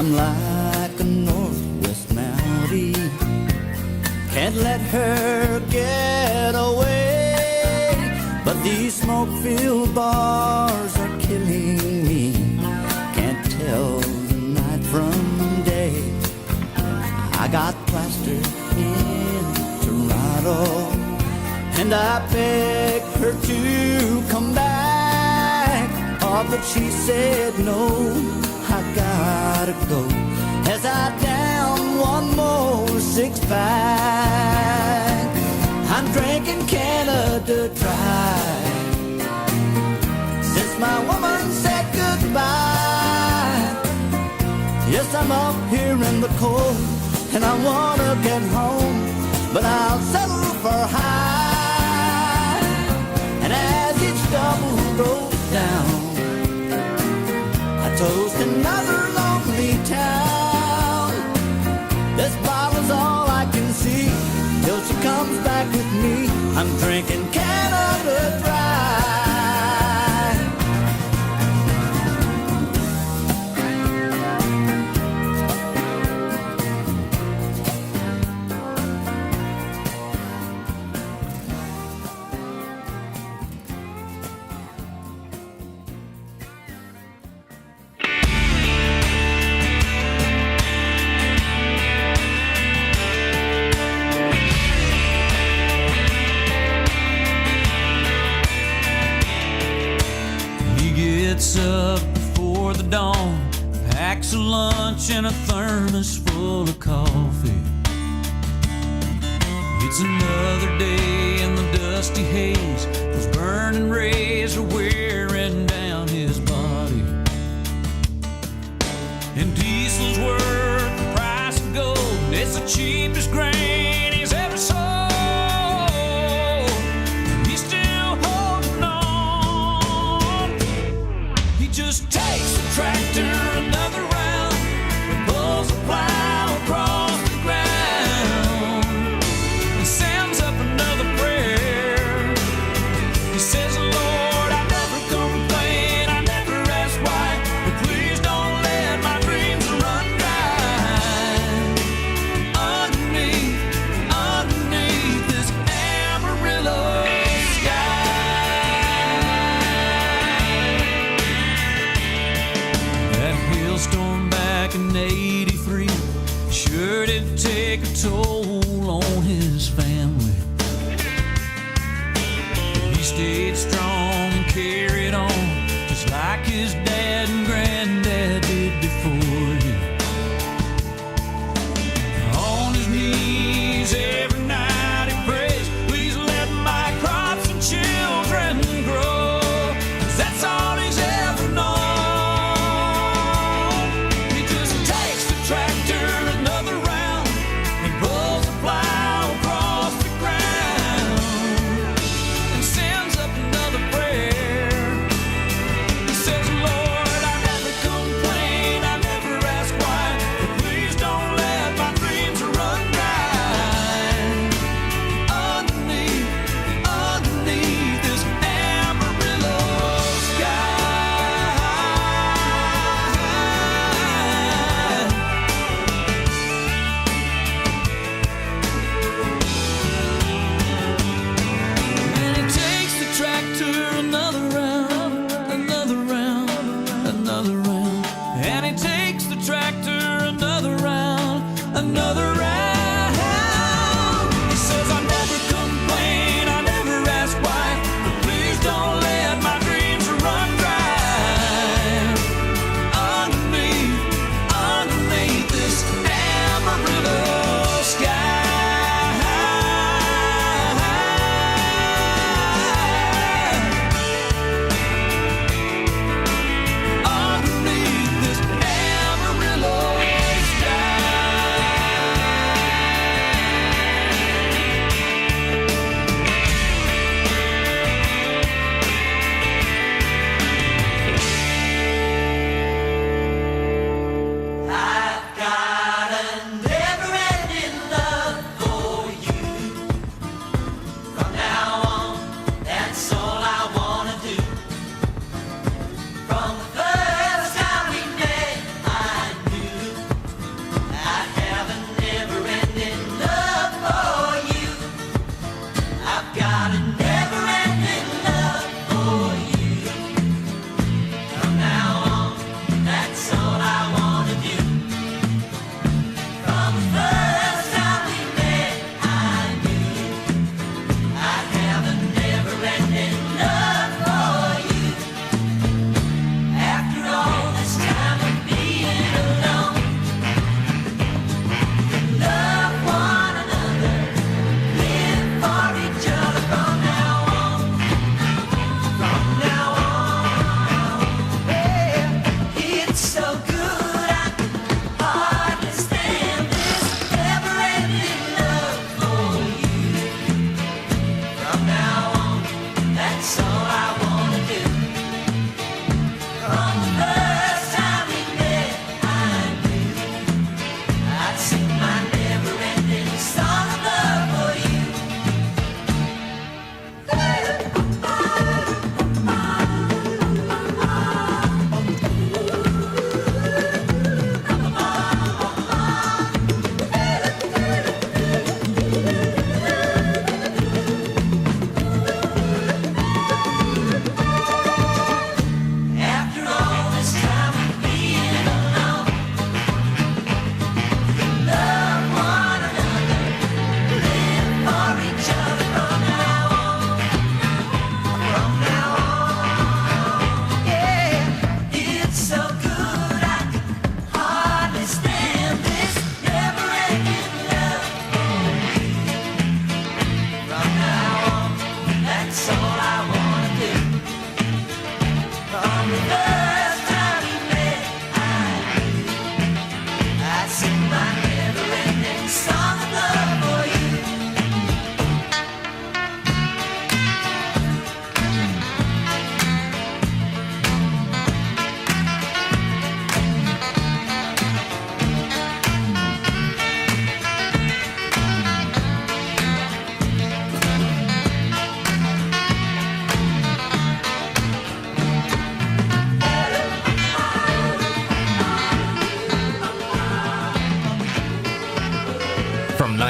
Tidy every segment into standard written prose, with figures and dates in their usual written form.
I'm like a northwest Mountie, can't let her get away. But these smoke-filled bars are killing me, can't tell the night from day. I got plastered in Toronto, and I begged her to come back. Oh, but she said no, I gotta go, as I down one more six-pack. I'm drinking Canada Dry since my woman said goodbye. Yes, I'm out here in the cold, and I wanna get home, but I'll settle for high. And as each double goes down, I toast another lonely town. This bottle's all I can see till she comes back with me. I'm drinking Canada Dry. Up before the dawn, packs a lunch and a thermos full of coffee. It's another day in the dusty haze, those burning rays are wearing down his body. And diesel's worth the price of gold, it's the cheapest grain he's ever sold. Just takes the tractor another round and pulls the plow across the ground and sends up another prayer. He says, Lord, I never complain, I never ask why, but please don't let my dreams run dry. Underneath this Amarillo sky. Storm back in '83 sure did take a toll on his family. He stayed strong and carried on, just like his dad and granddad did before him. On his knees every night he prays, please let my crops and children grow, 'cause that's all he's ever known. Tractor another round and pulls the plow across the ground and sends up another prayer. He says, Lord, I never complain, I never ask why, but please don't let my dreams run dry. Underneath this Amarillo sky. Another round, and he takes the tractor another round, another round. He says, I never complain, I never ask why, but please don't let my dreams run dry. Underneath this Amarillo sky. Amarillo sky.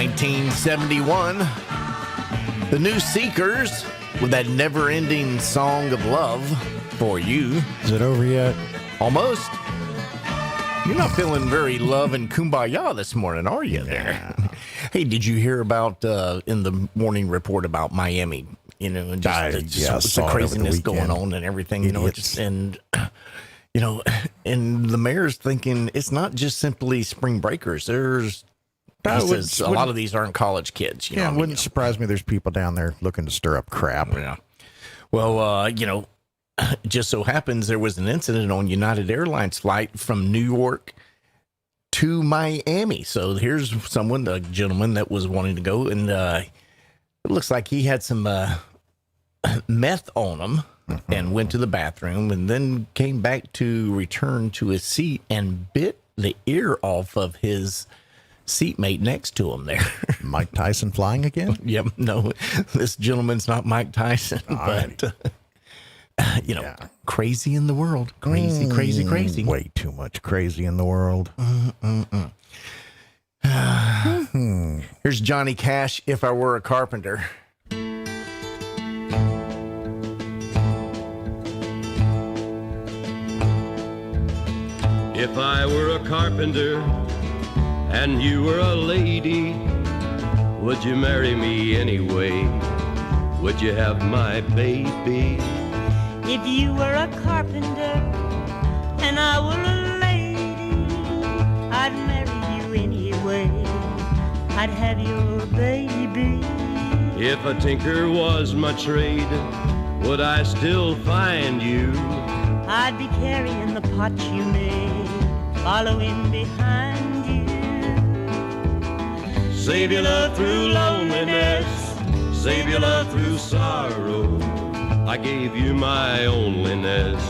1971, the New Seekers with that never-ending song of love for you. Is it over yet? Almost. You're not feeling very love and kumbaya this morning, are you there? Hey, did you hear about in the morning report about Miami? You know, and just the craziness going on and everything, you know, you know, and the mayor's thinking it's not just simply spring breakers. There's a lot of these aren't college kids. You know, it wouldn't surprise me. There's people down there looking to stir up crap. Yeah. Well, you know, it just so happens there was an incident on United Airlines flight from New York to Miami. So here's a gentleman that was wanting to go, and it looks like he had some meth on him. And went to the bathroom and then came back to return to his seat and bit the ear off of his seatmate next to him there. Mike Tyson flying again? Yep. No, this gentleman's not Mike Tyson, but, you know, crazy in the world. Crazy, crazy, crazy. Way too much crazy in the world. Here's Johnny Cash, If I Were a Carpenter. If I were a carpenter and you were a lady, would you marry me anyway? Would you have my baby? If you were a carpenter and I were a lady, I'd marry you anyway. I'd have your baby. If a tinker was my trade, would I still find you? I'd be carrying the pot you made, following behind you. Save your love through loneliness, save your love through sorrow. I gave you my onlyness,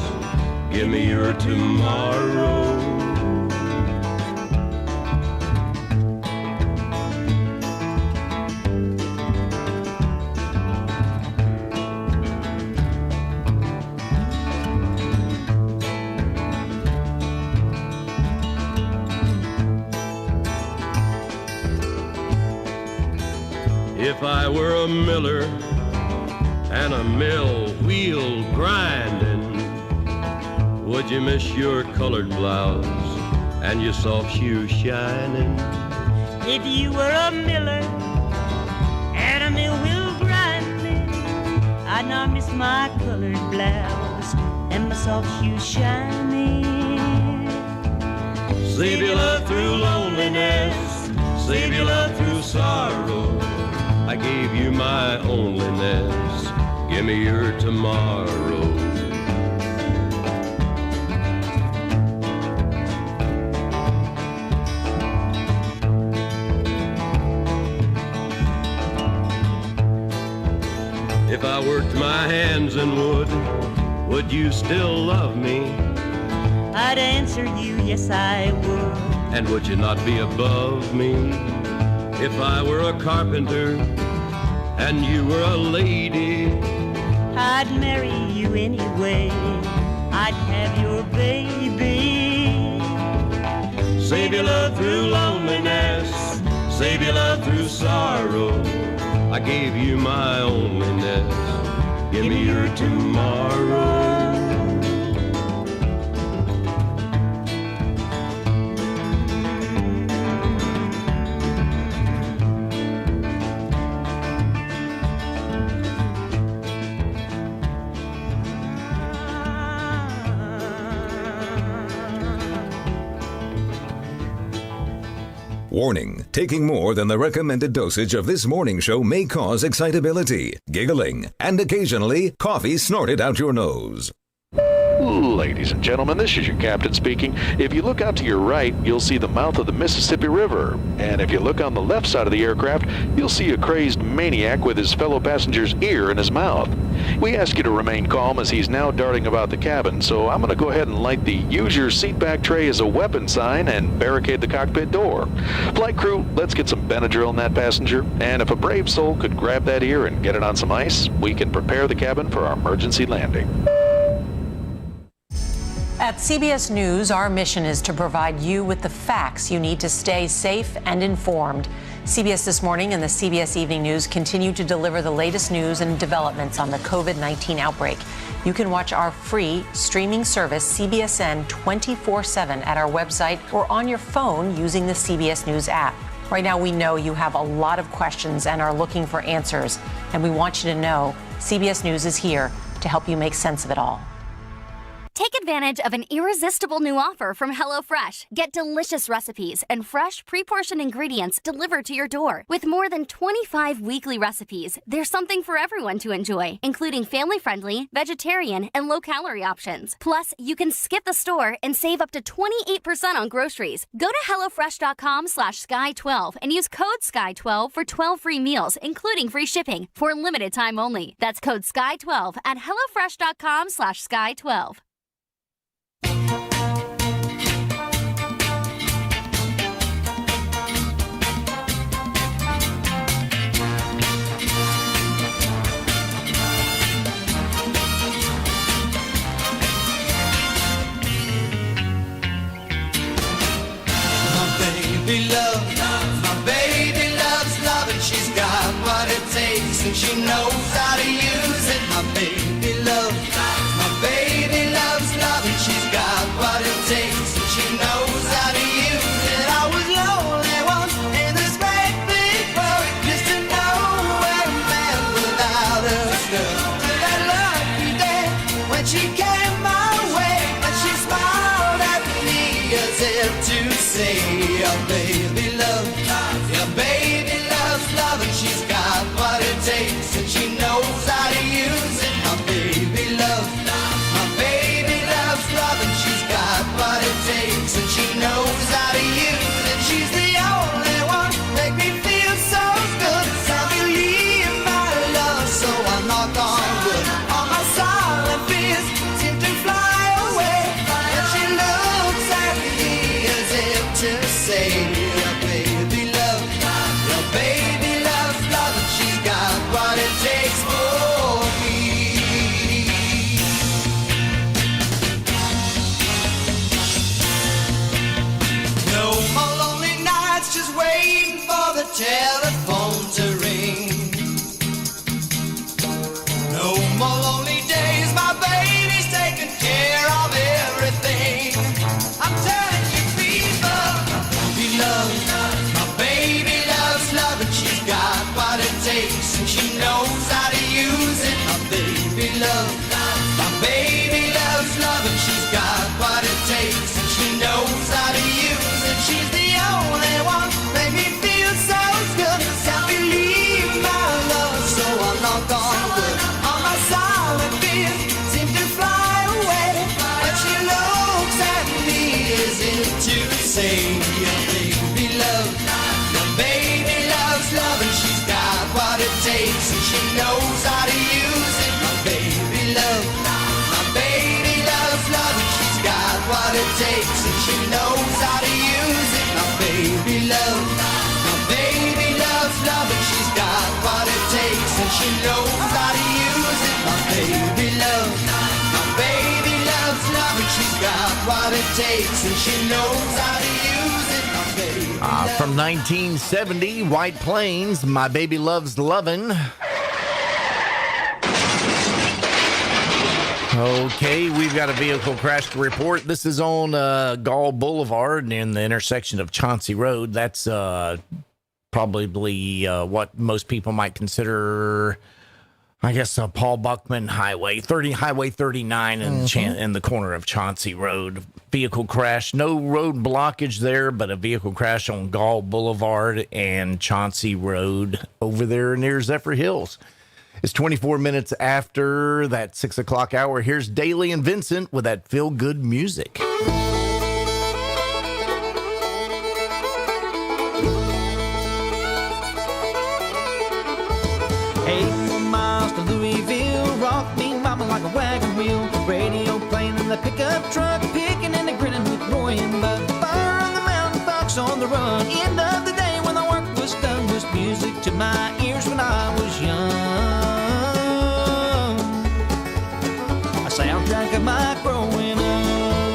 give me your tomorrow. If I were a miller and a mill wheel grinding, would you miss your colored blouse and your soft shoes shining? If you were a miller and a mill wheel grinding, I'd not miss my colored blouse and my soft shoes shining. Save your love through loneliness, save your love through sorrow. I gave you my onlyness, give me your tomorrow. If I worked my hands in wood, would you still love me? I'd answer you, yes I would. And would you not be above me? If I were a carpenter and you were a lady, I'd marry you anyway. I'd have your baby. save your love through loneliness, save your love through sorrow. I gave you my onlyness, give me your tomorrow. Warning, taking more than the recommended dosage of this morning show may cause excitability, giggling, and occasionally coffee snorted out your nose. Ladies and gentlemen, this is your captain speaking. If you look out to your right, you'll see the mouth of the Mississippi River. And if you look on the left side of the aircraft, you'll see a crazed maniac with his fellow passenger's ear in his mouth. We ask you to remain calm as he's now darting about the cabin, so I'm going to go ahead and light the use your seat back tray as a weapon sign and barricade the cockpit door. Flight crew, let's get some Benadryl in that passenger, and if a brave soul could grab that ear and get it on some ice, we can prepare the cabin for our emergency landing. At CBS News, our mission is to provide you with the facts you need to stay safe and informed. CBS This Morning and the CBS Evening News continue to deliver the latest news and developments on the COVID-19 outbreak. You can watch our free streaming service, CBSN, 24/7 at our website or on your phone using the CBS News app. Right now, we know you have a lot of questions and are looking for answers, and we want you to know CBS News is here to help you make sense of it all. Take advantage of an irresistible new offer from HelloFresh. Get delicious recipes and fresh, pre-portioned ingredients delivered to your door. With more than 25 weekly recipes, there's something for everyone to enjoy, including family-friendly, vegetarian, and low-calorie options. Plus, you can skip the store and save up to 28% on groceries. Go to HelloFresh.com/Sky12 and use code Sky12 for 12 free meals, including free shipping, for a limited time only. That's code Sky12 at HelloFresh.com/Sky12. My baby loves love, and she's got what it takes, and she knows how to use it. My baby loves love, and she's got what it takes, and she knows how to use it. I was lonely once in this great big world, just to know where a man without her stood. To that lucky day when she came my way, and she smiled at me as if to say, your baby loves love, and she's got what it takes, and she knows how to use it. My baby loves love, and she's got what it takes, and she knows how to use it. She's the only one make me feel so good. I believe my love, so I knock on wood. All my silent fears seem to fly away, and she looks at me as if to say, your baby loves love, and she's got what it takes for me. No more lonely nights just waiting for the telephone to ring. No more lonely days, my baby's taking care of everything. I'm telling you people, my baby loves love, and she's got what it takes, and she knows how to use it. My baby loves love, and she's got what it takes, and she knows how to use it. She's the only one make me feel so good. Can't believe my love, so I knock on wood. All my silent fears seem to fly away, but she looks at me as if to say, your baby loves love, and she's got what it takes, and she knows how to use it. My baby loves love, and she's got what it takes, and she knows how to use it. My baby loves love, and she's got what it takes, and she knows how to use it. My baby loves love, and she's got what it takes, and she knows how to use it. My baby From 1970, White Plains, My Baby Loves Lovin'. Okay, we've got a vehicle crash to report. This is on Gall Boulevard in the intersection of Chauncey Road. That's probably what most people might consider, I guess, Paul Buckman Highway, Highway 39 in the corner of Chauncey Road. Vehicle crash, no road blockage there, but a vehicle crash on Gall Boulevard and Chauncey Road over there near Zephyr Hills. It's 24 minutes after that 6 o'clock hour. Here's Daly and Vincent with that feel-good music. Rock me, mama, like a wagon wheel. Radio playing in the pickup truck, picking and a grinning with Roy and Bud. Fire on the mountain, fox on the run. End of the day when the work was done was music to my ears when I was young. A soundtrack of my growing up.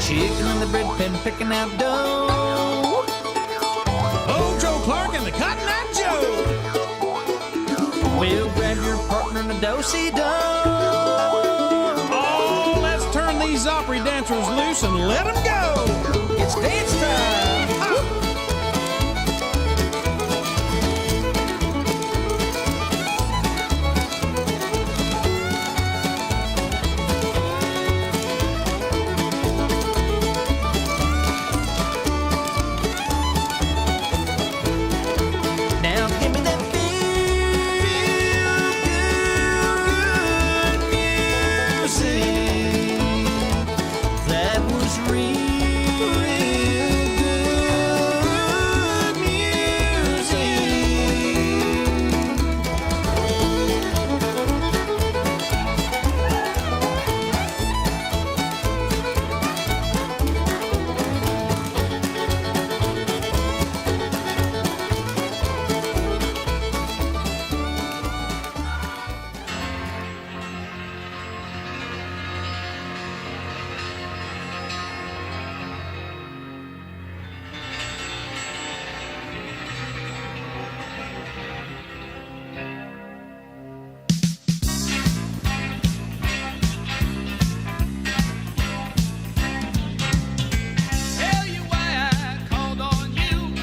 chicken in the bread pan picking out dough. Old Joe Clark and the Cotton Eye Joe. Well, grab your partner in a do-si-do. Oh, let's turn these Opry dancers loose and let them go. It's dance time. Now give me that feel-good music. That was real good music. Tell you why I called on you.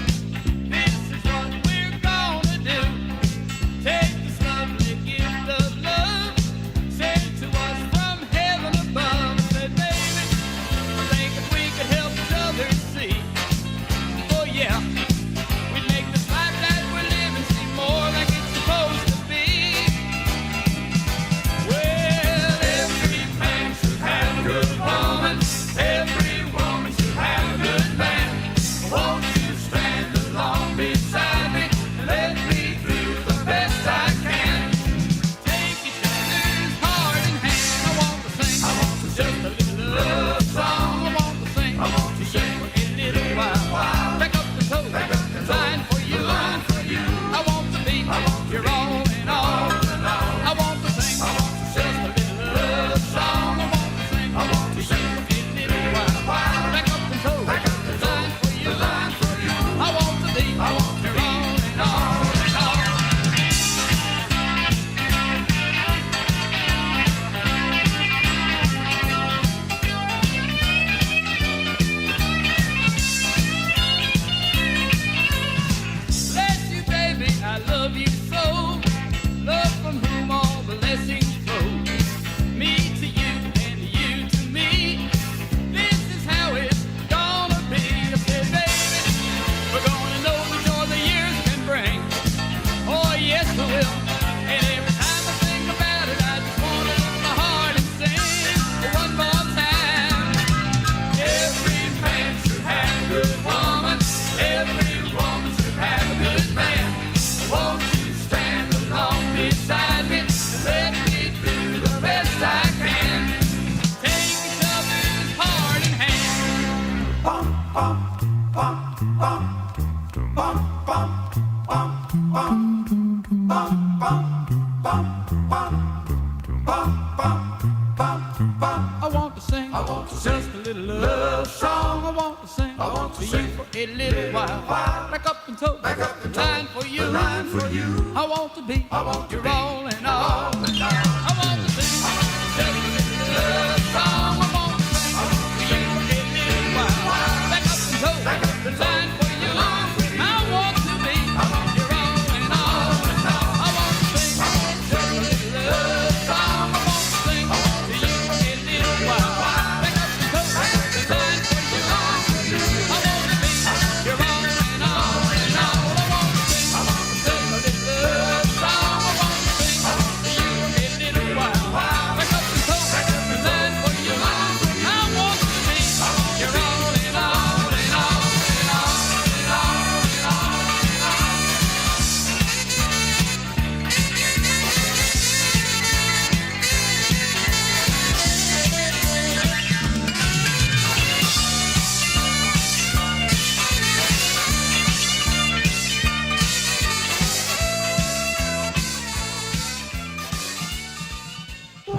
This is what we're gonna do. Take this lovely gift of love, sent to us from heaven above. I said, baby, I think if we could help each other see, oh yeah, we'd make this life that we're living seem more like it's supposed to be. Well, every man should have a good woman. Every woman should have a good man. Won't you stand along beside me and let me do the best I can? Take each other's heart in hand. I want to sing. I want to just a little love song. I want to sing. I want to sing for a little while. Back up the toe, line for you. I want to be your all in all. I want to sing. I want to just a little love song. I want to sing. I want to sing for a little while. Back up the toe, line for you. I want to be your all in all. Bless you, baby, I love you so. Love from whom all blessings flow. Me to you and you to me. This is how it's gonna be. I said, baby, we're gonna know the joy the years can bring. Oh, yes, we will. And every time I think about it, I just wanna lift my heart and sing one more time. Every man should have a good woman. Every woman should have a good man. Won't you stand along beside me and let me do the best I can? Take each other's heart in hand. I want to sing just a little love song. I want to sing to you for a little while. Back up and toe, line for you. I want to be your all in all. I want to sing just a little love song. I want to sing to you for a little while. Back up and toe, line for you. I want to be your all in all. I want to sing just a little love song. I want to sing to you for a little while. Back up and toe, line for you. I want to be your all in all. I want to sing just a little love song. I want to sing to you for a little while. Back up and toe, line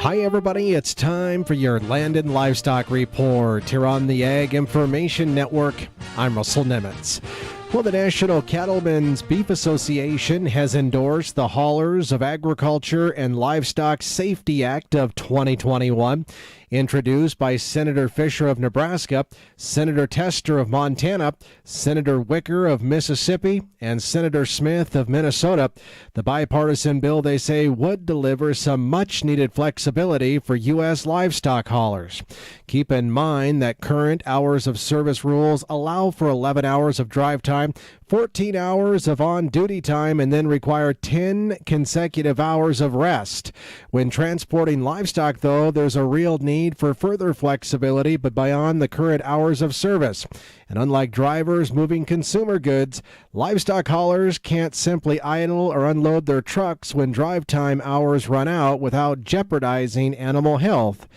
Hi, everybody. It's time for your Land and Livestock Report here on the Ag Information Network. I'm Russell Nemitz. Well, the National Cattlemen's Beef Association has endorsed the Haulers of Agriculture and Livestock Safety Act of 2021, introduced by Senator Fisher of Nebraska, Senator Tester of Montana, Senator Wicker of Mississippi, and Senator Smith of Minnesota. The bipartisan bill, they say, would deliver some much-needed flexibility for U.S. livestock haulers. Keep in mind that current hours of service rules allow for 11 hours of drive time, 14 hours of on-duty time, and then require 10 consecutive hours of rest. When transporting livestock, though, there's a real need for further flexibility, but beyond the current hours of service. And unlike drivers moving consumer goods, livestock haulers can't simply idle or unload their trucks when drive time hours run out without jeopardizing animal health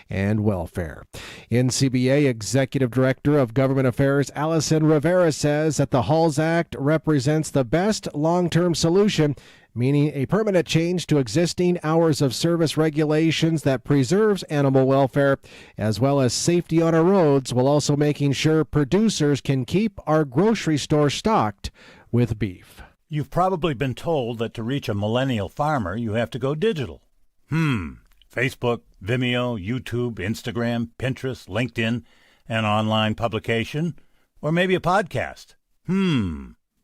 and welfare. NCBA Executive Director of Government Affairs Allison Rivera says that the Halls Act represents the best long-term solution, meaning a permanent change to existing hours of service regulations that preserves animal welfare as well as safety on our roads, while also making sure producers can keep our grocery store stocked with beef. You've probably been told that to reach a millennial farmer, you have to go digital. Facebook, Vimeo, YouTube, Instagram, Pinterest, LinkedIn, an online publication, or maybe a podcast.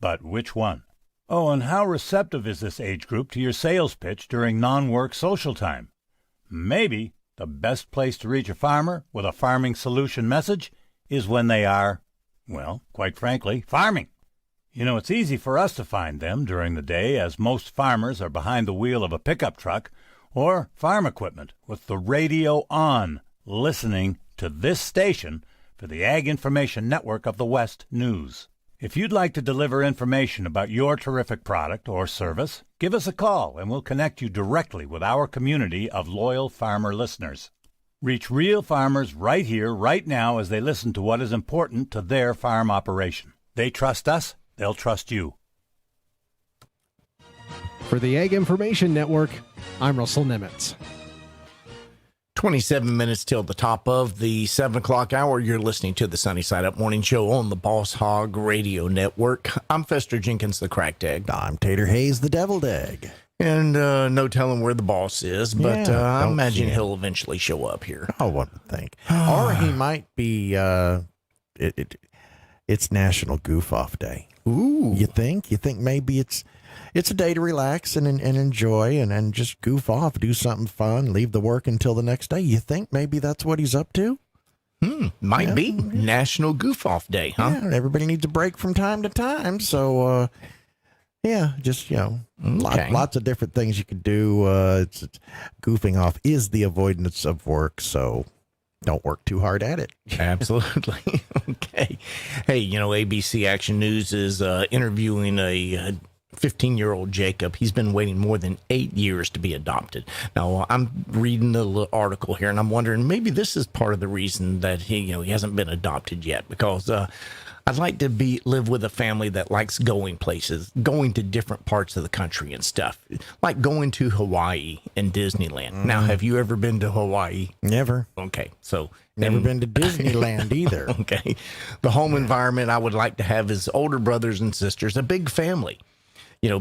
But which one? Oh, and how receptive is this age group to your sales pitch during non-work social time? Maybe the best place to reach a farmer with a farming solution message is when they are, well, quite frankly, farming. You know, it's easy for us to find them during the day, as most farmers are behind the wheel of a pickup truck or farm equipment with the radio on, listening to this station for the Ag Information Network of the West News. If you'd like to deliver information about your terrific product or service, give us a call and we'll connect you directly with our community of loyal farmer listeners. Reach real farmers right here, right now, as they listen to what is important to their farm operation. They trust us, they'll trust you. For the Ag Information Network, I'm Russell Nemitz. 27 minutes till the top of the 7 o'clock hour. You're listening to the Sunny Side Up Morning Show on the Boss Hog Radio Network. I'm Fester Jenkins, the Cracked Egg. I'm Tater Hayes, the Deviled Egg. And no telling where the boss is, but I imagine he'll eventually show up here. I wouldn't think. Or he might be, it's National Goof Off Day. Ooh. You think? You think maybe it's a day to relax and enjoy and just goof off, do something fun, leave the work until the next day. You think maybe that's what he's up to? Might be National Goof Off Day, huh? Yeah, everybody needs a break from time to time. So, just, lots of different things you could do. It's goofing off is the avoidance of work. So don't work too hard at it. Absolutely. Okay. Hey, ABC Action News is interviewing a 15-year-old Jacob. He's been waiting more than 8 years to be adopted. Now, I'm reading the article here, and I'm wondering maybe this is part of the reason that he hasn't been adopted yet, because I'd like to live with a family that likes going places, going to different parts of the country and stuff, like going to Hawaii and Disneyland. Now, have you ever been to Hawaii? Never. Okay, so never been to Disneyland either. Okay, the home environment I would like to have is older brothers and sisters, a big family.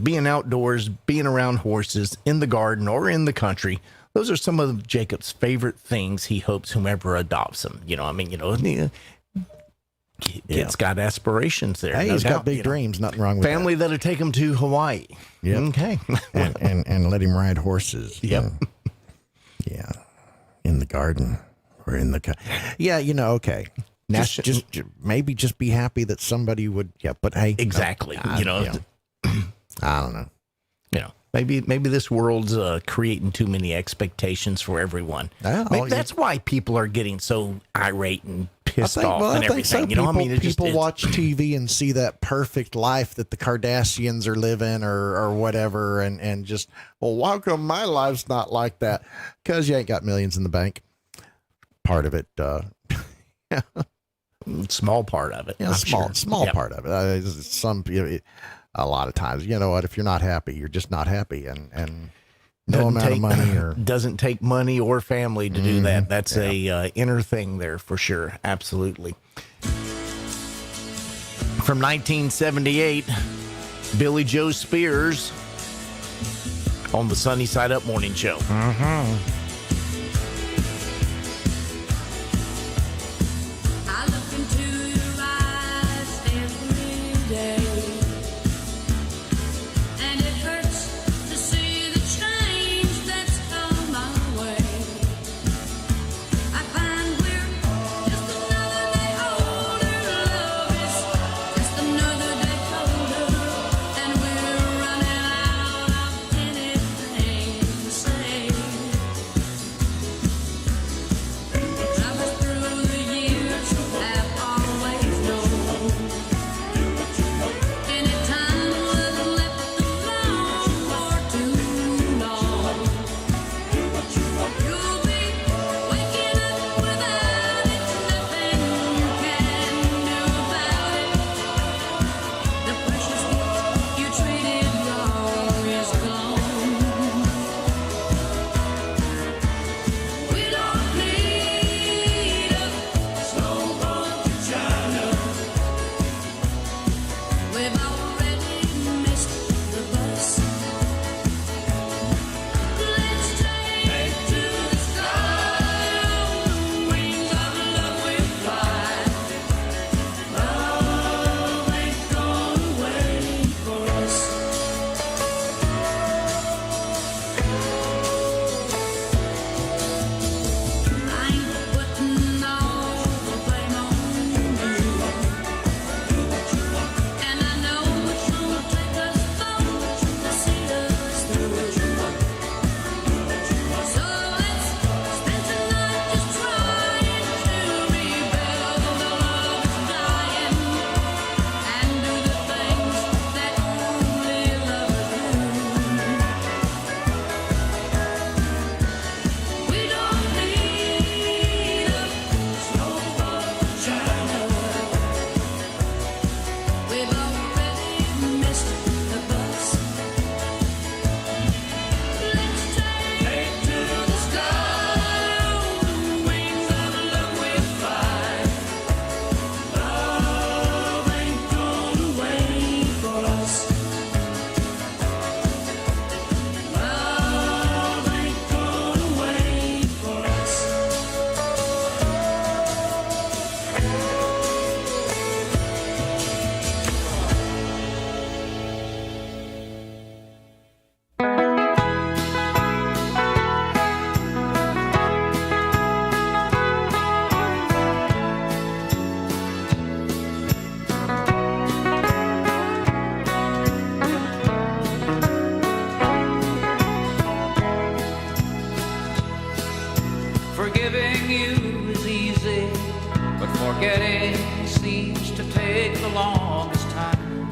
Being outdoors, being around horses, in the garden or in the country. Those are some of Jacob's favorite things he hopes whomever adopts him. Kid's got aspirations there. Hey, he's got big dreams. Nothing wrong with family that'll take him to Hawaii. Yep. Okay. and let him ride horses. Yep. Yeah. In the garden or in the... Yeah, okay. Just maybe just be happy that somebody would... Yeah, but hey... Exactly. I don't know. Maybe this world's creating too many expectations for everyone. Maybe that's why people are getting so irate and pissed off and everything. So. People watch TV and see that perfect life that the Kardashians are living or whatever, and just, well, how come my life's not like that? Because you ain't got millions in the bank. Part of it. Small part of it. Yeah, small part of it. A lot of times, you know what, if you're not happy, you're just not happy. And No amount of money or doesn't take money or family to do that. That's a inner thing there for sure. Absolutely. From 1978, Billy Joe Spears on the Sunny Side Up Morning Show. I look into your eyes every day, and it hurts to see the change that's come my way. I find we're just another day older. Love is just another day colder, and we're running out of anything to say. Travel through the years, have always known any time was left alone for too long. You'll be waking up without it, nothing you can do about it. The precious gift you traded long is gone. We don't need a snowball to China. We've already missed the bus. Let's take to the sky on the wings of love we fly. Love ain't gone away for us. I ain't putting all the blame on you, and I know it's gonna take us both to see us through. So let's spend the night just trying to rebuild the love that's dying, and do the things that only lovers do. We don't need a snowball to China. We've already missed the bus. Let's take to the sky on the wings of love we fly. Love ain't gone away for us. Love ain't gone away for us. Forgiving you is easy, but forgetting seems to take the longest time.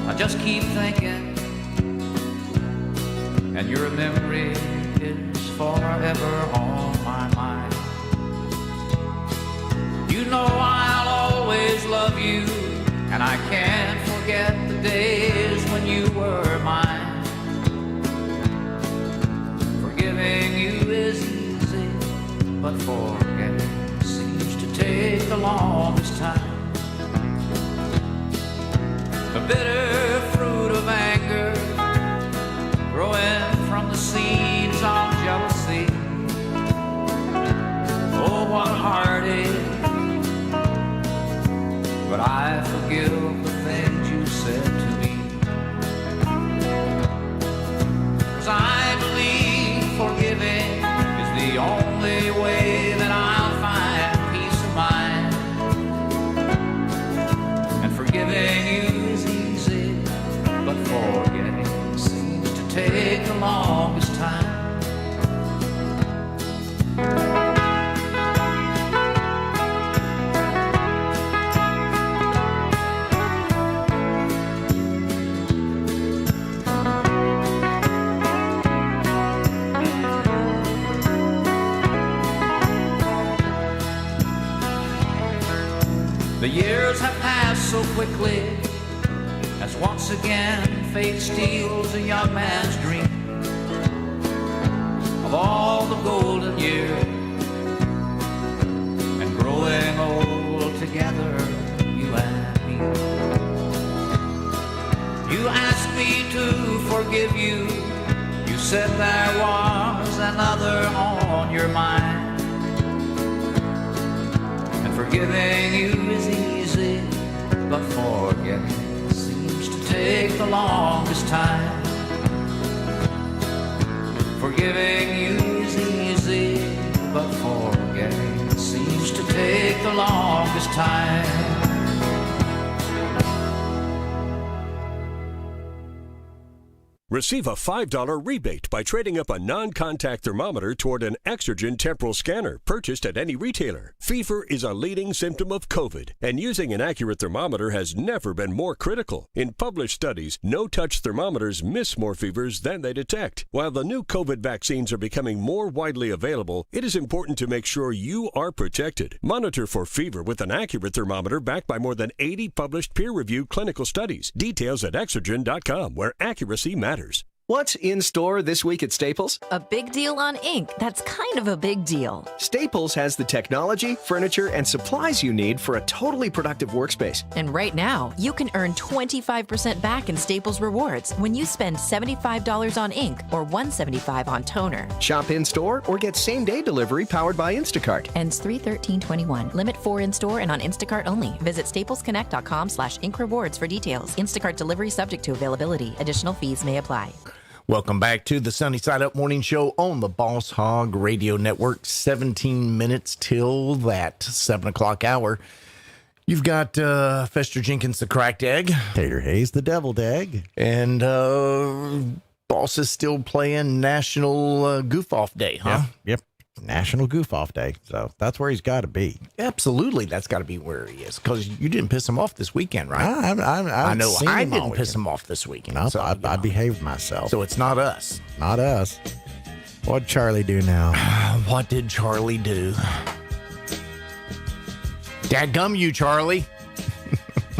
I just keep thinking, and your memory is forever on my mind. You know I'll always love you, and I can't forget the days when you were mine. Forgiving you is easy, but forgetting seems to take the longest time. The bitter fruit of anger growing from the seeds of jealousy. Oh, what heartache. But I forgive the things you said to me. 'Cause I believe forgiving is the only way that I'll find peace of mind. And forgiving you is easy, but forgetting seems to take the longest time. The years have passed so quickly as once again fate steals a young man's dream. of all the golden years, and growing old together, you and me. You asked me to forgive you. You said there was another on your mind, and forgiving you is easy, but forgetting seems to take the longest time. Forgiving you is easy, but forgetting seems to take the longest time. Receive a $5 rebate by trading up a non-contact thermometer toward an Exergen temporal scanner purchased at any retailer. Fever is a leading symptom of COVID, and using an accurate thermometer has never been more critical. In published studies, no-touch thermometers miss more fevers than they detect. While the new COVID vaccines are becoming more widely available, it is important to make sure you are protected. Monitor for fever with an accurate thermometer backed by more than 80 published peer-reviewed clinical studies. Details at Exergen.com, where accuracy matters. What's in store this week at Staples? A big deal on ink. That's kind of a big deal. Staples has the technology, furniture, and supplies you need for a totally productive workspace. And right now, you can earn 25% back in Staples Rewards when you spend $75 on ink or $175 on toner. Shop in-store or get same-day delivery powered by Instacart. Ends 3/13/21. Limit 4 in-store and on Instacart only. Visit staplesconnect.com/ink rewards for details. Instacart delivery subject to availability. Additional fees may apply. Welcome back to the Sunny Side Up Morning Show on the Boss Hog Radio Network. 17 minutes till that 7 o'clock hour. You've got Fester Jenkins, the cracked egg. Tater Hayes, the deviled egg. And Boss is still playing National Goof Off Day, huh? Yep. National Goof Off Day. So that's where he's got to be. Absolutely, that's got to be where he is. Because you didn't piss him off this weekend, right? I know I didn't piss him off this weekend. No, so, I behaved myself. So it's not us. Not us. What'd Charlie do now? What did Charlie do? Dadgum you, Charlie.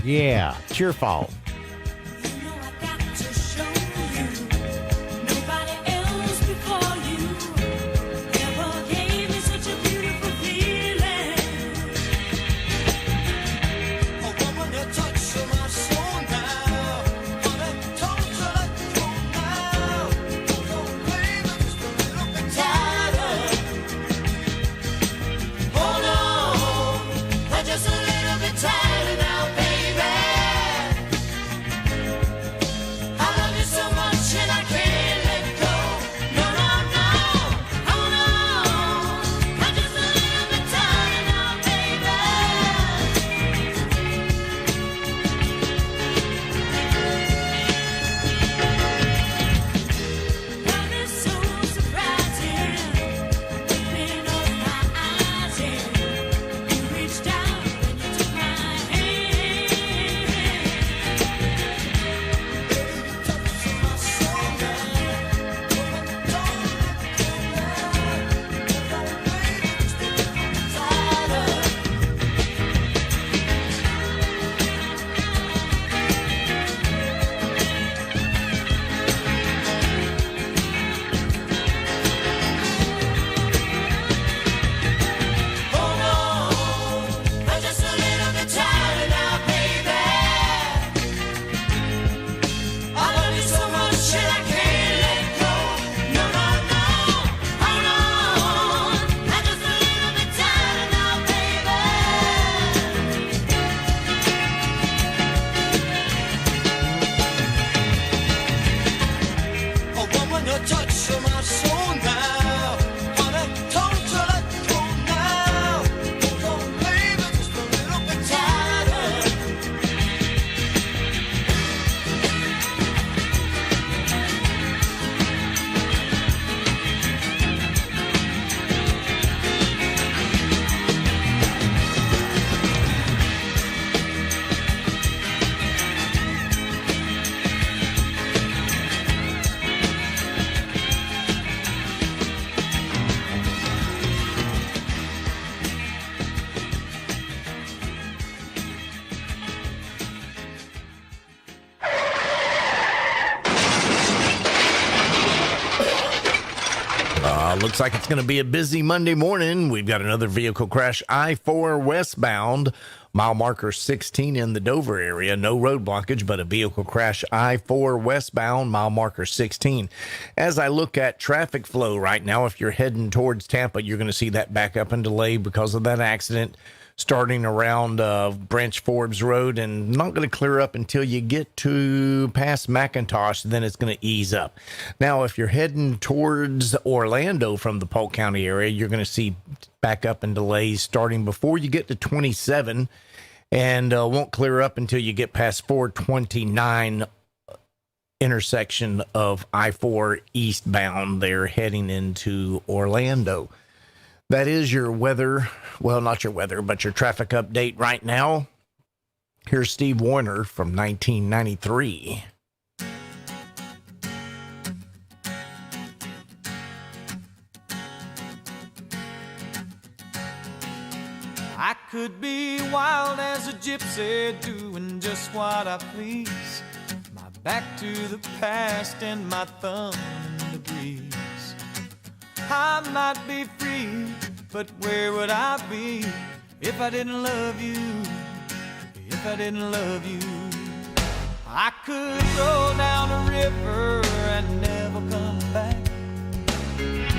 Yeah, it's your fault. Looks like it's going to be a busy Monday morning. We've got another vehicle crash, I-4 westbound, mile marker 16 in the Dover area. No road blockage, but a vehicle crash, I-4 westbound, mile marker 16. As I look at traffic flow right now, if you're heading towards Tampa, you're going to see that back up and delay because of that accident starting around Branch Forbes Road, and not going to clear up until you get to past McIntosh. Then it's going to ease up. Now, if you're heading towards Orlando from the Polk County area, you're going to see back up and delays starting before you get to 27, and won't clear up until you get past 429 intersection of I-4 eastbound there heading into Orlando. That is your weather, well, not your weather, but your traffic update right now. Here's Steve Warner from 1993. I could be wild as a gypsy, doing just what I please. My back to the past and my thumb in the breeze. I might be free, but where would I be if I didn't love you? If I didn't love you, I could roll down a river and never come back.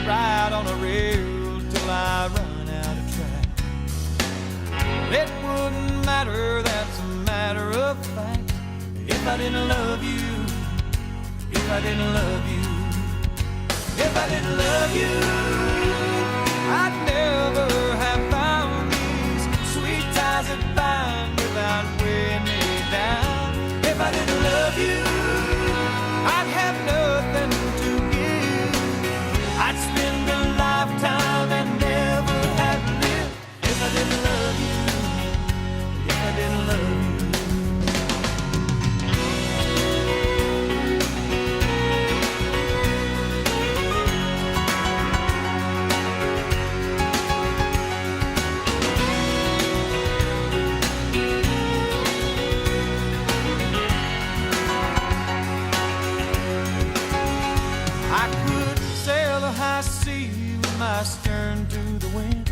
Ride on a rail till I run out of track. It wouldn't matter, that's a matter of fact. If I didn't love you, if I didn't love you. If I didn't love you, I'd never have found these sweet ties that bind without weighing me down. If I didn't love you, I'd have nothing to give. I'd spend a lifetime and never have lived. If I didn't love you, if I didn't love you. My stern to the wind,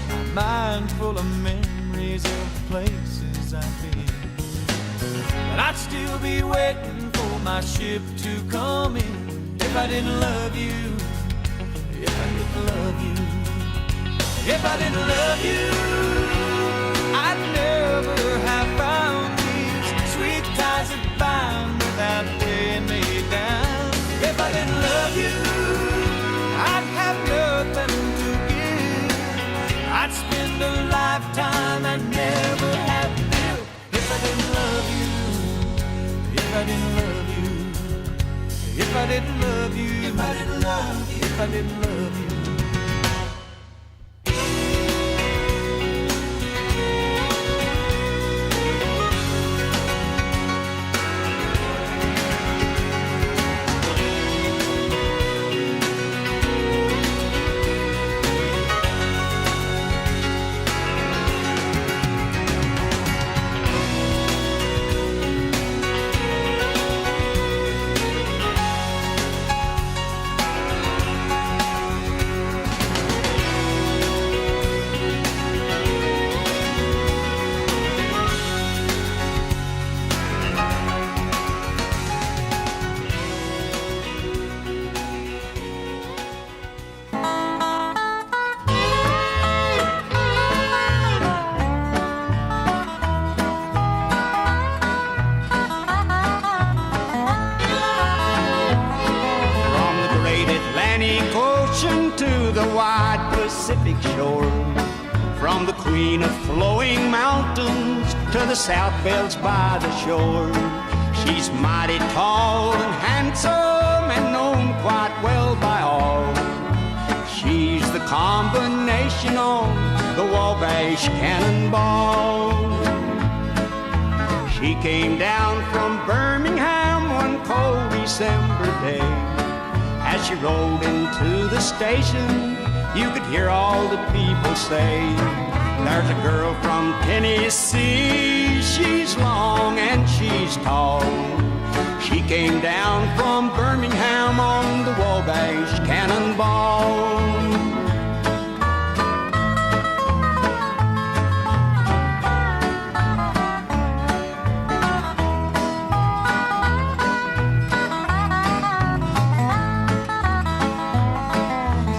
my mind full of memories of places I've been. But I'd still be waiting for my ship to come in if I didn't love you, if I didn't love you. If I didn't love you, I'd never have found these sweet ties that bind without weighing me down. If I didn't love you, I'd have nothing to give. I'd spend a lifetime and never have lived. If I didn't love you, if I didn't love you, if I didn't love you, if I didn't love you, if I didn't love you. Pacific shore, from the queen of flowing mountains to the south bells by the shore. She's mighty tall and handsome and known quite well by all. She's the combination on the Wabash Cannonball. She came down from Birmingham one cold December day. As she rolled into the station, you could hear all the people say, there's a girl from Tennessee, she's long and she's tall. She came down from Birmingham on the Wabash Cannonball.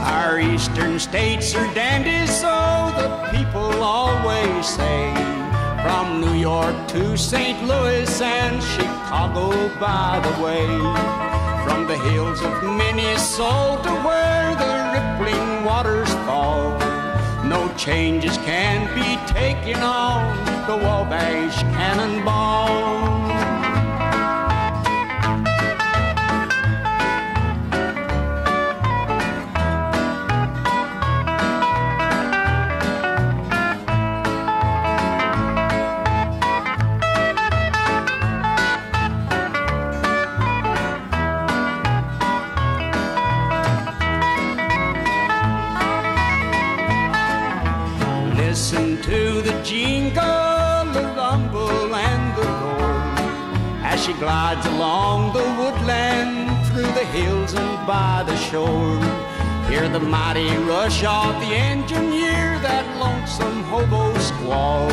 Our eastern states are dandies, so the people always say. From New York to St. Louis and Chicago, by the way. From the hills of Minnesota where the rippling waters fall, no changes can be taken on the Wabash Cannonball. Listen to the jingle of Humble and the Lord as she glides along the woodland through the hills and by the shore. Hear the mighty rush of the engineer, that lonesome hobo squall.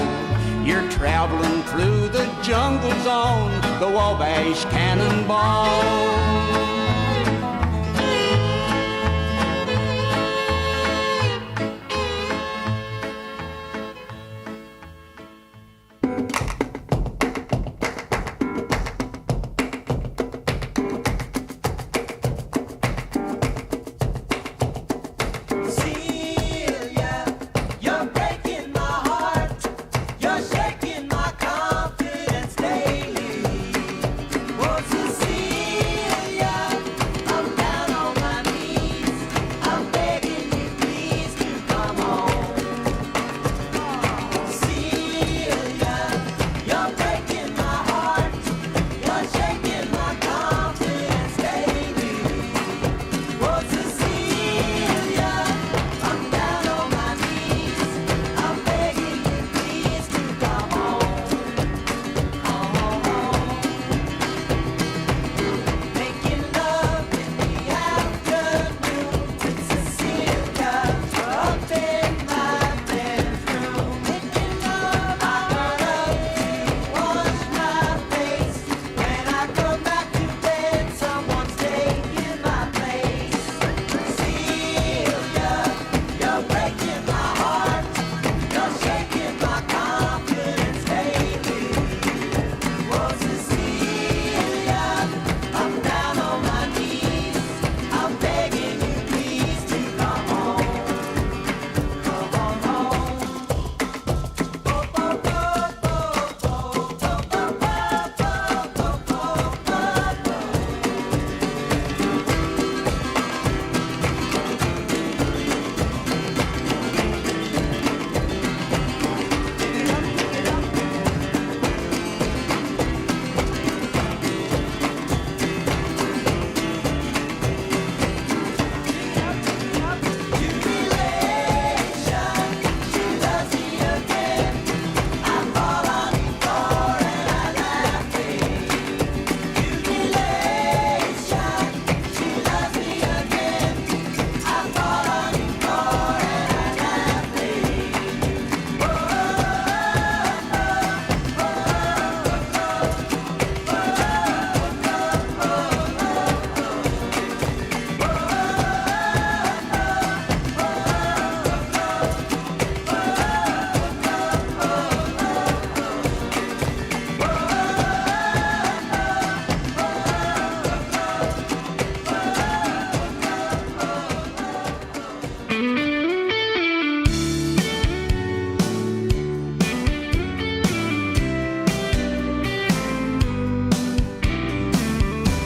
You're traveling through the jungles on the Wabash Cannonball.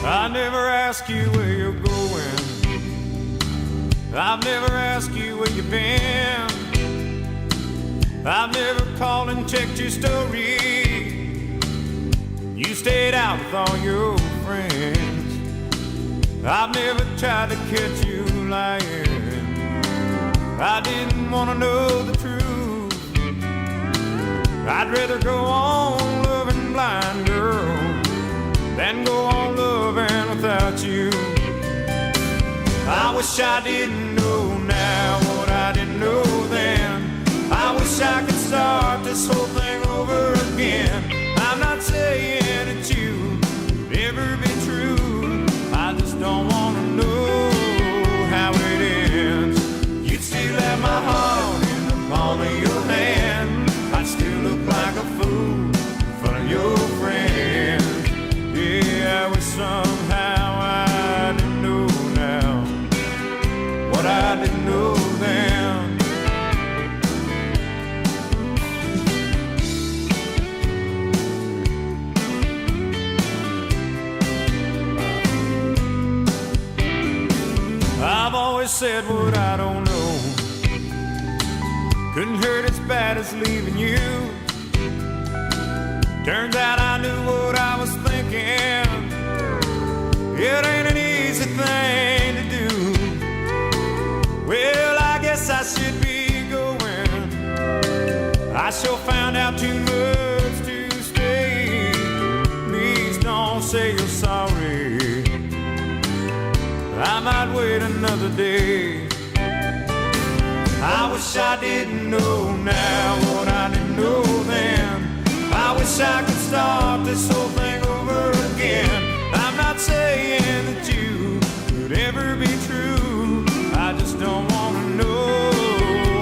I never ask you where you're going. I've never asked you where you've been. I've never called and checked your story. You stayed out with all your friends. I've never tried to catch you lying. I didn't want to know the truth. I'd rather go on loving blind, girl, than and go on loving without you. I wish I didn't know now what I didn't know then. I wish I could start this whole thing over again. I'm not saying that you would ever be true. I just don't want to know how it ends. You'd still have my heart in the palm of your hand. I'd still look like a fool in front of your friends. Yeah, I wish somehow I didn't know now what I didn't know then. I've always said what I don't know. Couldn't hurt as bad as leaving you. Turns out I knew what I was thinking. It ain't an easy thing to do. Well, I guess I should be going. I sure found out too much to stay. Please don't say you're sorry. I might wait another day. I wish I didn't know now what I didn't know then. I wish I could start this whole thing over again. I'm not saying that you could ever be true. I just don't want to know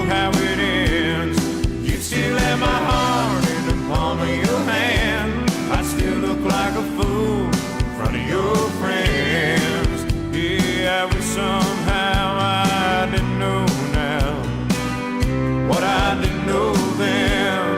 how it ends. You still have my heart in the palm of your hand. I still look like a fool in front of your friends. Yeah, I wish somehow I didn't know now what I didn't know then.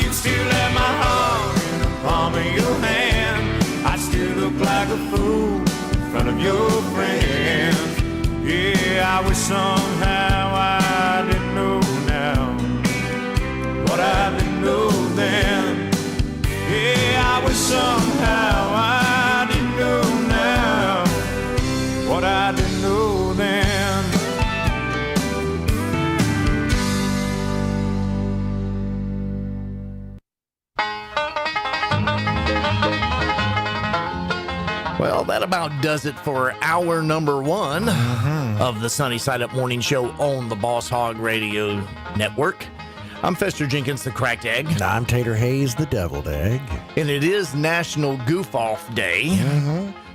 You still have my heart in the palm of your hand. I still look like a fool in front of your friends. Yeah, I wish somehow I didn't know now what I didn't know then. Yeah, I wish somehow I didn't know now what I didn't know then. Well, that about does it for hour number one of the Sunny Side Up Morning Show on the Boss Hog Radio Network. I'm Fester Jenkins, the Cracked Egg. And I'm Tater Hayes, the Deviled Egg. And it is National Goof Off Day.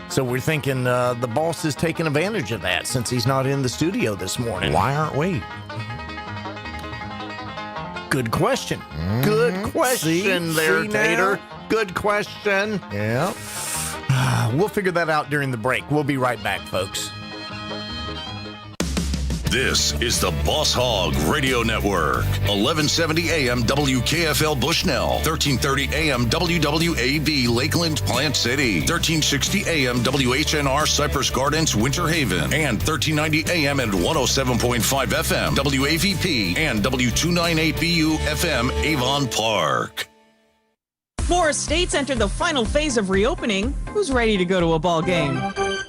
So we're thinking the boss is taking advantage of that since he's not in the studio this morning. Why aren't we? Good question. Good question there, Tater. Good question. Yeah. We'll figure that out during the break. We'll be right back, folks. This is the Boss Hog Radio Network. 1170 AM WKFL Bushnell. 1330 AM WWAB Lakeland Plant City. 1360 AM WHNR Cypress Gardens Winter Haven. And 1390 AM and 107.5 FM WAVP and W298BU FM Avon Park. More states enter the final phase of reopening. Who's ready to go to a ball game?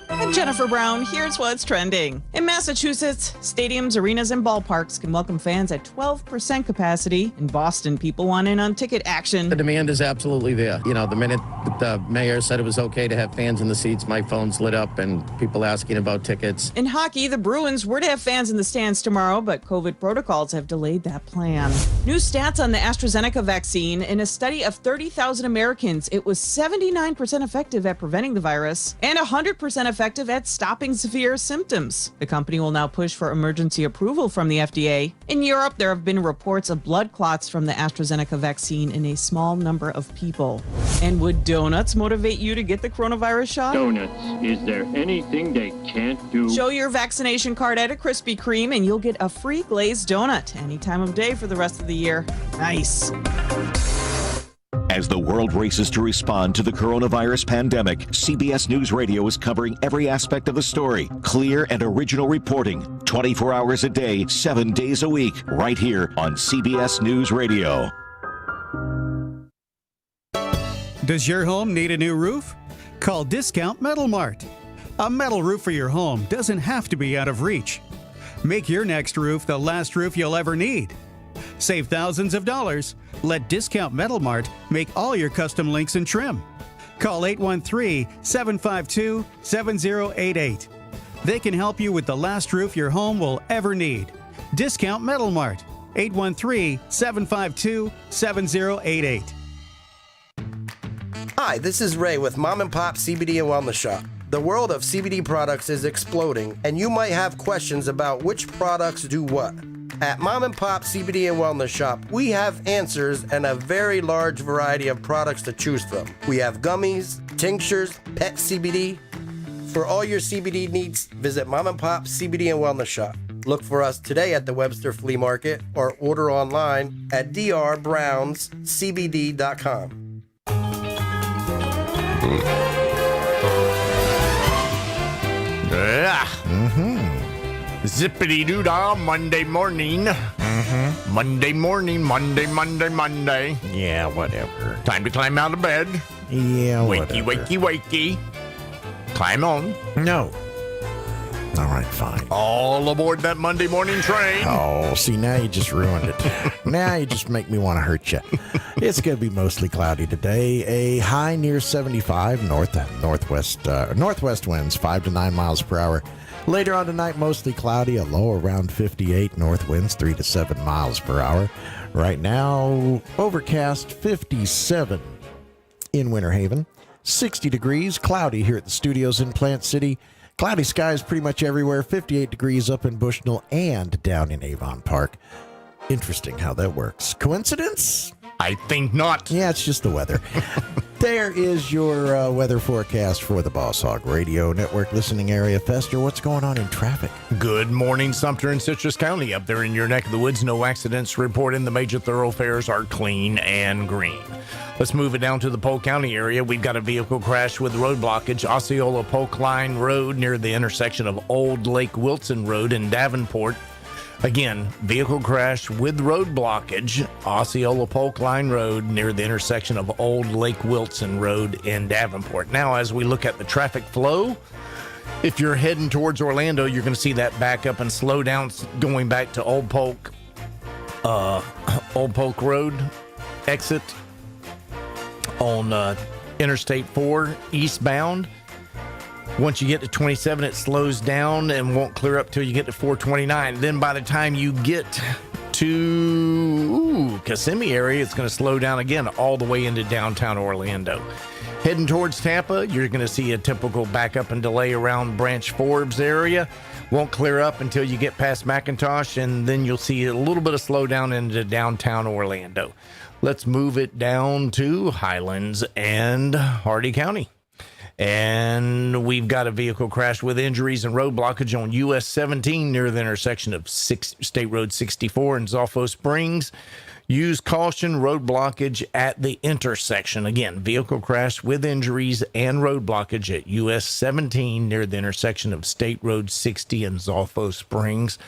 I'm Jennifer Brown. Here's what's trending. In Massachusetts, stadiums, arenas, and ballparks can welcome fans at 12% capacity. In Boston, people want in on ticket action. The demand is absolutely there. You know, the minute the mayor said it was okay to have fans in the seats, my phone's lit up and people asking about tickets. In hockey, the Bruins were to have fans in the stands tomorrow, but COVID protocols have delayed that plan. New stats on the AstraZeneca vaccine. In a study of 30,000 Americans, it was 79% effective at preventing the virus and 100% effective at stopping severe symptoms. The company will now push for emergency approval from the FDA. In Europe, there have been reports of blood clots from the AstraZeneca vaccine in a small number of people. And would donuts motivate you to get the coronavirus shot? Donuts. Is there anything they can't do? Show your vaccination card at a Krispy Kreme and you'll get a free glazed donut any time of day for the rest of the year. Nice. As the world races to respond to the coronavirus pandemic, CBS News Radio is covering every aspect of the story. Clear and original reporting, 24 hours a day, 7 days a week, right here on CBS News Radio. Does your home need a new roof? Call Discount Metal Mart. A metal roof for your home doesn't have to be out of reach. Make your next roof the last roof you'll ever need. Save thousands of dollars. Let Discount Metal Mart make all your custom links and trim. Call 813-752-7088. They can help you with the last roof your home will ever need. Discount Metal Mart, 813-752-7088. Hi, this is Ray with Mom and Pop CBD and Wellness Shop. The world of CBD products is exploding, and you might have questions about which products do what. At Mom and Pop CBD and Wellness Shop, we have answers and a very large variety of products to choose from. We have gummies, tinctures, pet CBD. For all your CBD needs, visit Mom and Pop CBD and Wellness Shop. Look for us today at the Webster Flea Market or order online at drbrownscbd.com. Zippity doo dah, Monday morning. Monday morning, Monday. Yeah, whatever. Time to climb out of bed. Yeah, wakey, whatever. wakey. Climb on. No. All right, fine. All aboard that Monday morning train. Oh, see, now you just ruined it. Now you just make me want to hurt you. It's going to be mostly cloudy today. A high near 75, northwest winds 5 to 9 miles per hour. Later on tonight, mostly cloudy, a low around 58, north winds 3 to 7 miles per hour. Right now, overcast 57 in Winter Haven, 60 degrees, cloudy here at the studios in Plant City. Cloudy skies pretty much everywhere, 58 degrees up in Bushnell and down in Avon Park. Interesting how that works. Coincidence? I think not. Yeah, it's just the weather. There is your weather forecast for the Boss Hog Radio Network listening area. Fester, what's going on in traffic? Good morning, Sumter and Citrus County. Up there in your neck of the woods, no accidents reported. The major thoroughfares are clean and green. Let's move it down to the Polk County area. We've got a vehicle crash with road blockage. Osceola Polk Line Road near the intersection of Old Lake Wilson Road in Davenport. Again, vehicle crash with road blockage. Osceola Polk Line Road near the intersection of Old Lake Wilson Road in Davenport. Now, as we look at the traffic flow, if you're heading towards Orlando, you're going to see that back up and slow down going back to Old Polk Road exit on Interstate 4 eastbound. Once you get to 27, it slows down and won't clear up till you get to 429. Then by the time you get to Kissimmee area, it's going to slow down again all the way into downtown Orlando. Heading towards Tampa, you're going to see a typical backup and delay around Branch Forbes area. Won't clear up until you get past McIntosh, and then you'll see a little bit of slowdown into downtown Orlando. Let's move it down to Highlands and Hardy County. And we've got a vehicle crash with injuries and road blockage on US 17 near the intersection of State Road 64 and Zolfo Springs. Use caution, road blockage at the intersection. Again, vehicle crash with injuries and road blockage at US 17 near the intersection of State Road 60 and Zolfo Springs.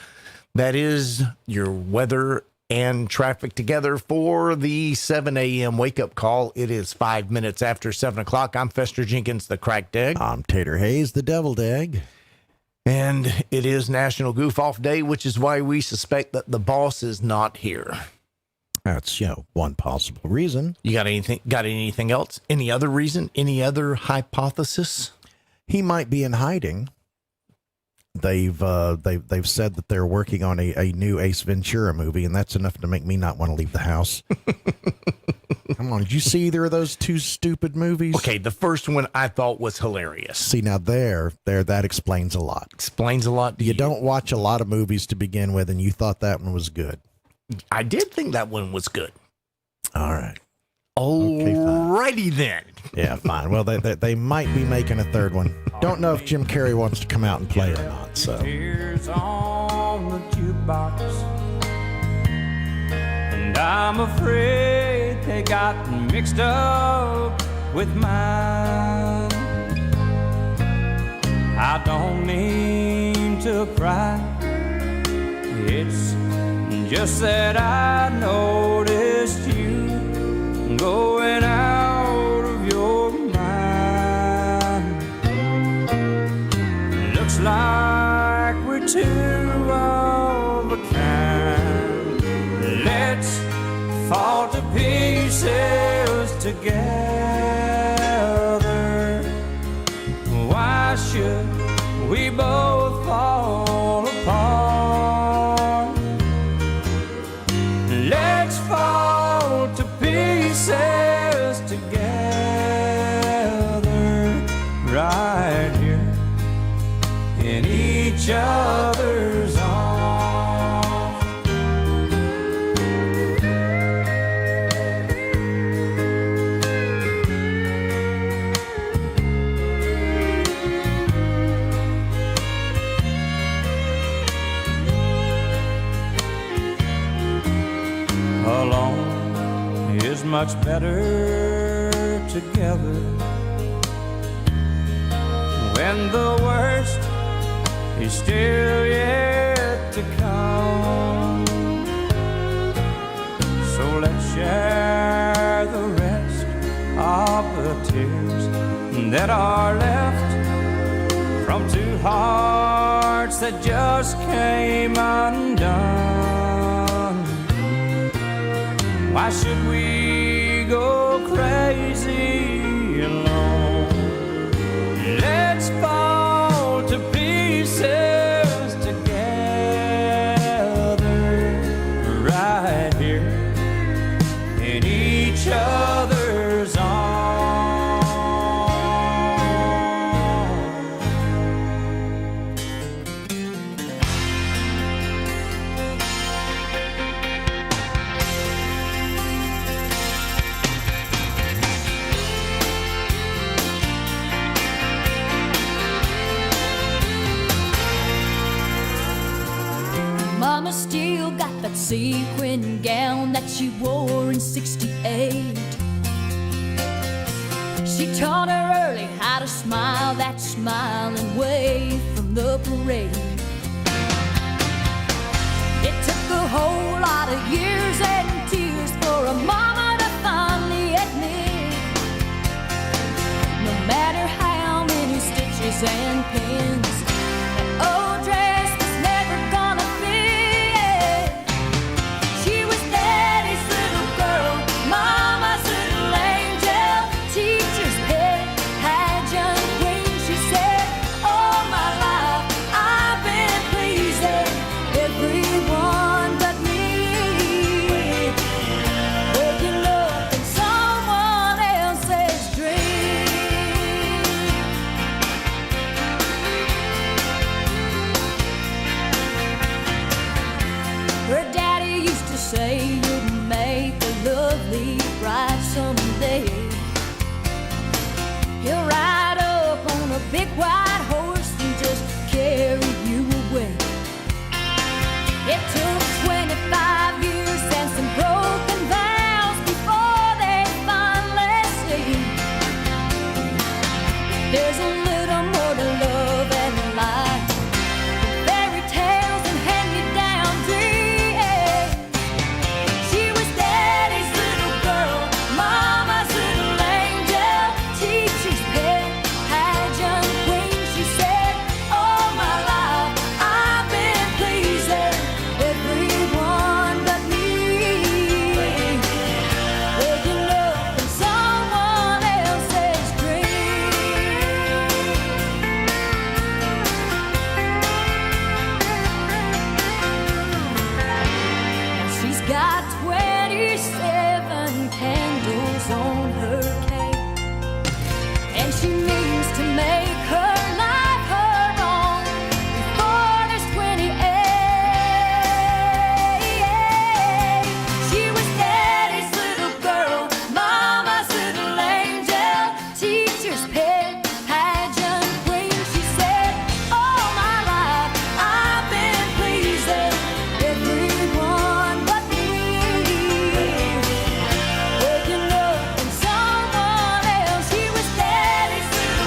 That is your weather and traffic together for the 7 a.m. wake-up call. It is 5 minutes after 7 o'clock. I'm Fester Jenkins, the Cracked Egg. I'm Tater Hayes, the Deviled Egg. And it is National Goof-Off Day, which is why we suspect that the boss is not here. That's, one possible reason. You got anything else? Any other reason? Any other hypothesis? He might be in hiding. They've said that they're working on a new Ace Ventura movie, and that's enough to make me not want to leave the house. Come on, did you see either of those two stupid movies? Okay, the first one I thought was hilarious. See, now that explains a lot. Explains a lot. You don't watch a lot of movies to begin with, and you thought that one was good. I did think that one was good. All right. Alrighty then. Yeah, fine. Well, they might be making a third one. Don't know if Jim Carrey wants to come out and play or not. So. Tears on the jukebox, and I'm afraid they got mixed up with mine. I don't mean to cry. It's just that I noticed you going out of your Let's fall to pieces together right here in each other's arms. Alone is much better together. When the worst is still yet to come, so let's share the rest of the tears that are left from two hearts that just came undone. Why should we go crazy alone? Let's fall to pieces together right here in each other's arms. Mama still got that sequin gown that she wore in '68. She taught her early how to smile that smiling way from the parade. It took a whole lot of years and tears for a mama to finally admit, no matter how many stitches and pins, that old dress was never gonna fit. She was daddy's little girl, mama's little angel, teacher's pet, pageant queen. She said, all my life I've been pleasing everyone but me, waking up in someone else's dream. Her daddy used to say you'd make a lovely bride someday. He'll ride up on a big white horse and just carry you away. It took 25 years and some broken vows before they finally say there's a little more to love and life than fairy tales and hand-me-down dreams. She was daddy's little girl, mama's little angel, teacher's pet, pageant queen. She said, all my life I've been pleasing everyone but me, waking up in someone else's dream. She's got 27 candles on her cake, and she means to make her life her own before there's 28. She was daddy's little girl, mama's little angel, teacher's pet, pageant queen. She said, all my life I've been pleasing everyone but me, waking up in someone else. She was daddy's little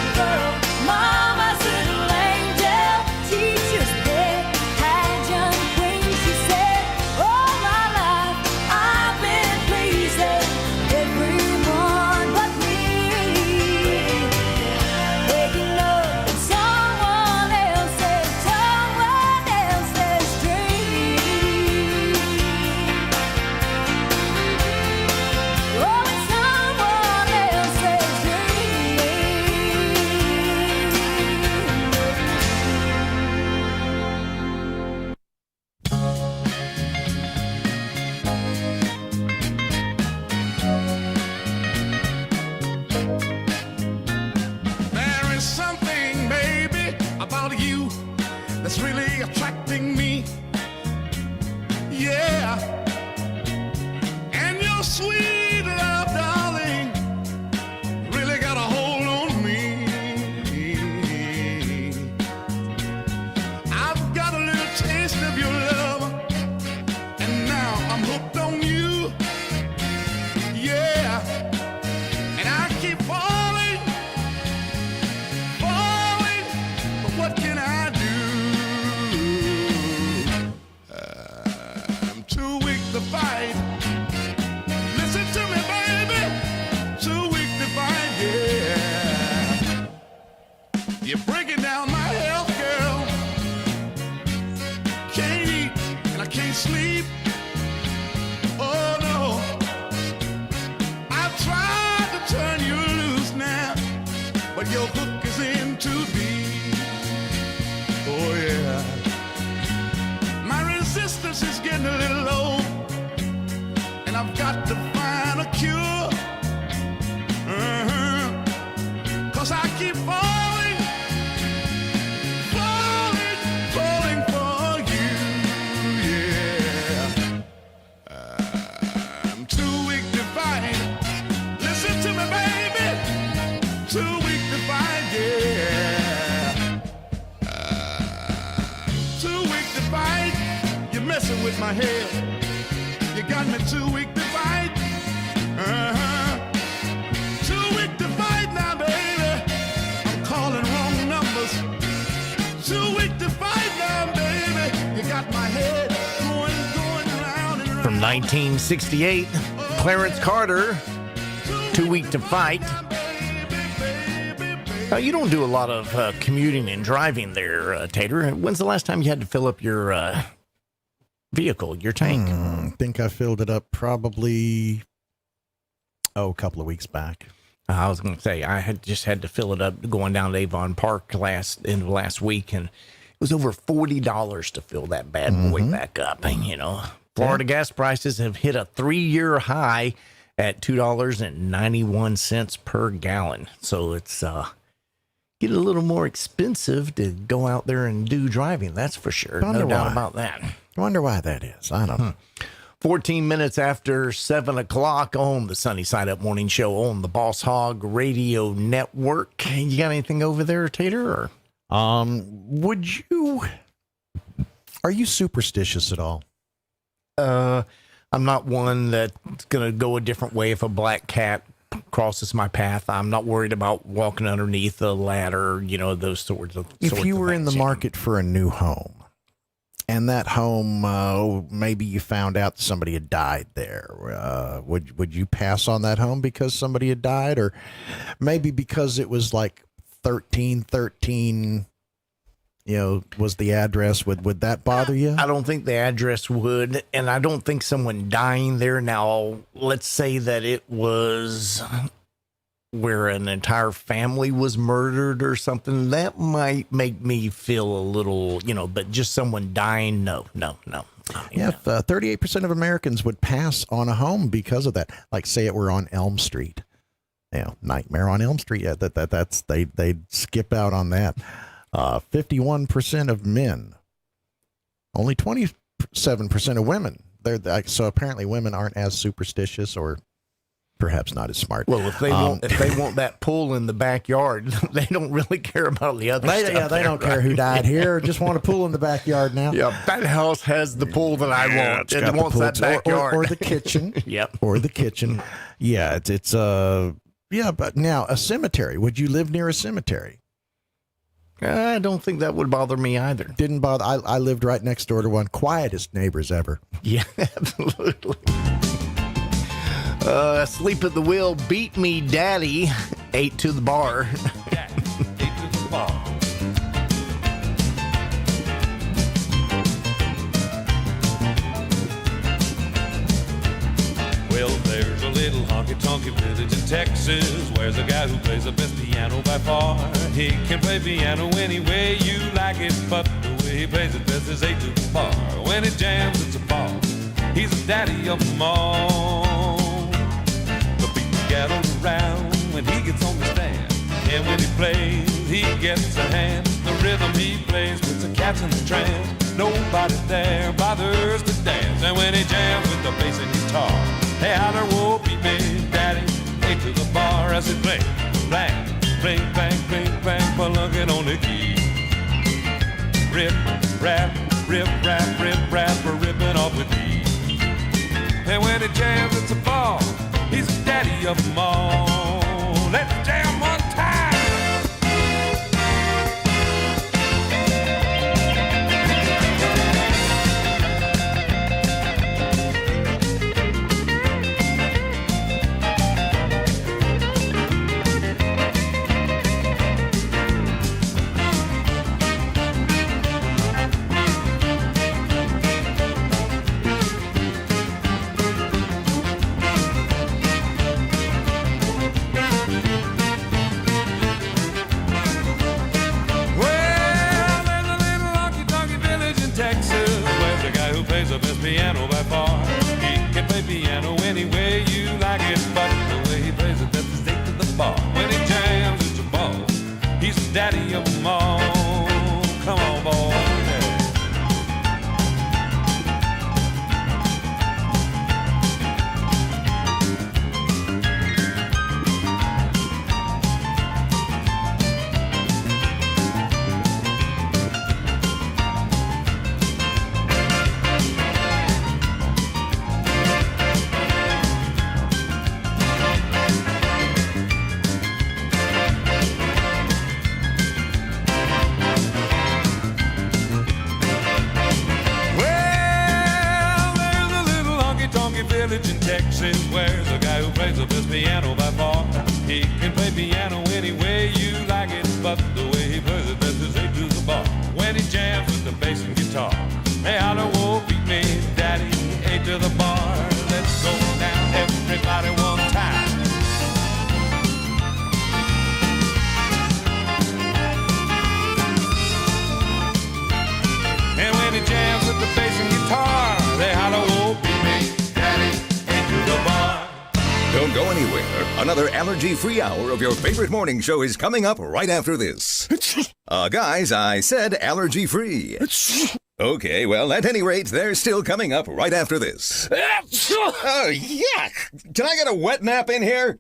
my head. You got me too weak to fight. Too weak to fight now, baby. I'm calling wrong numbers. Too weak to fight now, baby. You got my head going round and round. From 1968, Clarence Carter, Too Weak to Fight. You don't do a lot of commuting and driving there, Tater. When's the last time you had to fill up your vehicle, your tank? I think I filled it up probably, a couple of weeks back. I was going to say, I had to fill it up going down to Avon Park last week, and it was over $40 to fill that bad boy back up. And, Florida gas prices have hit a 3-year high at $2.91 per gallon. So it's get a little more expensive to go out there and do driving. That's for sure. No doubt about that. I wonder why that is. I don't know. 14 minutes after 7 o'clock on the Sunny Side Up Morning Show on the Boss Hog Radio Network. You got anything over there, Tater? Or? Are you superstitious at all? I'm not one that's going to go a different way if a black cat crosses my path. I'm not worried about walking underneath a ladder, those sorts of things. If you were in the market for a new home, and that home, maybe you found out somebody had died there, would you pass on that home because somebody had died, or maybe because it was like 1313? Was the address, would that bother you? I don't think the address would, and I don't think someone dying there. Now, let's say that it was where an entire family was murdered or something. That might make me feel a little, but just someone dying, no. Yeah, 38% of Americans would pass on a home because of that. Like, say it were on Elm Street. Nightmare on Elm Street. Yeah, they'd skip out on that. 51% of men, only 27% of women. So apparently women aren't as superstitious, or perhaps not as smart. Well, if they want that pool in the backyard, they don't really care about the other stuff. Yeah, they don't care who died here. Just want a pool in the backyard now. Yeah, that house has the pool that I want. It wants that backyard or the kitchen. Yep, or the kitchen. Yeah, it's but now a cemetery. Would you live near a cemetery? I don't think that would bother me either. Didn't bother. I lived right next door to one. Quietest neighbors ever. Yeah, absolutely. Sleep at the wheel, beat me, daddy. 8 to the bar. Well, there's a little honky-tonky village in Texas. Where's a guy who plays the best piano by far? He can play piano any way you like it, but the way he plays it best is 8 to the bar. When he jams, it's a ball. He's the daddy of them all. The people gather around when he gets on the stand, and when he plays, he gets a hand. The rhythm he plays puts the cats in the trance. Nobody there bothers to dance, and when he jams with the bass and guitar, hey, holler, whoa, beat me, daddy, 8 to the bar as it plays. Blang, bling, bang, bling, bang, spelunking on the key. Rip, rap, we're ripping off with me. And when it jams, it's a ball. He's the daddy of them all. Let's jam one time. Piano by far. He can play piano any way you like it, but the way he plays it, that's his 8 to the bar. When he jams, it's a ball. He's the daddy of them all. Come on, boy. village in Texas where's a guy who plays the best piano by far. He can play piano any way you like it, but the way he plays it best is A to the bar. When he jams with the bass and guitar, hey, holler, whoa, beat me, daddy, A to the bar. Let's go down, everybody, one time. And when he jams with the bass and guitar, they holler, whoa, beat me, daddy, A to the bar. Don't go anywhere. Another allergy-free hour of your favorite morning show is coming up right after this. Guys, I said allergy-free. Okay, well, at any rate, they're still coming up right after this. Oh, yuck! Can I get a wet nap in here?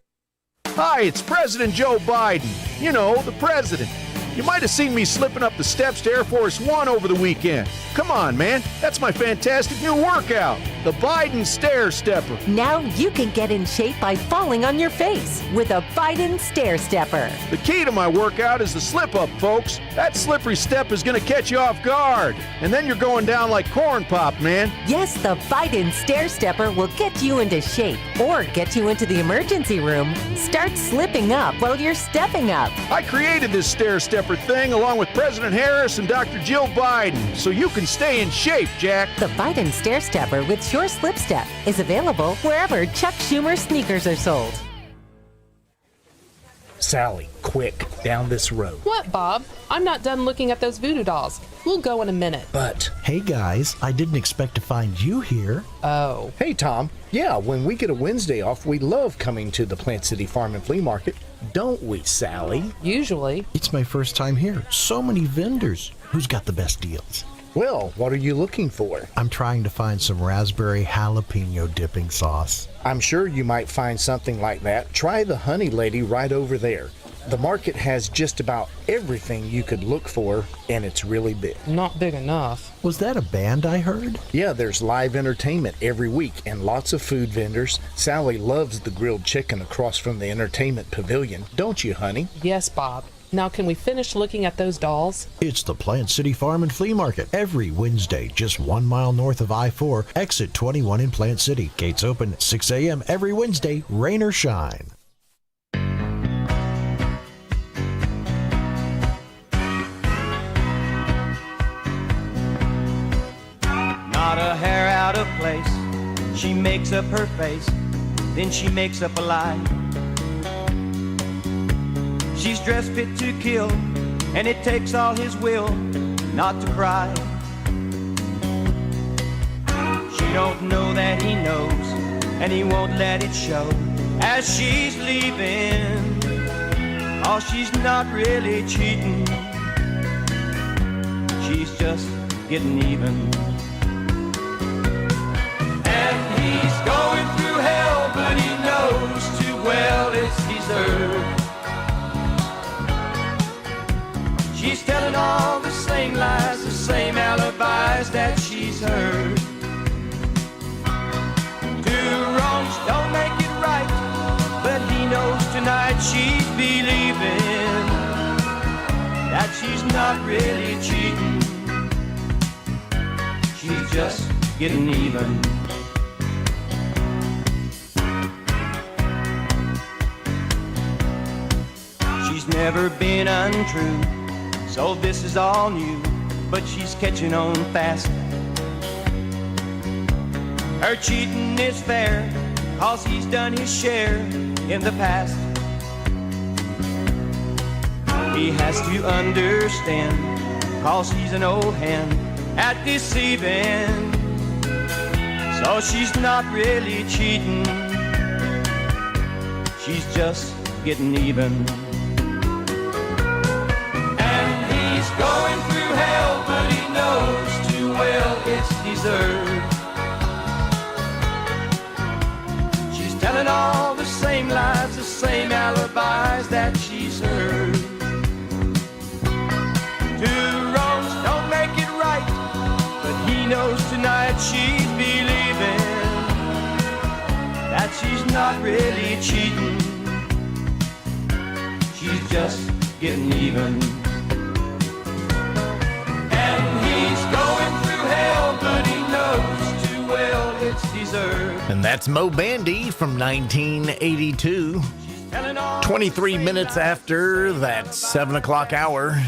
Hi, it's President Joe Biden. You know, the president. You might have seen me slipping up the steps to Air Force One over the weekend. Come on, man. That's my fantastic new workout, the Biden Stair Stepper. Now you can get in shape by falling on your face with a Biden Stair Stepper. The key to my workout is the slip-up, folks. That slippery step is going to catch you off guard, and then you're going down like corn pop, man. Yes, the Biden Stair Stepper will get you into shape or get you into the emergency room. Start slipping up while you're stepping up. I created this Stair Stepper thing along with President Harris and Dr. Jill Biden, so you can stay in shape, Jack. The Biden Stair Stepper with Sure Slip Step is available wherever Chuck Schumer sneakers are sold. Sally, quick, down this road. What, Bob? I'm not done looking at those voodoo dolls. We'll go in a minute. But... Hey, guys, I didn't expect to find you here. Oh. Hey, Tom. Yeah, when we get a Wednesday off, we love coming to the Plant City Farm and Flea Market. Don't we, Sally? Usually. It's my first time here. So many vendors. Who's got the best deals? Well, what are you looking for? I'm trying to find some raspberry jalapeno dipping sauce. I'm sure you might find something like that. Try the Honey Lady right over there. The market has just about everything you could look for, and it's really big. Not big enough. Was that a band I heard? Yeah, there's live entertainment every week and lots of food vendors. Sally loves the grilled chicken across from the entertainment pavilion. Don't you, honey? Yes, Bob. Now, can we finish looking at those dolls? It's the Plant City Farm and Flea Market every Wednesday, just 1 mile north of I-4, exit 21 in Plant City. Gates open at 6 a.m. every Wednesday, rain or shine. Not a hair out of place. She makes up her face, then she makes up a lie. She's dressed fit to kill, and it takes all his will not to cry. She don't know that he knows, and he won't let it show as she's leaving. Oh, she's not really cheating. She's just getting even. And he's going through hell, but he knows too well it's deserved. She's telling all the same lies, the same alibis that she's heard. Two wrongs don't make it right, but he knows tonight she's believing that she's not really cheating. She's just getting even. She's never been untrue, so this is all new, but she's catching on fast. Her cheating is fair, cause he's done his share in the past. He has to understand, cause he's an old hand at deceiving. So she's not really cheating, she's just getting even. Going through hell, but he knows too well it's deserved. She's telling all the same lies, the same alibis that she's heard. Two wrongs don't make it right, but he knows tonight she's believing that she's not really cheating. She's just getting even. Going through hell, but he knows too well it's deserved. And that's Mo Bandy from 1982. 23 minutes after that 7 o'clock hour.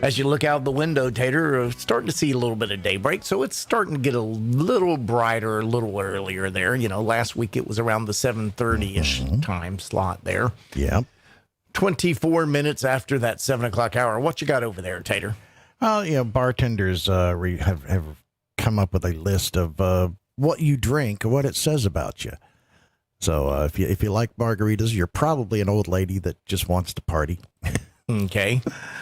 As you look out the window, Tater, starting to see a little bit of daybreak, so it's starting to get a little brighter a little earlier there. You know, last week it was around the 7:30-ish time slot there. Yeah. 24 minutes after that 7 o'clock hour. What you got over there, Tater? Well, you know, bartenders have come up with a list of what you drink, what it says about you. So if you like margaritas, you're probably an old lady that just wants to party. Okay.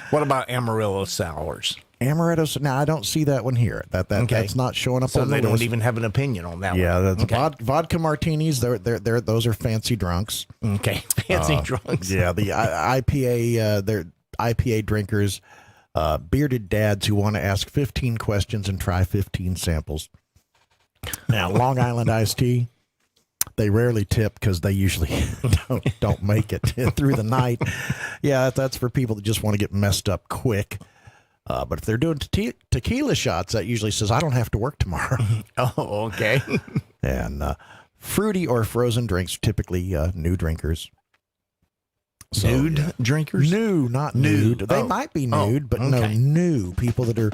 What about Amarillo sours? Amaretto. Now I don't see that one here. That's not showing up so on the list. So they list. don't even have an opinion on that one. Yeah, that's vodka martinis. They're those are fancy drunks. Okay, fancy drunks. Yeah, the IPA. They're IPA drinkers, bearded dads who want to ask 15 questions and try 15 samples. Now, Long Island iced tea. They rarely tip because they usually don't make it through the night. Yeah, that's for people that just want to get messed up quick. But if they're doing tequila shots, that usually says, I don't have to work tomorrow. Oh, okay. And fruity or frozen drinks are typically new drinkers. So, nude drinkers? New, not nude. They might be nude, but no, new people that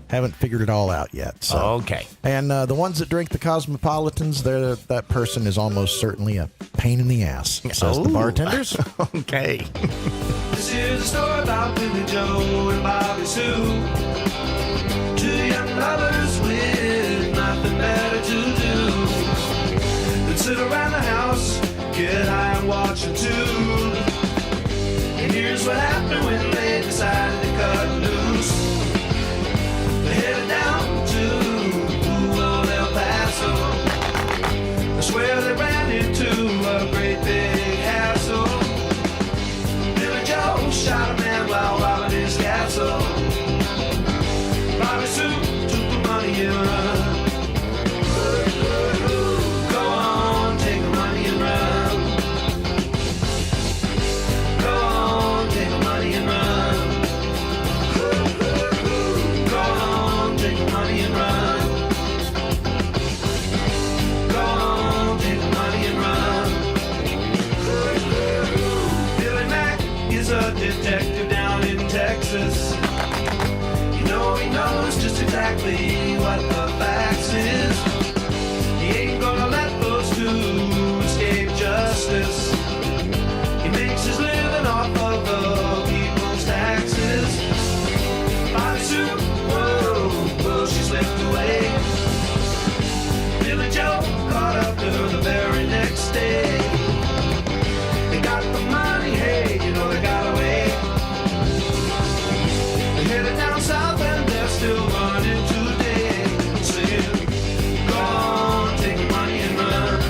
haven't figured it all out yet. So. Okay. And the ones that drink the Cosmopolitans, that person is almost certainly a pain in the ass, says the bartenders. Okay. This is a story about Billy Joe and Bobby Sue. Two young lovers with nothing better to do than sit around the house, get high and watch a tune. And here's what happened when they decided to cut loose. They headed down to old El Paso. I swear they ran into a great big hassle. Billy Joe shot a man while robbing his castle. Bobby Sue took the money and run. Go on, take the money and run. Go on, take the money and run. Go on, take the money and run. Go on, take the money and run. Billy Mack is a detective down in Texas. You know he knows just exactly what the facts is. He ain't gonna let those two escape justice. He makes his living off of the people's taxes. Bobby Sue, whoa, she slipped away. Billy Joe caught up to her the very next day. They got the money, hey, you know they got away. They headed down south and they're still running today. Singing, go on, take the money and run.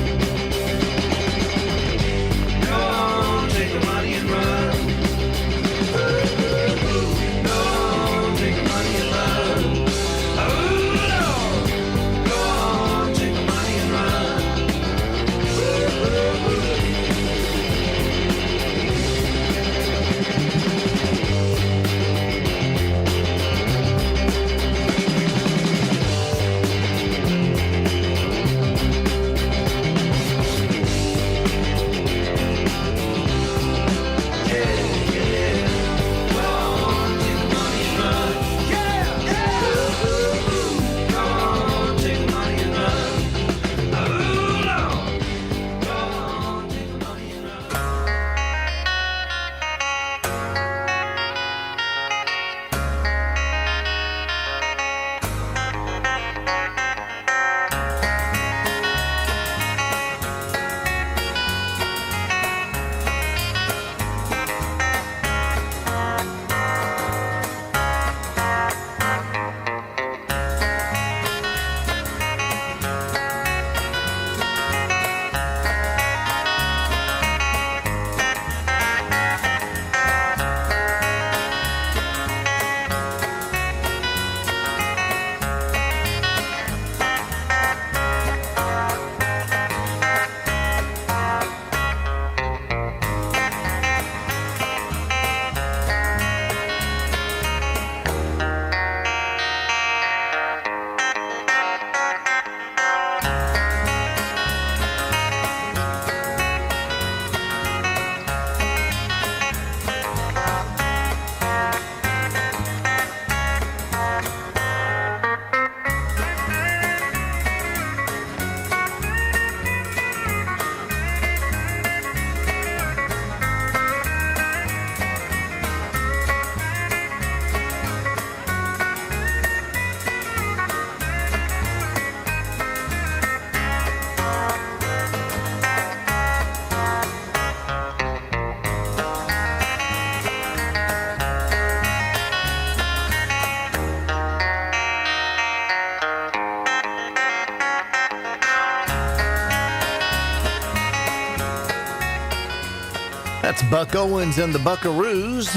That's Buck Owens and the Buckaroos.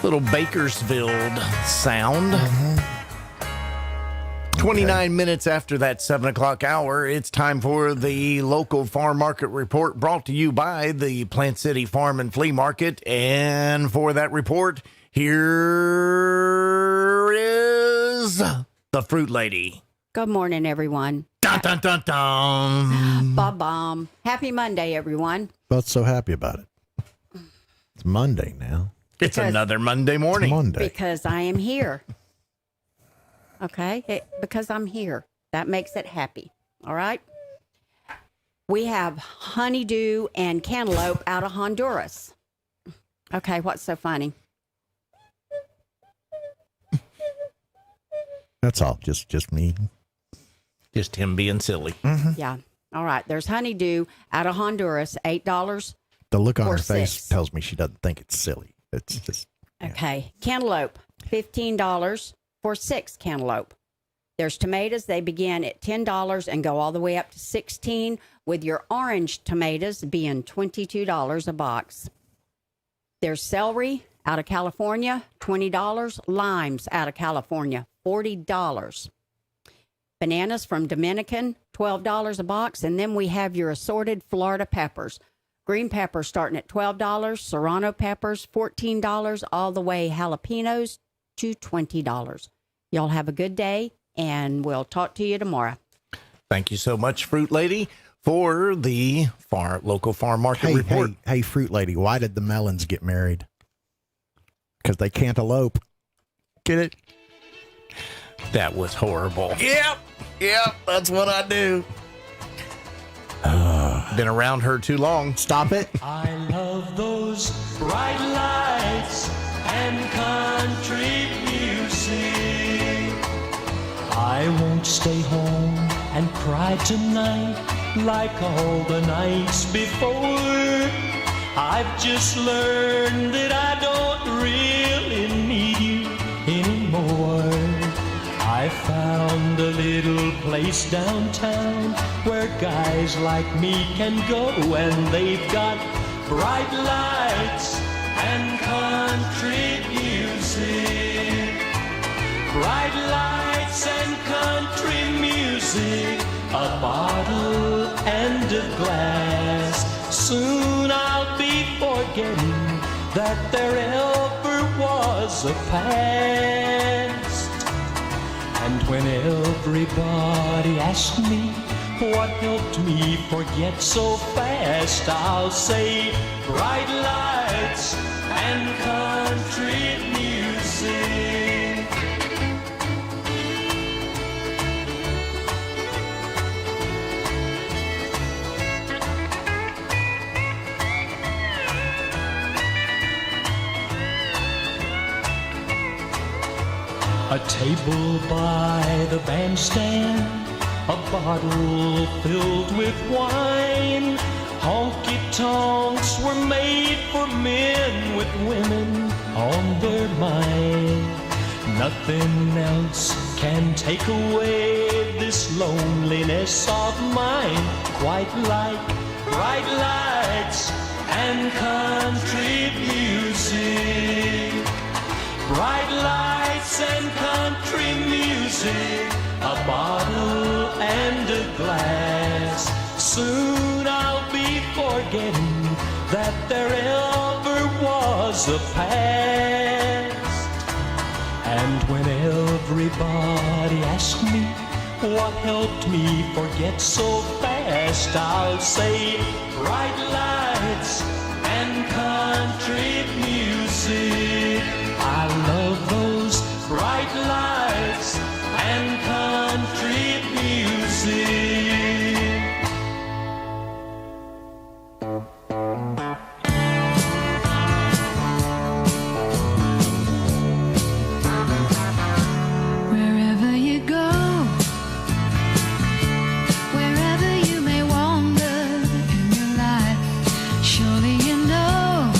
Little Bakersfield sound. 29 minutes after that 7 o'clock hour, it's time for the local farm market report brought to you by the Plant City Farm and Flea Market. And for that report, here is the Fruit Lady. Good morning, everyone. Dun, dun, dun, dun. Ba-bum. Happy Monday, everyone. Both so happy about it. It's Monday now. It's another Monday morning. It's Monday. Because I am here. Okay? Because I'm here. That makes it happy. All right? We have honeydew and cantaloupe out of Honduras. Okay, what's so funny? That's all. Just me. Just him being silly. Yeah. All right. There's honeydew out of Honduras, $8. The look on or her face 6. tells me she doesn't think it's silly. It's just Okay. Cantaloupe, $15 for 6 cantaloupe. There's tomatoes. They begin at $10 and go all the way up to $16, with your orange tomatoes being $22 a box. There's celery out of California, $20. Limes out of California, $40. Bananas from Dominican, $12 a box. And then we have your assorted Florida peppers. Green peppers starting at $12, serrano peppers, $14, all the way jalapenos to $20. Y'all have a good day, and we'll talk to you tomorrow. Thank you so much, Fruit Lady, for the local farm market report. Hey, Fruit Lady, why did the melons get married? Because they can't elope. Get it? That was horrible. Yep, that's what I do. Been around her too long. Stop it. I love those bright lights and country music. I won't stay home and cry tonight like all the nights before. I've just learned that I don't really need you anymore. I found a little place downtown where guys like me can go, and they've got bright lights and country music. Bright lights and country music, a bottle and a glass. Soon I'll be forgetting that there ever was a past. And when everybody asks me what helped me forget so fast, I'll say bright lights and country music. A table by the bandstand, a bottle filled with wine. Honky-tonks were made for men with women on their mind. Nothing else can take away this loneliness of mine, quite like bright lights and country music. Bright lights and country music, a bottle and a glass. Soon I'll be forgetting that there ever was a past. And when everybody asks me what helped me forget so fast, I'll say bright lights and country music. I love those bright lights and country music. Wherever you go, wherever you may wander in your life, surely you know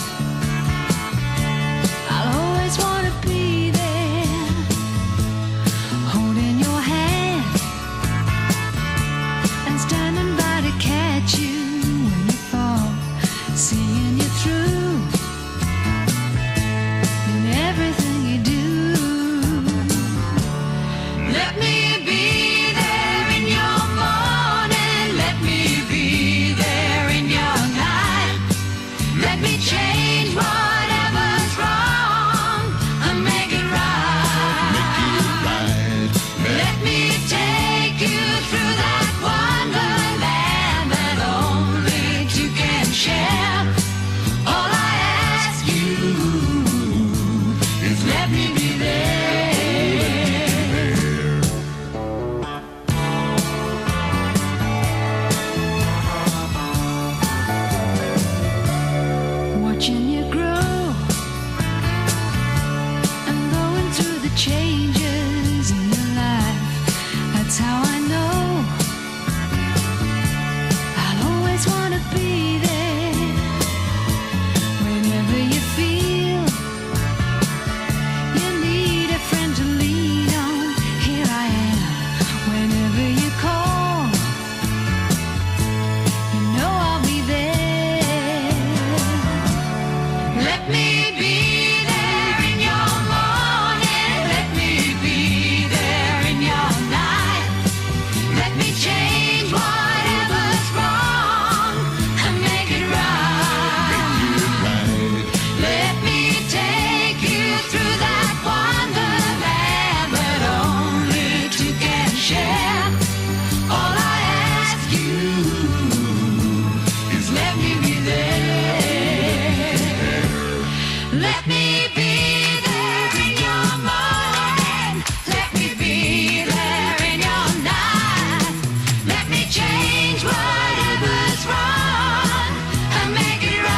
whatever's wrong and make it right.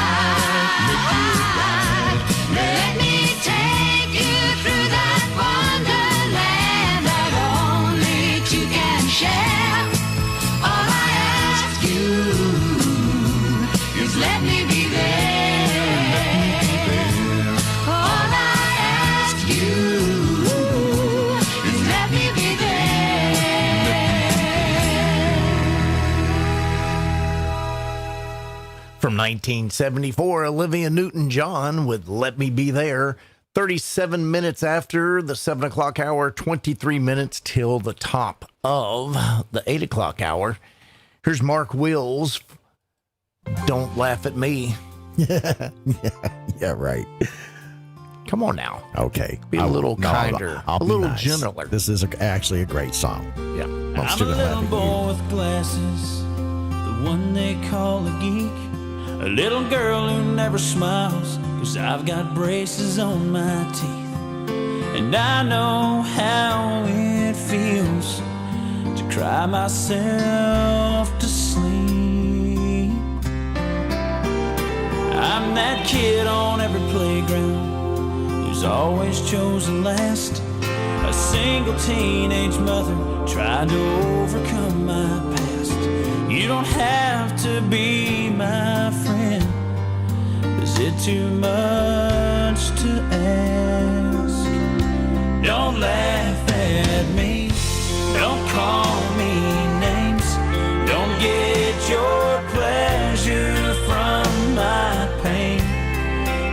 Let me take you through that wonderland that only two can share. All I ask you is let me be there. All I ask you is let me be From 1974, Olivia Newton-John with Let Me Be There. 37 minutes after the 7 o'clock hour, 23 minutes till the top of the 8 o'clock hour. Here's Mark Wills. Don't laugh at me. Yeah, right. Come on now. Okay. Be a little kinder, I'll a be little nice. gentler. This is actually a great song. Yeah. I'm a little boy with glasses, the one they call a geek. A little girl who never smiles, 'cause I've got braces on my teeth. And I know how it feels to cry myself to sleep. I'm that kid on every playground who's always chosen last. A single teenage mother trying to overcome my past. You don't have to be my friend. Is it too much to ask? Don't laugh at me. Don't call me names. Don't get your pleasure from my pain.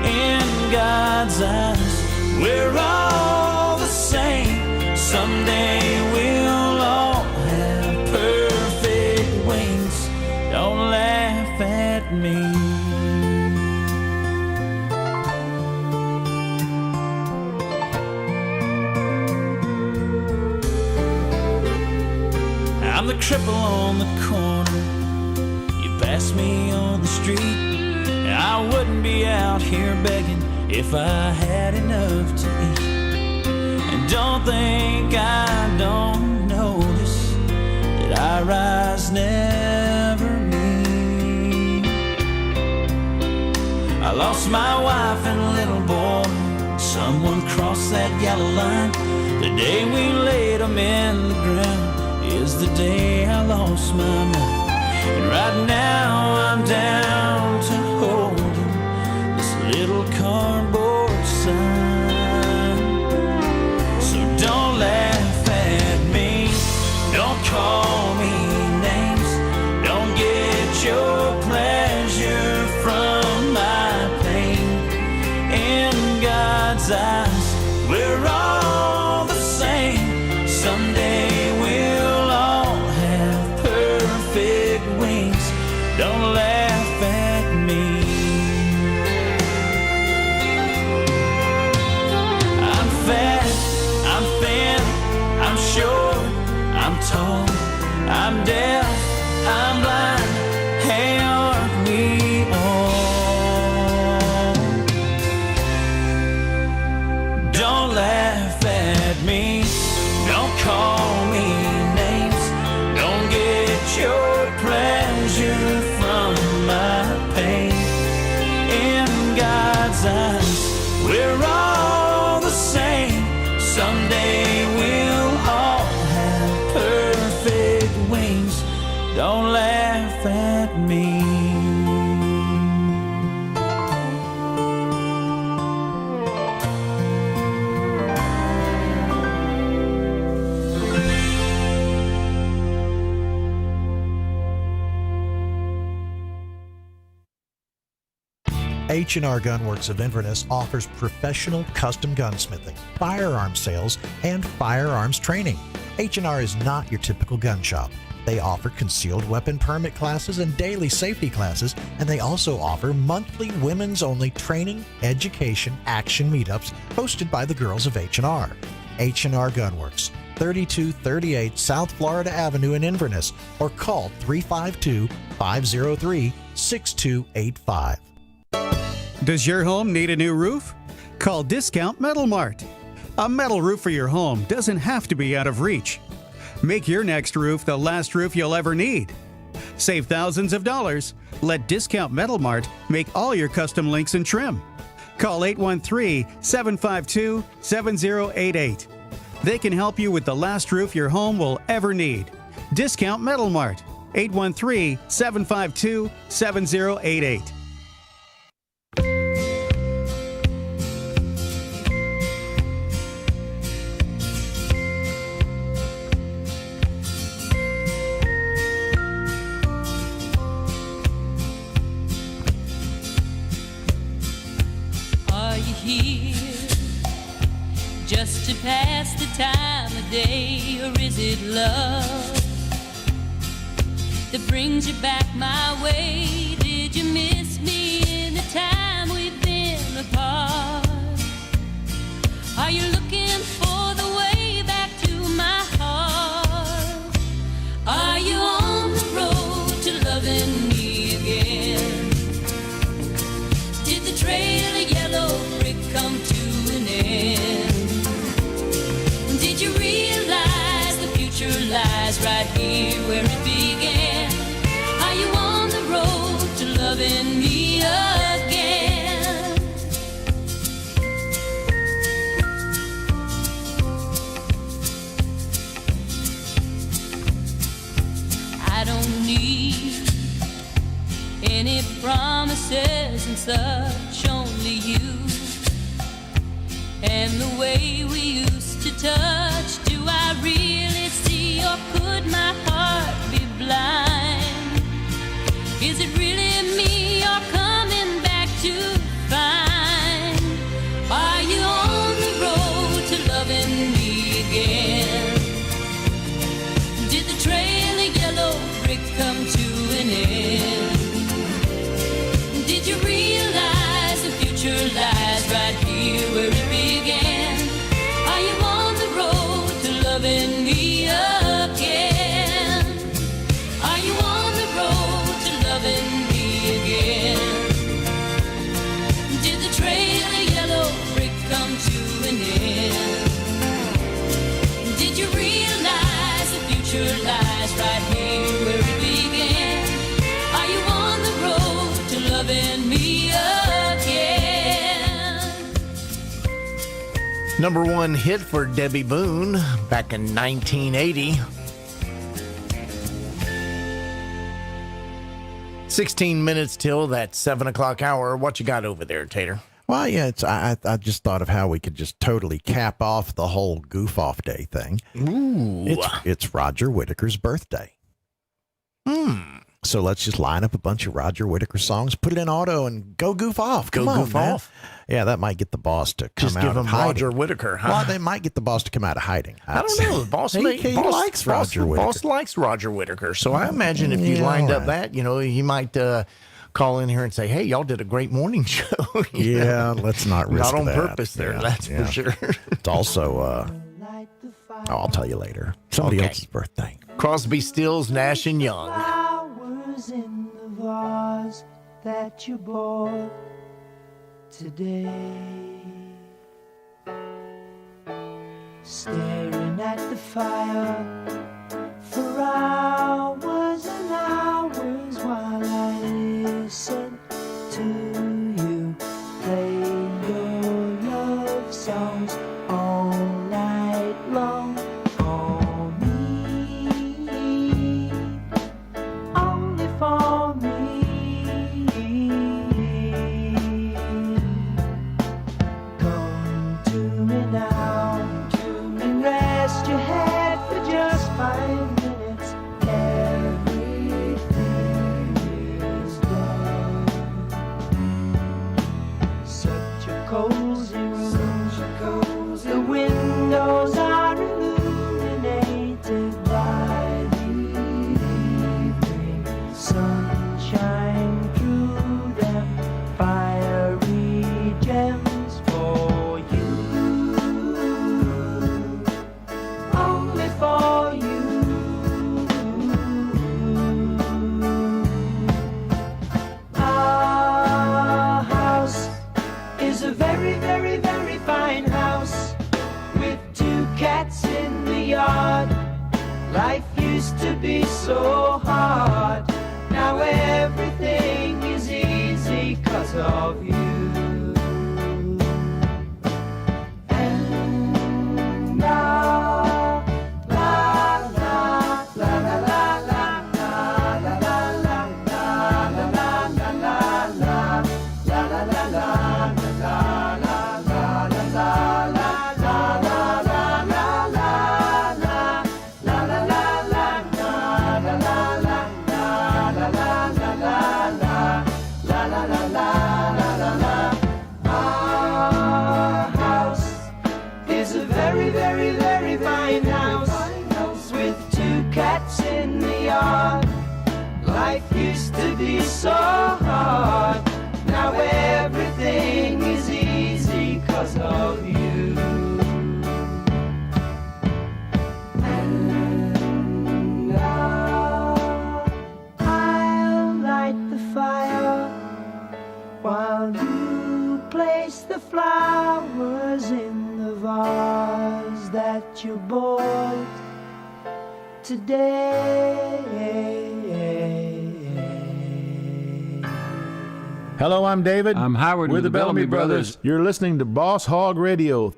In God's eyes, we're all the same. Someday we'll all have perfect wings. Don't laugh at me. I'm the cripple on the corner. You pass me on the street. I wouldn't be out here begging if I had enough to eat. And don't think I don't notice that our eyes never meet. I lost my wife and a little boy. Someone crossed that yellow line. The day we laid them in the ground is the day I lost my mind. And right now I'm down to holding this little cardboard sign. So don't laugh at me. Don't call me names. Don't get your pleasure from my pain. In God's eyes, we're all the same. Someday we'll all have perfect wings. Don't laugh at me. I'm fat, I'm thin, I'm short, I'm tall, I'm deaf, I'm blind. Hey, aren't we all? Don't laugh at me. Don't call me names. Don't get your pleasure from my pain. In God's eyes, we're all the same. Someday we'll all have perfect wings. Don't laugh at me. H&R Gunworks of Inverness offers professional custom gunsmithing, firearm sales, and firearms training. H&R is not your typical gun shop. They offer concealed weapon permit classes and daily safety classes, and they also offer monthly women's-only training, education, action meetups hosted by the girls of H&R. H&R Gunworks, 3238 South Florida Avenue in Inverness, or call 352-503-6285. Does your home need a new roof? Call Discount Metal Mart. A metal roof for your home doesn't have to be out of reach. Make your next roof the last roof you'll ever need. Save thousands of dollars. Let Discount Metal Mart make all your custom links and trim. Call 813-752-7088. They can help you with the last roof your home will ever need. Discount Metal Mart, 813-752-7088. Are you here just to pass the time of day, or is it love that brings you back my way? Did you miss me in the time we've been apart? Are you looking for the way back to my heart? Are you on the road to loving me again? Did the trail of yellow brick come to an end? Did you realize the future lies right here where it began? Are you on the road to loving me again? I don't need any promises and such, only you and the way we used to touch. Do I really see, or could my heart be blind? Is it really me you're coming back to find? Are you on the road to loving me again? Did the trail of yellow brick come to an end? Did you realize the future lies right here where it began? Are you on the road to loving me again? Are you on the road to loving me again? Did the trail of yellow brick come to an end? Did you realize the future lies right here where it began? Are you on the road to loving me again? Number one hit for Debbie Boone back in 1980. 16 minutes till that 7 o'clock hour. What you got over there, Tater? Well, yeah, I just thought of how we could just totally cap off the whole goof off day thing. Ooh. It's Roger Whittaker's birthday. So let's just line up a bunch of Roger Whittaker songs, put it in auto, and go goof off. Come on, goof man. off. Yeah, that might get the boss to come Just out give of him hiding. Roger Whittaker, huh? Well, they might get the boss to come out of hiding. I don't know. The boss, He likes Roger Whittaker. Boss likes Roger Whittaker. So I imagine if you lined up that, he might call in here and say, "Hey, y'all did a great morning show." Yeah, let's not risk Not on that. purpose there, Yeah, that's yeah. for sure. It's also, I'll tell you later. Somebody Okay. else's birthday. Crosby, Stills, Nash and Young. Flowers in the vase that you bought today. Staring at the fire for hours and hours while I listen to you play your love songs all night long. For me, only for me. Come to me now, and rest your head for just 5 minutes. Everything is done. Such a cozy room. The windows are illuminated by the evening sun. be so hard. Now everything is easy 'cause of you. And I'll light the fire while you place the flowers in the vase that you bought today. Hello, I'm David. I'm Howard. We're the Bellamy Brothers. You're listening to Boss Hog Radio.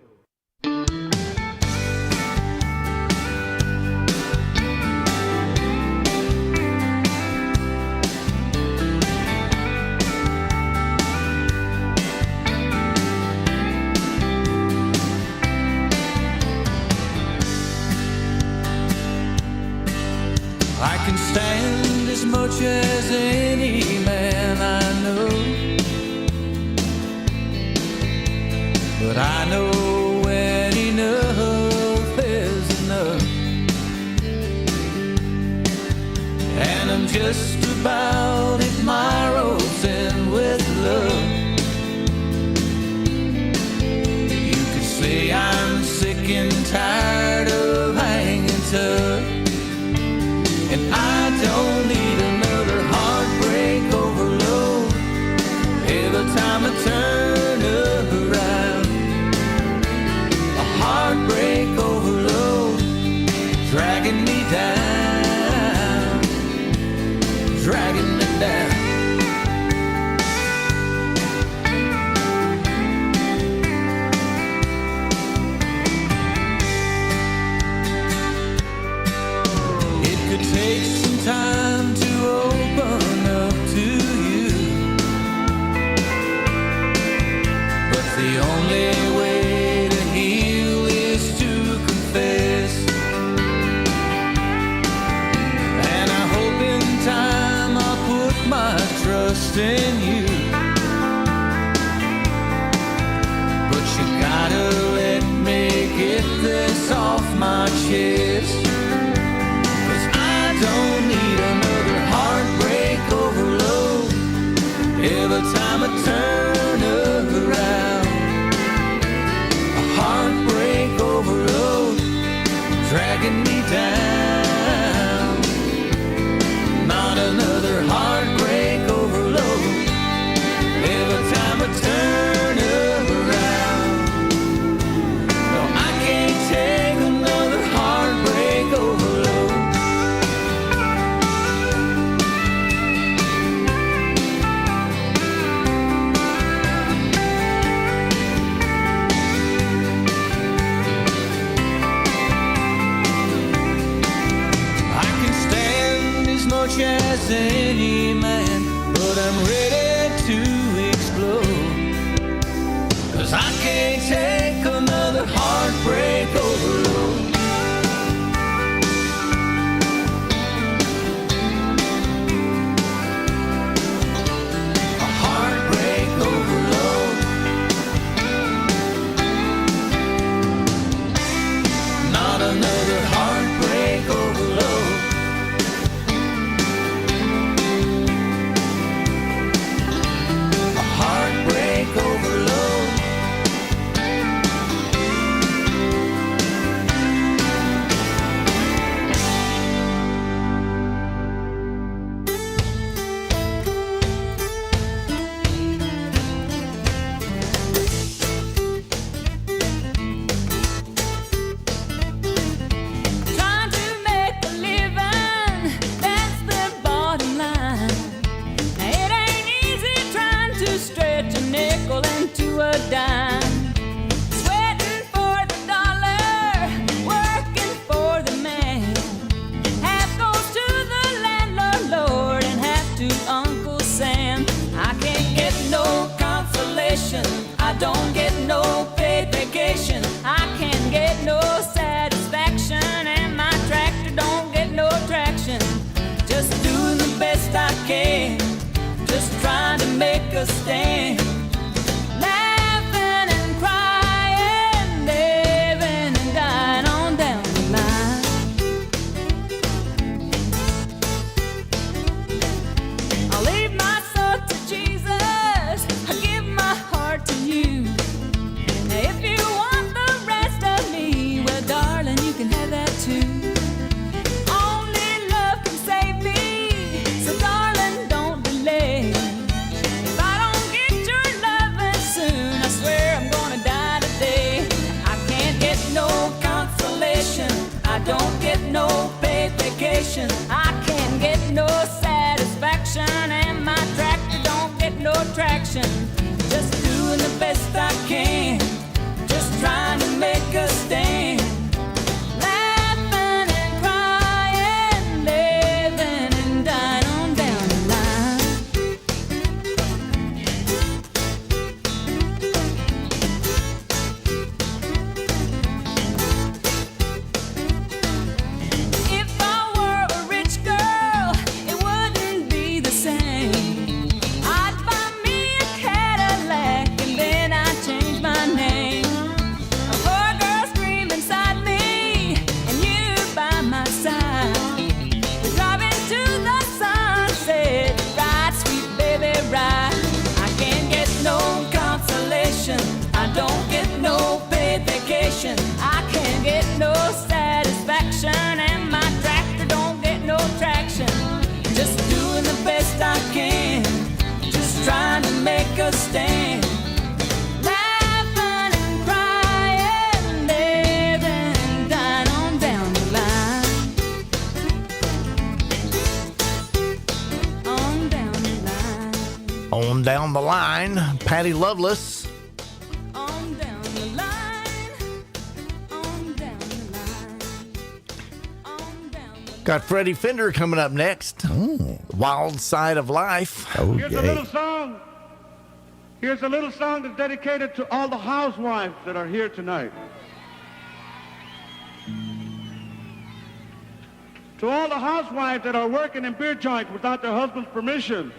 I can stand as much as any man I know, but I know when enough is enough, and I'm just about at my rope's end with love. You could say I'm sick and tired of hanging tough, and I don't need another heartbreak overload. Every time I turn around, a heartbreak overload, dragging me down, dragging me down. It could take some time to open up to you, but the only way to heal is to confess. And I hope in time I'll put my trust in you, but you gotta let me get this off my chest. Don't need another heartbreak overload. Every time I turn around, a heartbreak overload, dragging me down. Not another heartbreak overload. Every time I turn around, no, I can't take another heartbreak overload. Much as any man, but I'm ready to explode, 'cause I can't take another heartbreak overload. A heartbreak overload, not another heartbreak overload. Heartbreak overload. Trying to make a living, that's the bottom line. Now it ain't easy trying to stretch a nickel into a dime. Sweating for the dollar, working for the man. Half goes to the landlord, Lord, and half to Uncle Sam. I can't get no consolation, I don't get no paid vacation. I can't get no satisfaction, and my tractor don't get no traction. Just doing the best I can, just trying to make a stand. Laughing and crying, living and dying on down the line. I'll leave satisfaction, and my tractor don't get no traction. Just doing the best I can, just trying to make a stand. Laughing and crying, living and dying on down the line. If I were a rich girl, it wouldn't be the same. I'd buy me a Cadillac and then I'd change my name. A poor girl scream inside me, and you by my side. We're driving to the sunset, ride, sweet baby, ride. I can't get no consolation, I don't get no paid vacation. I can't get no satisfaction, and my tractor don't get no traction. Just doing the best I can, just trying to make a stand. Laughing and crying, living and dying on down the line. On down the line. On down the line, Patty Loveless. On down the line. On down the line. On down the Got Freddie Fender coming up next. Wild Side of Life. Here's a little song. Here's a little song that's dedicated to all the housewives that are here tonight. To all the housewives that are working in beer joints without their husband's permission.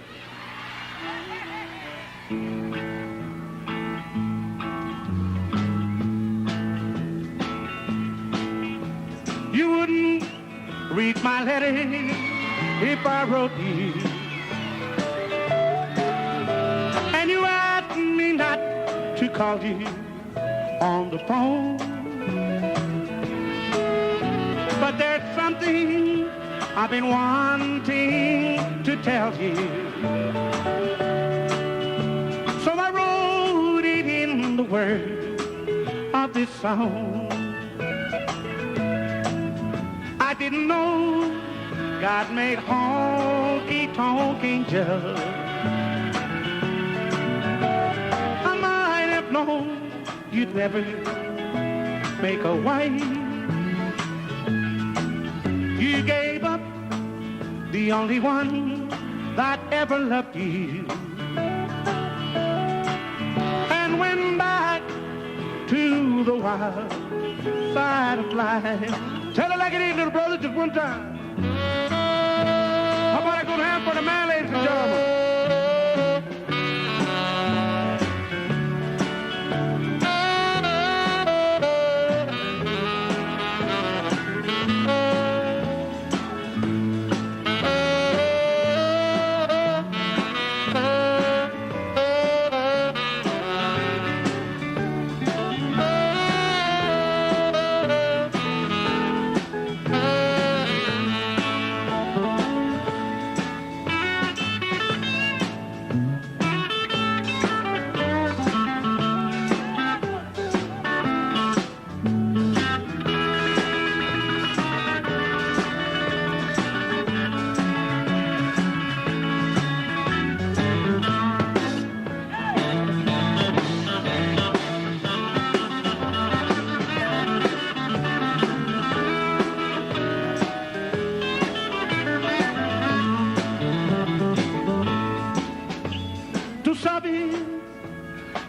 You wouldn't read my letter if I wrote you. And you asked me not to call you on the phone. But there's something I've been wanting to tell you. So I wrote it in the words of this song. I didn't know God made honky-tonk angels. I might have known you'd never make a wife. You gave up the only one that ever loved you, and went back to the wild side of life. Tell it like it is, little brother, just one time. How about I go down for the man, ladies and gentlemen?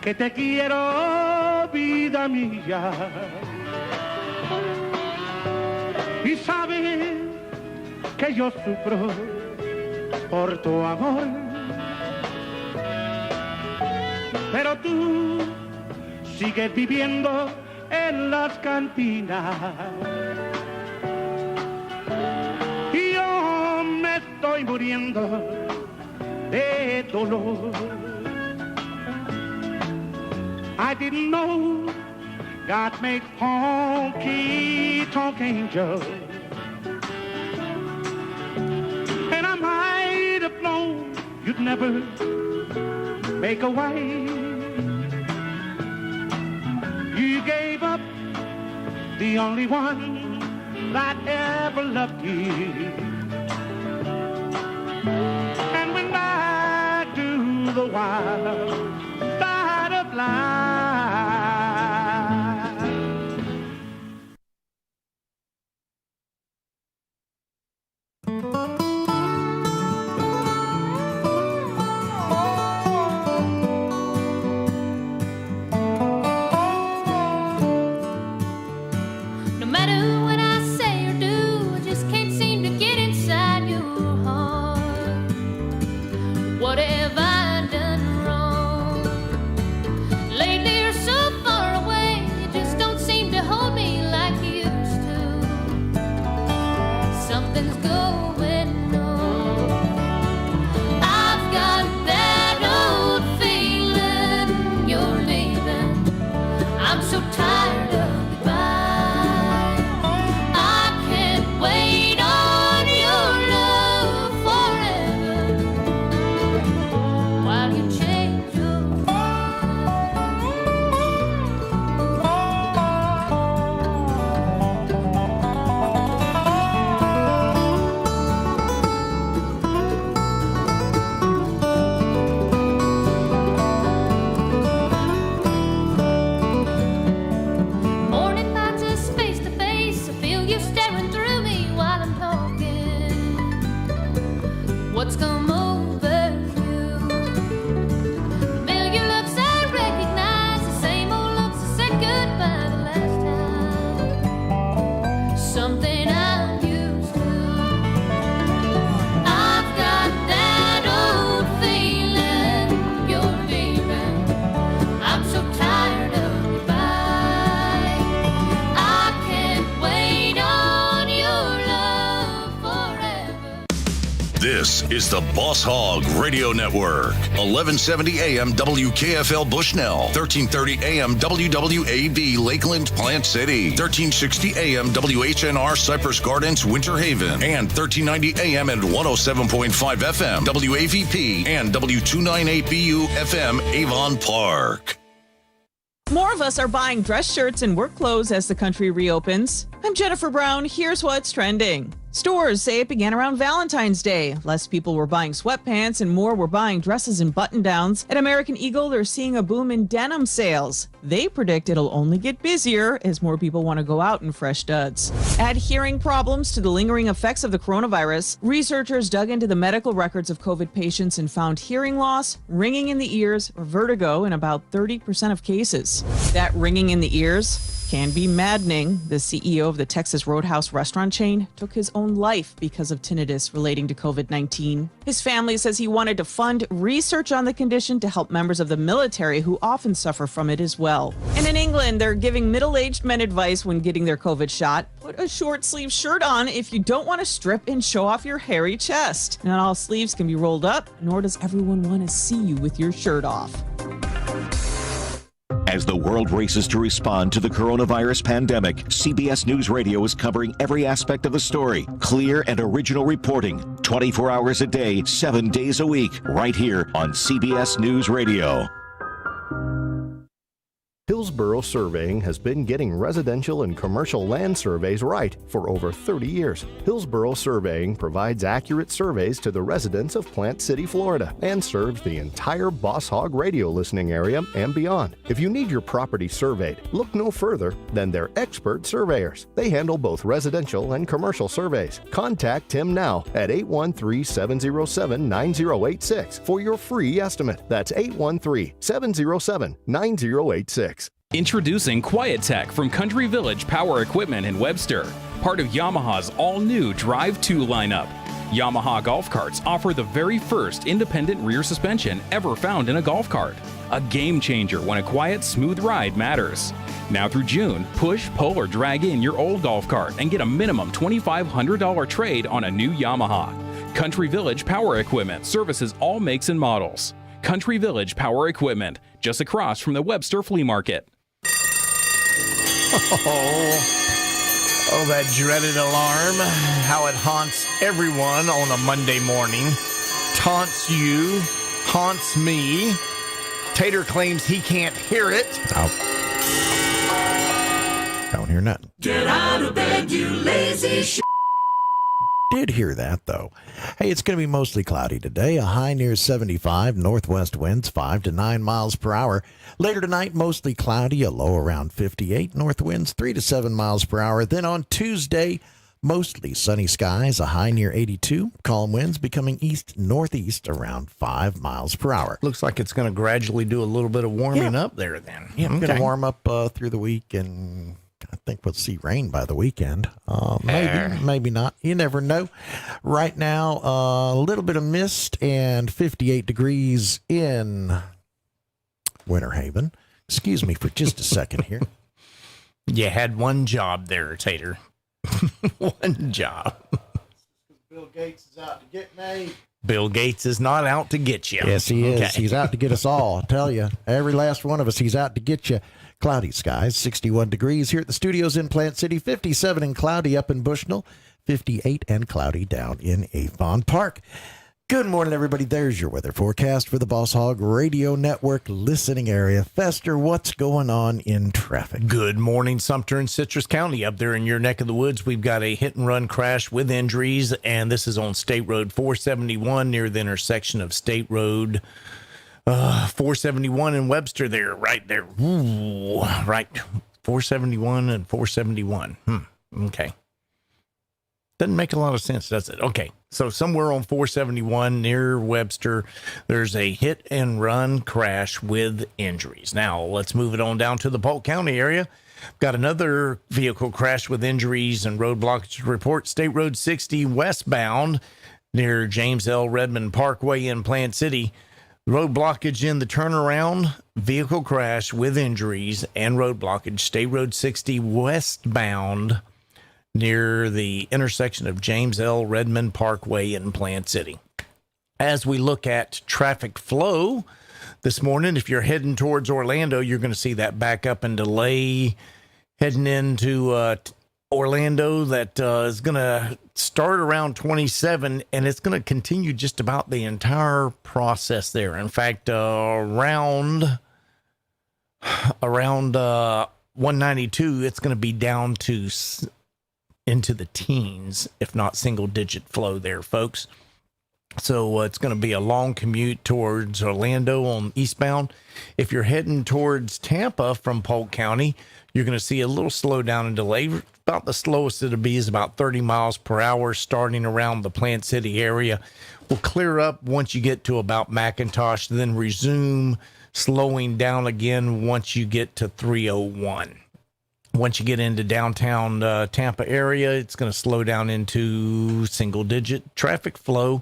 Que te quiero, vida mía, y sabes que yo sufro por tu amor, pero tú sigues viviendo en las cantinas y yo me estoy muriendo de dolor. I didn't know God made honky-tonk angels, and I might have known you'd never make a wife. You gave up the only one that ever loved you, and when the wild side of life. No matter what I say or do, I just can't seem to get inside your heart. What have I done wrong? Lately you're so far away, you just don't seem to hold me like you used to. Something's going on. I've got that old feeling you're leaving. I'm so tired of goodbye. I can't wait on your love forever while you change your morning finds us face to face. I feel you staring through me while I'm talking. What's come over you? Familiar looks I recognize, the same old looks I said goodbye the last time. Something I'm used to. I've got that old feeling you're leaving. I'm so tired of goodbye. I can't wait on your love forever. This is the Boss Hog Radio Network. 1170 AM WKFL Bushnell, 1330 AM WWAB Lakeland Plant City, 1360 AM WHNR Cypress Gardens Winter Haven, and 1390 AM and 107.5 FM WAVP and W298BU FM Avon Park. More of us are buying dress shirts and work clothes as the country reopens. I'm Jennifer Brown. Here's what's trending. Stores say it began around Valentine's Day. Less people were buying sweatpants and more were buying dresses and button-downs. At American Eagle, they're seeing a boom in denim sales. They predict it'll only get busier as more people want to go out in fresh duds. Add hearing problems to the lingering effects of the coronavirus. Researchers dug into the medical records of COVID patients and found hearing loss, ringing in the ears, or vertigo in about 30% of cases. That ringing in the ears can be maddening. The CEO of the Texas Roadhouse restaurant chain took his own life because of tinnitus relating to COVID-19. His family says he wanted to fund research on the condition to help members of the military who often suffer from it as well. And in England, they're giving middle-aged men advice when getting their COVID shot. Put a short-sleeve shirt on if you don't want to strip and show off your hairy chest. Not all sleeves can be rolled up, nor does everyone want to see you with your shirt off. As the world races to respond to the coronavirus pandemic, CBS News Radio is covering every aspect of the story. Clear and original reporting, 24 hours a day, 7 days a week, right here on CBS News Radio. Hillsborough Surveying has been getting residential and commercial land surveys right for over 30 years. Hillsborough Surveying provides accurate surveys to the residents of Plant City, Florida, and serves the entire Boss Hog radio listening area and beyond. If you need your property surveyed, look no further than their expert surveyors. They handle both residential and commercial surveys. Contact Tim now at 813-707-9086 for your free estimate. That's 813-707-9086. Introducing QuietTech from Country Village Power Equipment in Webster, part of Yamaha's all-new Drive 2 lineup. Yamaha golf carts offer the very first independent rear suspension ever found in a golf cart. A game changer when a quiet, smooth ride matters. Now through June, push, pull, or drag in your old golf cart and get a minimum $2,500 trade on a new Yamaha. Country Village Power Equipment services all makes and models. Country Village Power Equipment, just across from the Webster Flea Market. Oh, that dreaded alarm. How it haunts everyone on a Monday morning. Taunts you, haunts me. Tater claims he can't hear it. Don't hear nothing. Get out of bed, you lazy Did hear that, though. Hey, it's going to be mostly cloudy today. A high near 75, northwest winds 5 to 9 miles per hour. Later tonight, mostly cloudy, a low around 58, north winds 3 to 7 miles per hour. Then on Tuesday, mostly sunny skies, a high near 82, calm winds becoming east-northeast around 5 miles per hour. Looks like it's going to gradually do a little bit of warming up there then. Yeah, going to warm up through the week, and I think we'll see rain by the weekend. Maybe not. You never know. Right now, a little bit of mist and 58 degrees in Winter Haven. Excuse me for just a second here. You had one job there, Tater. One job. Bill Gates is out to get me. Bill Gates is not out to get you. Yes, he is. Okay. He's out to get us all. I tell you, every last one of us, he's out to get you. Cloudy skies, 61 degrees here at the studios in Plant City, 57 and cloudy up in Bushnell, 58 and cloudy down in Avon Park. Good morning, everybody. There's your weather forecast for the Boss Hog Radio Network listening area. Fester, what's going on in traffic? Good morning, Sumter and Citrus County. Up there in your neck of the woods, we've got a hit-and-run crash with injuries, and this is on State Road 471 near the intersection of State Road 471 in Webster there, right there. Ooh, right. 471 and 471. Okay. Doesn't make a lot of sense, does it? Okay. So somewhere on 471 near Webster, there's a hit and run crash with injuries. Now, let's move it on down to the Polk County area. Got another vehicle crash with injuries and road blockage report. State Road 60 westbound near James L. Redmond Parkway in Plant City. Road blockage in the turnaround, vehicle crash with injuries and road blockage. State Road 60 westbound near the intersection of James L. Redmond Parkway in Plant City. As we look at traffic flow this morning, if you're heading towards Orlando, you're going to see that back up and delay heading into Orlando. That is going to start around 27, and it's going to continue just about the entire process there. In fact, around 192, it's going to be down to into the teens, if not single-digit flow there, folks. So it's going to be a long commute towards Orlando on eastbound. If you're heading towards Tampa from Polk County, you're going to see a little slowdown and delay. About the slowest it'll be is about 30 miles per hour starting around the Plant City area. Will clear up once you get to about McIntosh, then resume slowing down again once you get to 301. Once you get into downtown Tampa area, it's going to slow down into single-digit traffic flow.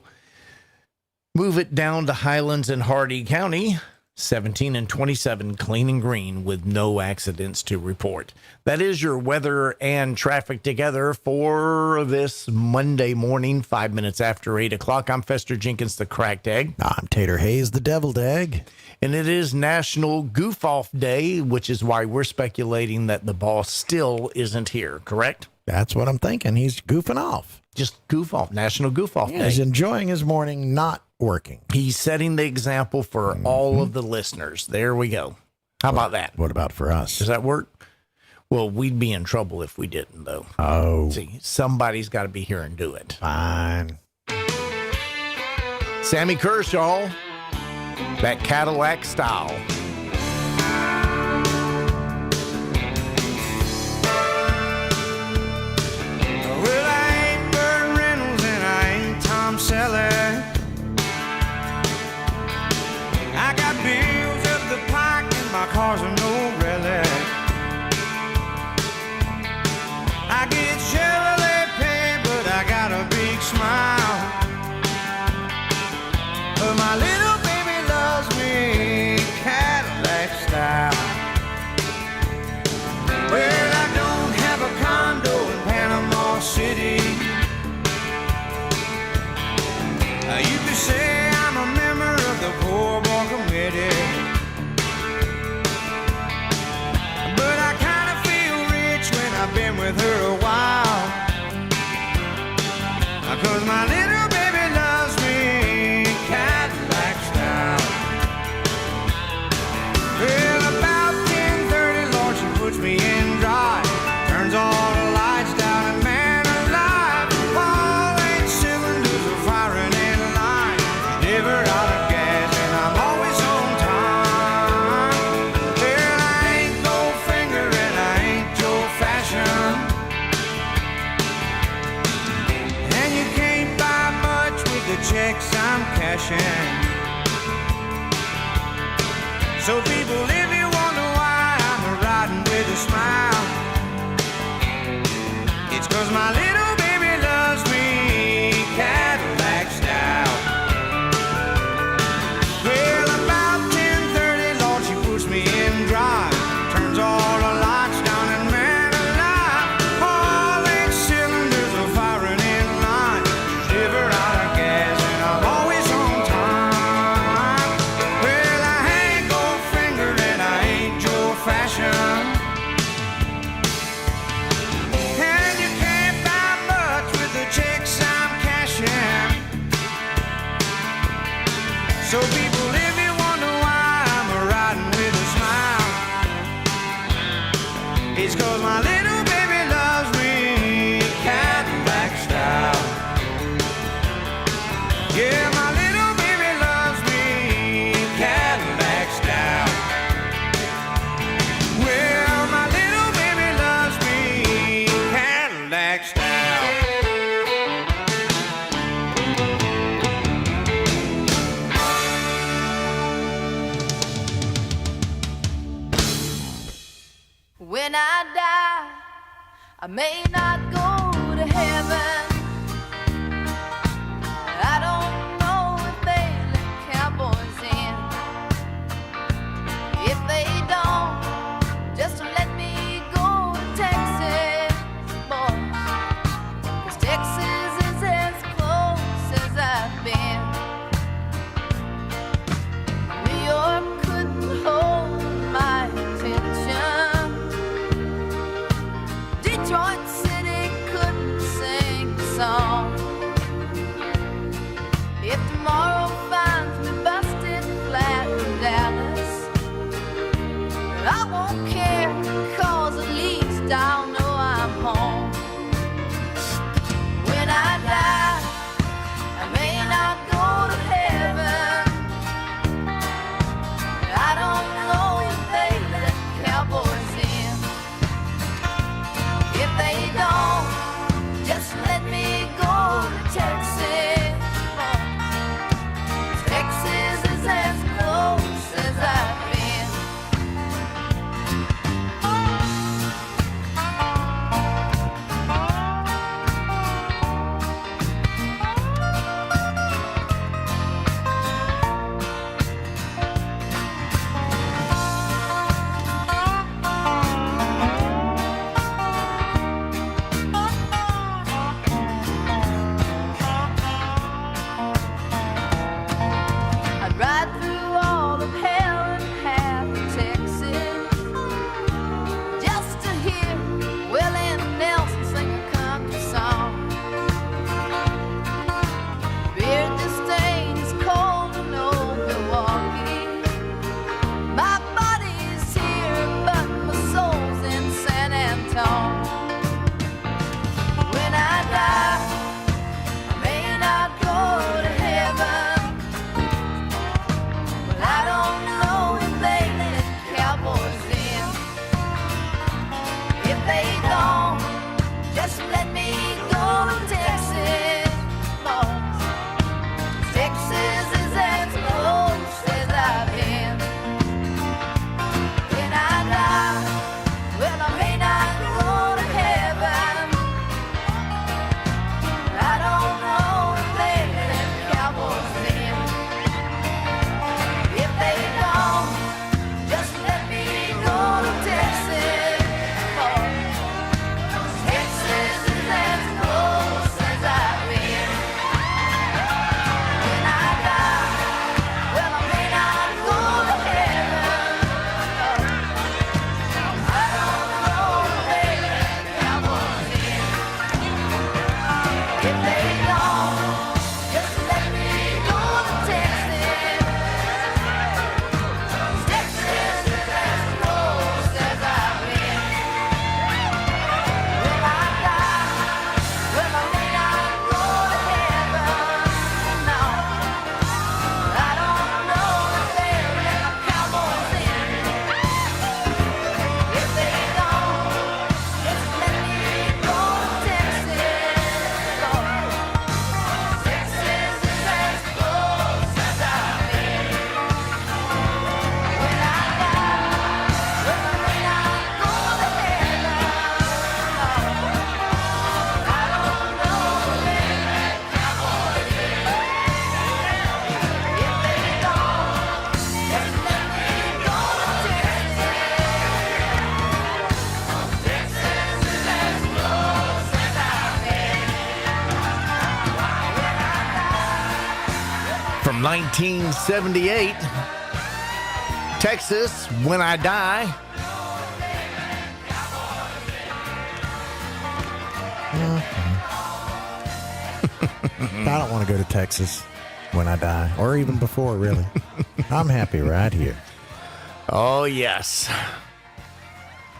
Move it down to Highlands and Hardy County, 17 and 27, clean and green with no accidents to report. That is your weather and traffic together for this Monday morning, 5 minutes after 8 o'clock. I'm Fester Jenkins, the Cracked Egg. I'm Tater Hayes, the Deviled Egg. And it is National Goof Off Day, which is why we're speculating that the boss still isn't here, correct? That's what I'm thinking. He's goofing off. Just goof off. National Goof Off Day. He's enjoying his morning, not working. He's setting the example for all of the listeners. There we go. How about that? What about for us? Does that work? Well, we'd be in trouble if we didn't, though. Oh. See, somebody's got to be here and do it. Fine. Sammy Kershaw, that Cadillac style. Well, I ain't Burt Reynolds and I ain't Tom Selleck. I got bills up the pike and my car's a no relic. I get Chevrolet pay, but I got a big smile. But my little baby loves me Cadillac. fashion. So people, if you wonder why I'm riding with a smile, it's 'cause my little baby loves me Cadillac style. Well, about 10:30, Lord, she puts me in drive, turns all the lights down and man alive, all 8 cylinders are firing in line, never out of gas and I'm always on time. Well, I ain't Goldfinger and I ain't Joe Fashion, and you can't buy much with the checks I'm cashing. So people, if you wonder why I'm riding with a smile, it's 'cause my little baby loves me Cadillac style. Yeah, my little baby loves me Cadillac style. Well, my little baby loves me Cadillac style. When I die, I may not go to heaven. I don't know if they let cowboys in. If they don't, just let me go to Texas, boys. 'Cause Texas is as close as I've been. New York couldn't hold my attention. Detroit City couldn't sing 1978. Texas, When I Die. I don't want to go to Texas when I die, or even before, really. I'm happy right here. Oh, yes.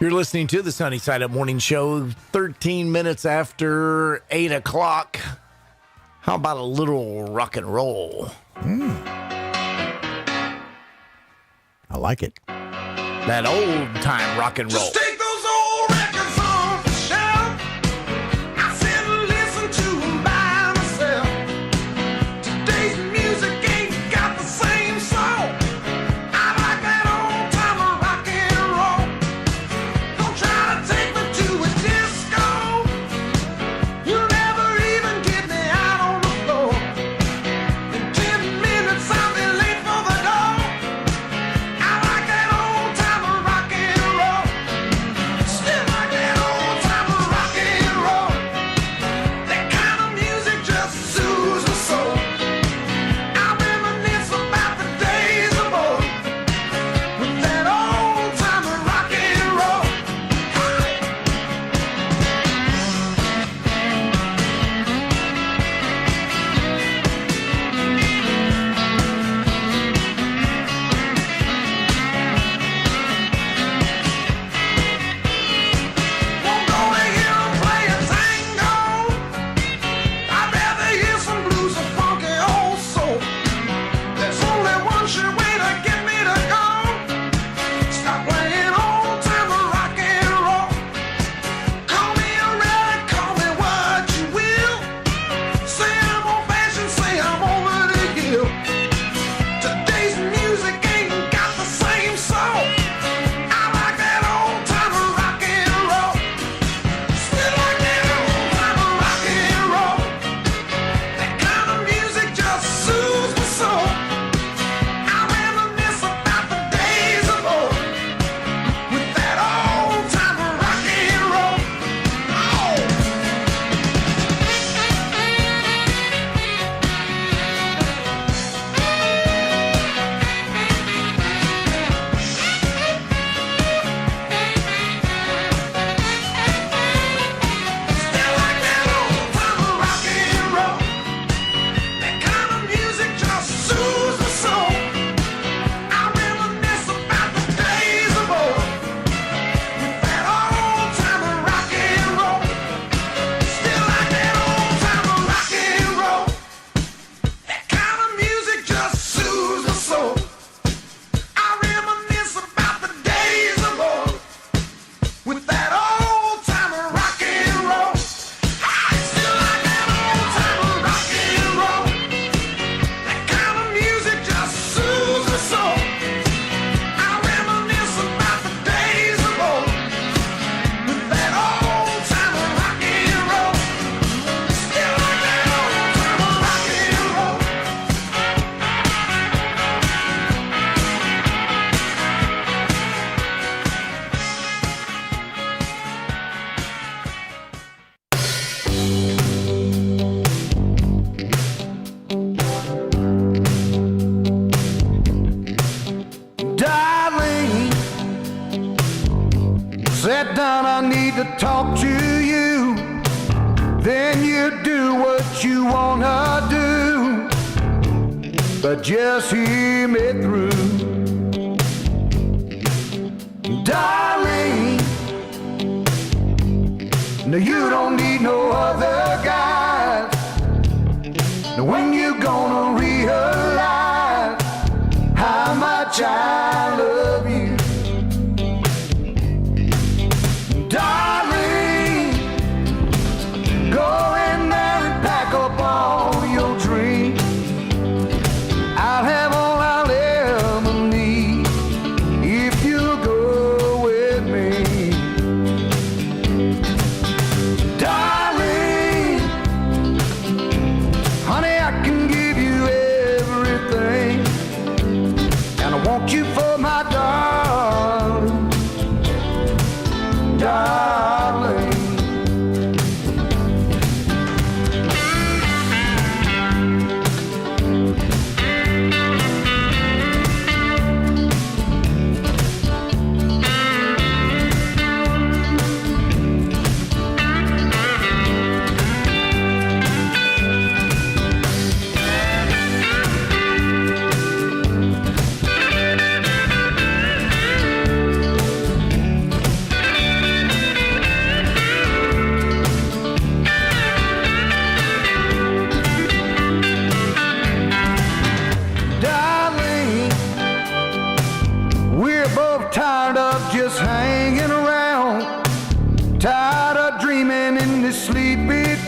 You're listening to the Sunny Side Up Morning Show, 13 minutes after 8 o'clock. How about a little rock and roll? I like it. That old time rock and roll. Just take those old records off the shelf. I sit and listen to them by myself. Today's music ain't got the same soul. I like that old time rock and roll. Don't try to take me to a disco. You'll never even get me out on the floor. In 10 minutes I'll be late for the door. I like that old time rock and roll. Still like that old time rock and roll. That kind of music just soothes my soul. I reminisce about the days of old with that old time rock and roll. Won't go to hear 'em play a tango. I'd rather hear some blues or funky old soul. There's only one sure way to get me to go. Stop playing old time rock and roll. Call me a relic, call me what you will. Say I'm old fashioned, say I'm over the hill. Today's music ain't got the same soul. I like that old time rock and roll. Still like that old time rock and roll. That kind of music just soothes my soul. I reminisce about the days of old with that old time rock and roll. Still like that old time rock and roll. That kind of music just soothes my soul. I reminisce about the days of old with that old time rock and roll. Still like that old time rock and roll. That kind of music just soothes my soul. I reminisce about the days of old with that old time rock and roll. Still like that old time rock and roll. That kind of music just soothes my soul. I reminisce about the days of old with that old time rock and roll. Still like that old time rock and roll. Darling, sit down, I need to talk to you. Then you do what you wanna do, but just hear me through. Darling, no, you don't need no other guy. Now when you gonna realize how much I love you? Darling, go in there and pack up all your dreams. I'll have all I'll ever need if you go with me. Darling, honey, I can give you everything, and I want you for my darling, darling.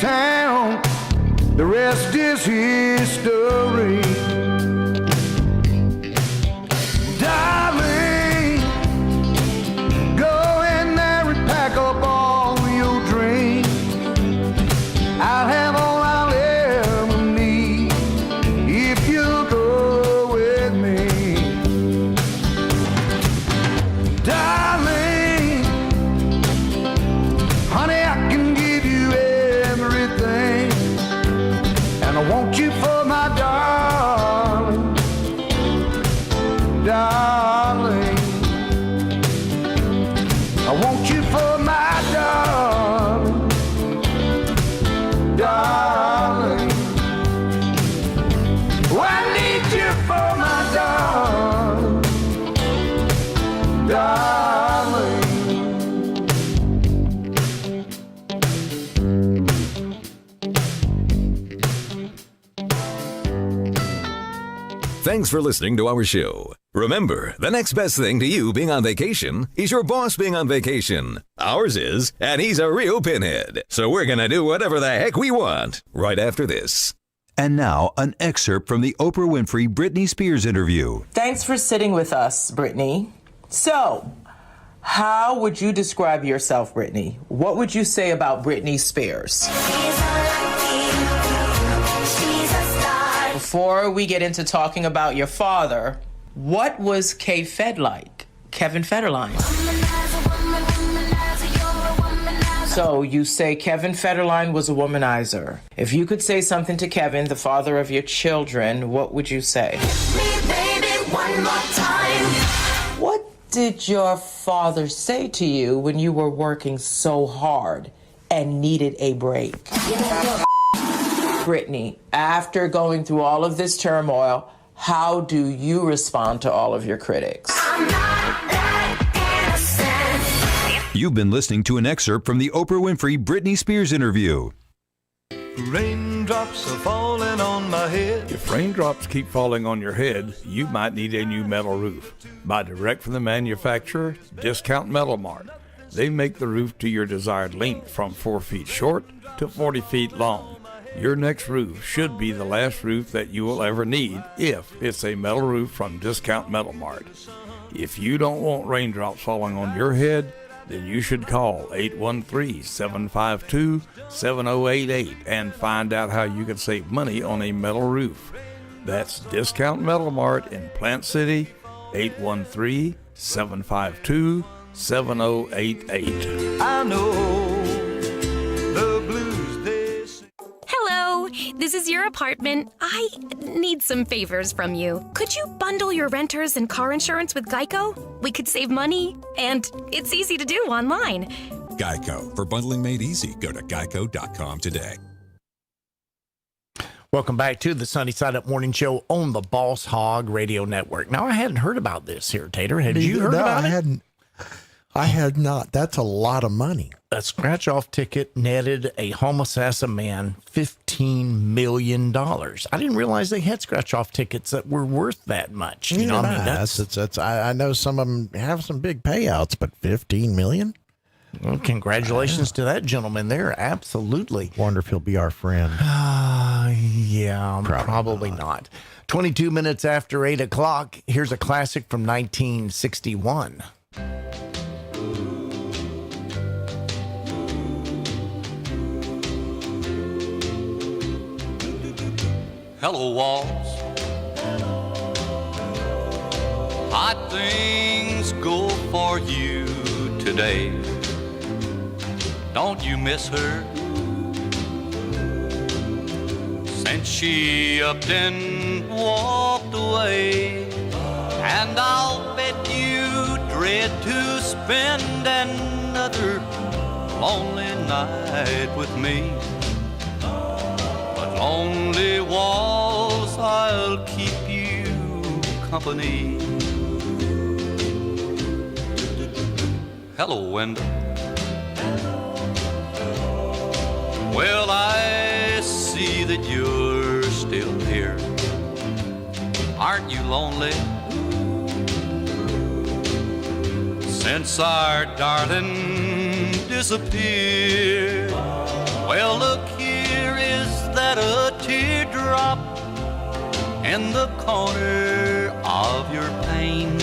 town. The rest is history. Darling, go in there and pack up all your dreams. I'll have all I'll ever need if you'll go with me. Darling, honey, I can give you everything, and I want you for my darling, darling. I want you for my darling, darling. Oh, I need you for my darling, darling. Thanks for listening to our show. Remember, the next best thing to you being on vacation is your boss being on vacation. Ours is, and he's a real pinhead. So we're going to do whatever the heck we want right after this. And now, an excerpt from the Oprah Winfrey Britney Spears interview. Thanks for sitting with us, Brittany. So, how would you describe yourself, Brittany? What would you say about Britney Spears? Before we get into talking about your father, what was K-Fed like? Kevin Federline. So you say Kevin Federline was a womanizer. If you could say something to Kevin, the father of your children, what would you say? What did your father say to you when you were working so hard and needed a break? Brittany, after going through all of this turmoil, how do you respond to all of your critics? You've been listening to an excerpt from the Oprah Winfrey Britney Spears interview. Raindrops are falling on my head. If raindrops keep falling on your head, you might need a new metal roof. Buy direct from the manufacturer, Discount Metal Mart. They make the roof to your desired length from 4 feet short to 40 feet long. Your next roof should be the last roof that you will ever need if it's a metal roof from Discount Metal Mart. If you don't want raindrops falling on your head, then you should call 813-752-7088 and find out how you can save money on a metal roof. That's Discount Metal Mart in Plant City, 813-752-7088. I know the blues they sing. Hello, this is your apartment. I need some favors from you. Could you bundle your renters and car insurance with Geico? We could save money, and it's easy to do online. Geico. For bundling made easy, go to geico.com today. Welcome back to the Sunny Side Up Morning Show on the Boss Hog Radio Network. Now, I hadn't heard about this here, Tater. Had you heard about it? I had not. That's a lot of money. A scratch-off ticket netted a Homosassa man $15 million. I didn't realize they had scratch-off tickets that were worth that much. You know, I mean, I know some of them have some big payouts, but $15 million? Well, congratulations to that gentleman there. Absolutely. Wonder if he'll be our friend. Yeah, probably not. 22 minutes after 8 o'clock, here's a classic from 1961. Hello, walls. Hot things go for you today. Don't you miss her? Since she upped and walked away, and I'll bet you dread to spend another lonely night with me. Lonely walls, I'll keep you company. Hello, Wendell. Well, I see that you're still here. Aren't you lonely? Since our darling disappeared. Well, look here. that a teardrop in the corner of your pain.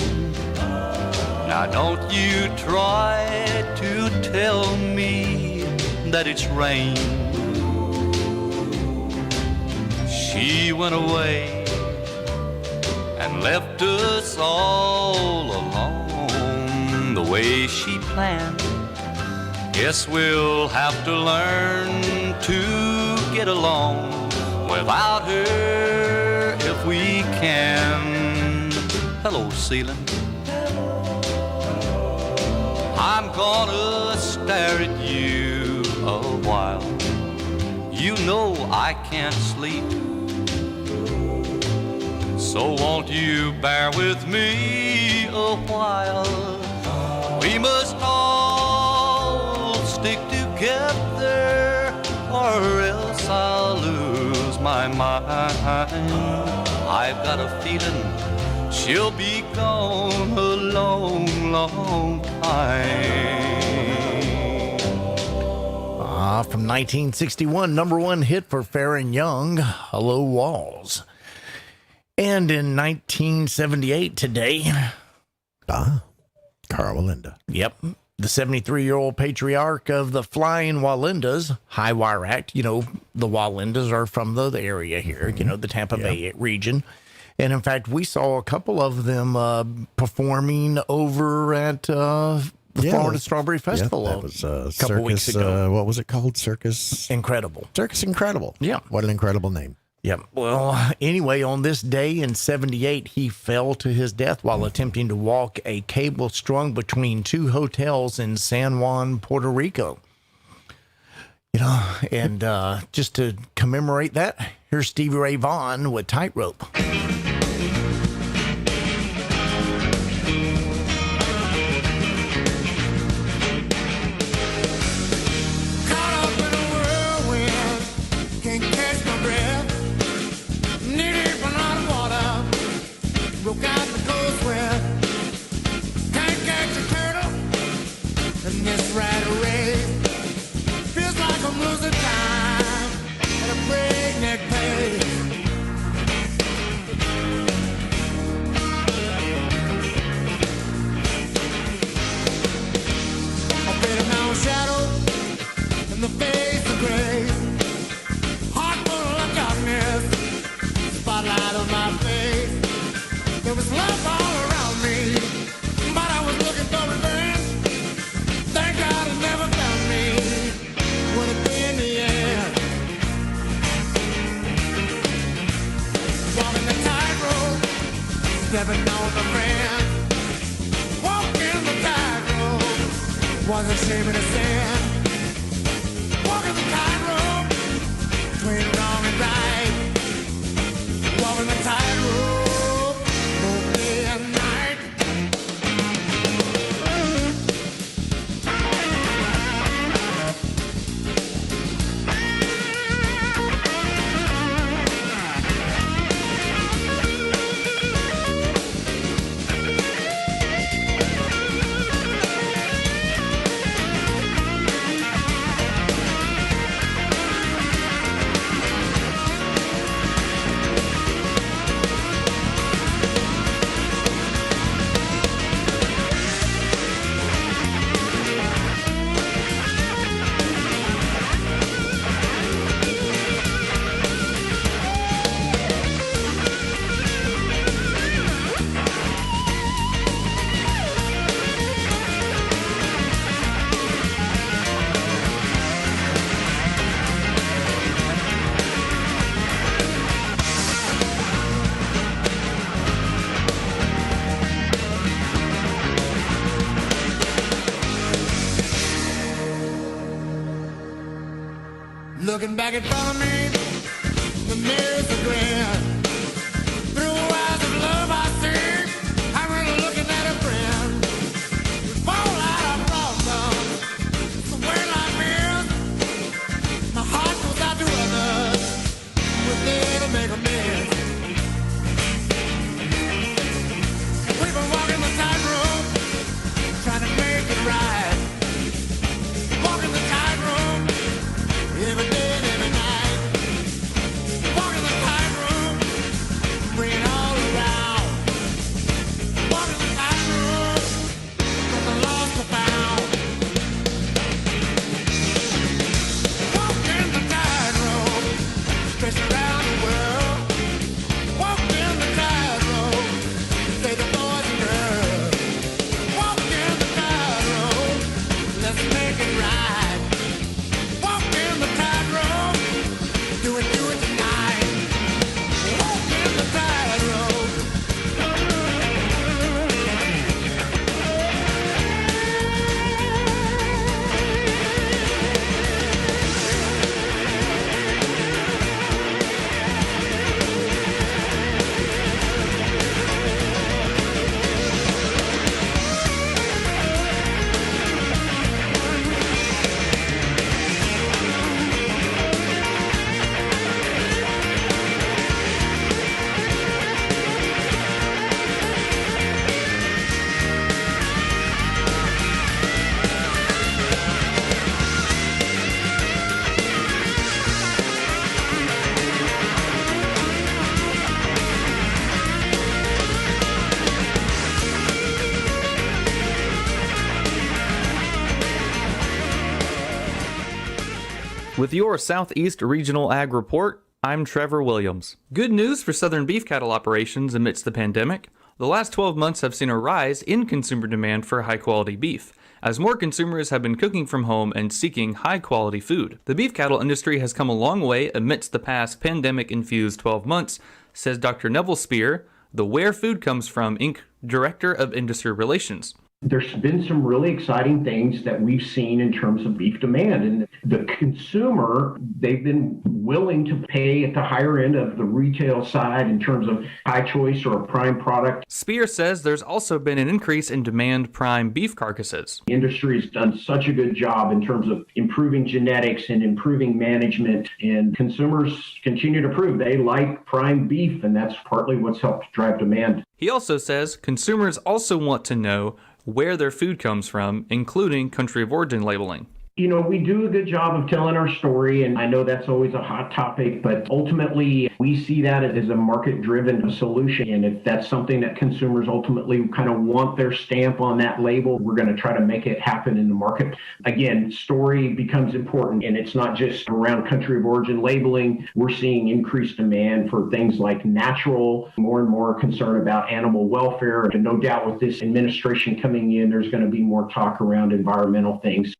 Now don't you try to tell me that it's rain. She went away and left us all alone the way she planned. Guess we'll have to learn to get along without her if we can. Hello, ceiling. I'm gonna stare at you a while. You know I can't sleep. So won't you bear with me a while? We must all stick together or else I'll lose my mind. I've got a feeling she'll be gone a long, long time. From 1961, number one hit for Farron Young, Hello Walls. And in 1978 today, Carl Wallenda. Yep. The 73-year-old patriarch of the Flying Wallendas, High Wire Act. You know, the Wallendas are from the area here, you know, the Tampa Bay region. And in fact, we saw a couple of them performing over at the Florida Strawberry Festival that was a couple weeks ago. What was it called? Circus Incredible. Circus Incredible. Yeah. What an incredible name. Yep. Well, anyway, on this day in 78, he fell to his death while attempting to walk a cable strung between two hotels in San Juan, Puerto Rico. You know, and just to commemorate that, here's Stevie Ray Vaughan with Tightrope. Broke out the cold sweat. Can't catch a turtle in this right race. Feels like I'm losing time at a breakneck pace. I've been a mountain shadow in the face of grace. Heart full of darkness, spotlight on my face. There was love all around me, but I was looking for revenge. Thank God it never found me. Would it be in the end? Walking the tightrope, stepping on the friend. Walking the tightrope, wasn't shame in a sin. Walking the tightrope, between wrong and right. Walking the tightrope. Looking back in front of me, the mirror's a grin. Through eyes of love I see, I'm really looking at a friend. We fall out of problems, it's the way life is. My heart goes out to others, we're there to make amends. We've been walking the tightrope, trying to make it right. Walking the tightrope, every day and every night. With your Southeast Regional Ag Report, I'm Trevor Williams. Good news for southern beef cattle operations amidst the pandemic. The last 12 months have seen a rise in consumer demand for high-quality beef, as more consumers have been cooking from home and seeking high-quality food. The beef cattle industry has come a long way amidst the past pandemic-infused 12 months, says Dr. Neville Spear, the Where Food Comes From, Inc. Director of Industry Relations. There's been some really exciting things that we've seen in terms of beef demand. And the consumer, they've been willing to pay at the higher end of the retail side in terms of high choice or a prime product. Spear says there's also been an increase in demand prime beef carcasses. The industry has done such a good job in terms of improving genetics and improving management, and consumers continue to prove they like prime beef, and that's partly what's helped drive demand. He also says consumers also want to know where their food comes from, including country of origin labeling. You know, we do a good job of telling our story, and I know that's always a hot topic, but ultimately we see that as a market-driven solution. And if that's something that consumers ultimately kind of want their stamp on that label, we're going to try to make it happen in the market. Again, story becomes important, and it's not just around country of origin labeling. We're seeing increased demand for things like natural, more and more concern about animal welfare. And no doubt with this administration coming in, there's going to be more talk around environmental things.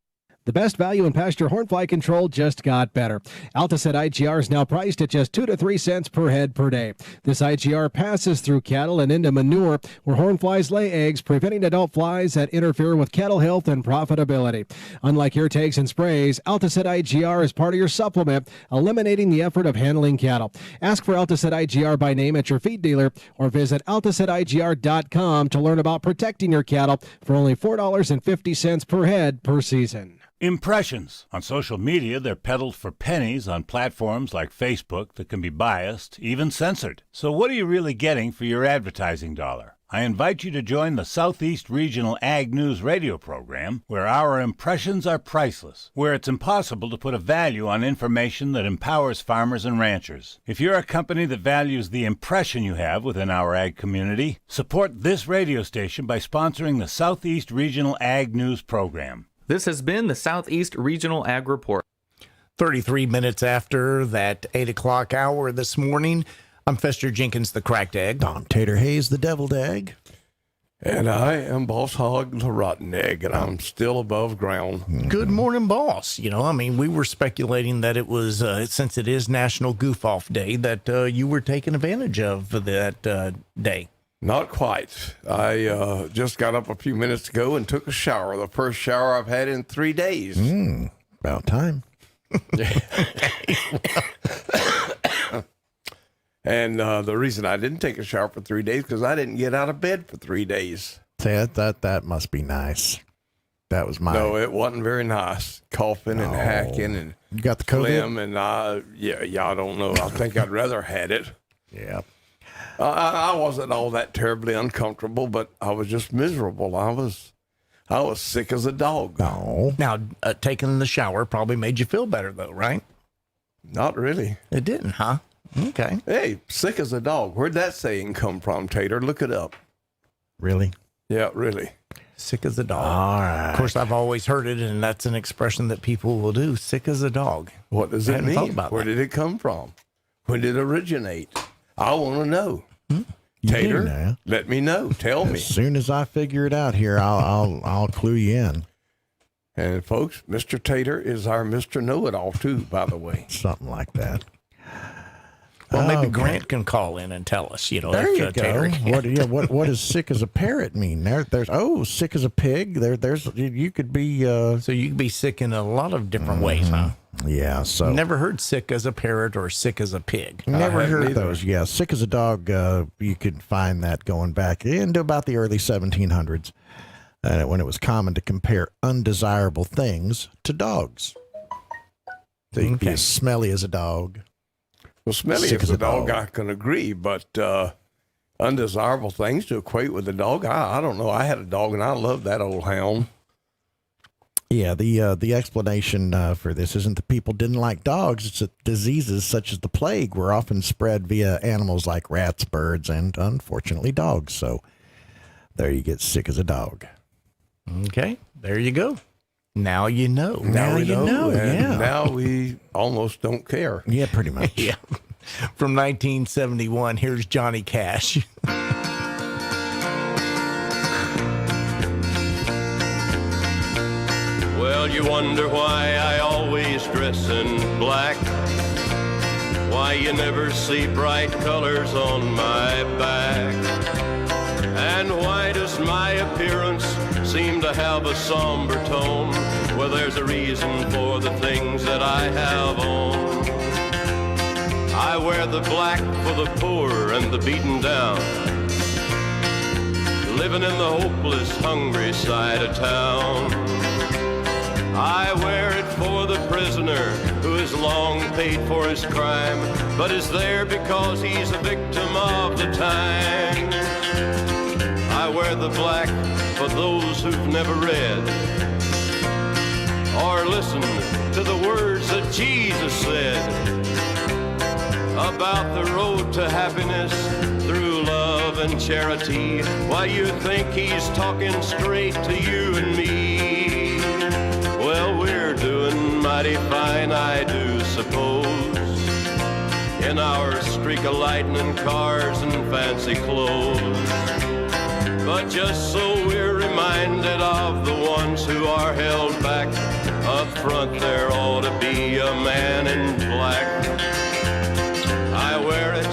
The best value in pasture hornfly control just got better. Alticet IGR is now priced at just 2 to 3 cents per head per day. This IGR passes through cattle and into manure where hornflies lay eggs, preventing adult flies that interfere with cattle health and profitability. Unlike ear tags and sprays, Alticet IGR is part of your supplement, eliminating the effort of handling cattle. Ask for Alticet IGR by name at your feed dealer or visit AlticetIGR.com to learn about protecting your cattle for only $4.50 per head per season. Impressions. On social media, they're peddled for pennies on platforms like Facebook that can be biased, even censored. So what are you really getting for your advertising dollar? I invite you to join the Southeast Regional Ag News radio program, where our impressions are priceless, where it's impossible to put a value on information that empowers farmers and ranchers. If you're a company that values the impression you have within our ag community, support this radio station by sponsoring the Southeast Regional Ag News program. This has been the Southeast Regional Ag Report. 33 minutes after that 8 o'clock hour this morning, I'm Fester Jenkins, the cracked egg. I'm Tater Hayes, the deviled egg. And I am Boss Hog, the rotten egg, and I'm still above ground. Good morning, boss. You know, I mean, we were speculating that it was, since it is National Goof Off Day, that you were taking advantage of that day. Not quite. I just got up a few minutes ago and took a shower. The first shower I've had in 3 days. About time. And the reason I didn't take a shower for 3 days because I didn't get out of bed for 3 days. That must be nice. That was mine. No, it wasn't very nice. Coughing and hacking and you got the COVID? phlegm and I don't know. I think I'd rather had it. Yeah. I wasn't all that terribly uncomfortable, but I was just miserable. I was sick as a dog. No. Now, taking the shower probably made you feel better, though, right? Not really. It didn't, huh? Okay. Hey, sick as a dog. Where'd that saying come from, Tater? Look it up. Really? Yeah, really. Sick as a dog. All right. Of course, I've always heard it, and that's an expression that people will do. Sick as a dog. What does it mean? Where did it come from? When did it originate? I want to know. Tater, let me know. Tell me. As soon as I figure it out here, I'll clue you in. And folks, Mr. Tater is our Mr. Know-It-All too, by the way. Something like that. Well, maybe Grant can call in and tell us. You know, there if, you go. Tater, What does sick as a parrot mean? There's sick as a pig. There's you could be so you could be sick in a lot of different ways, huh? Yeah. So never heard sick as a parrot or sick as a pig. Never heard those. Yeah, sick as a dog. You could find that going back into about the early 1700s, when it was common to compare undesirable things to dogs. So you could be as smelly as a dog. Well, smelly as a dog, I can agree, but undesirable things to equate with a dog, I don't know. I had a dog, and I loved that old hound. Yeah, the explanation for this isn't that people didn't like dogs. It's that diseases such as the plague were often spread via animals like rats, birds, and, unfortunately, dogs. So there you get sick as a dog. Okay, there you go. Now you know. Now you know, and yeah. now we almost don't care. Yeah, pretty much. Yeah. From 1971, here's Johnny Cash. Well, you wonder why I always dress in black, why you never see bright colors on my back, and why does my appearance seem to have a somber tone? Well, there's a reason for the things that I have on. I wear the black for the poor and the beaten down, living in the hopeless, hungry side of town. I wear it for the prisoner who has long paid for his crime, but is there because he's a victim of the time. I wear the black for those who've never read or listened to the words that Jesus said about the road to happiness through love and charity. Why, you think he's talking straight to you and me? Well, we're doing mighty fine, I do suppose, in our streak of lightning cars and fancy clothes. But just so we're reminded of the ones who are held back, up front there ought to be a man in black. I wear it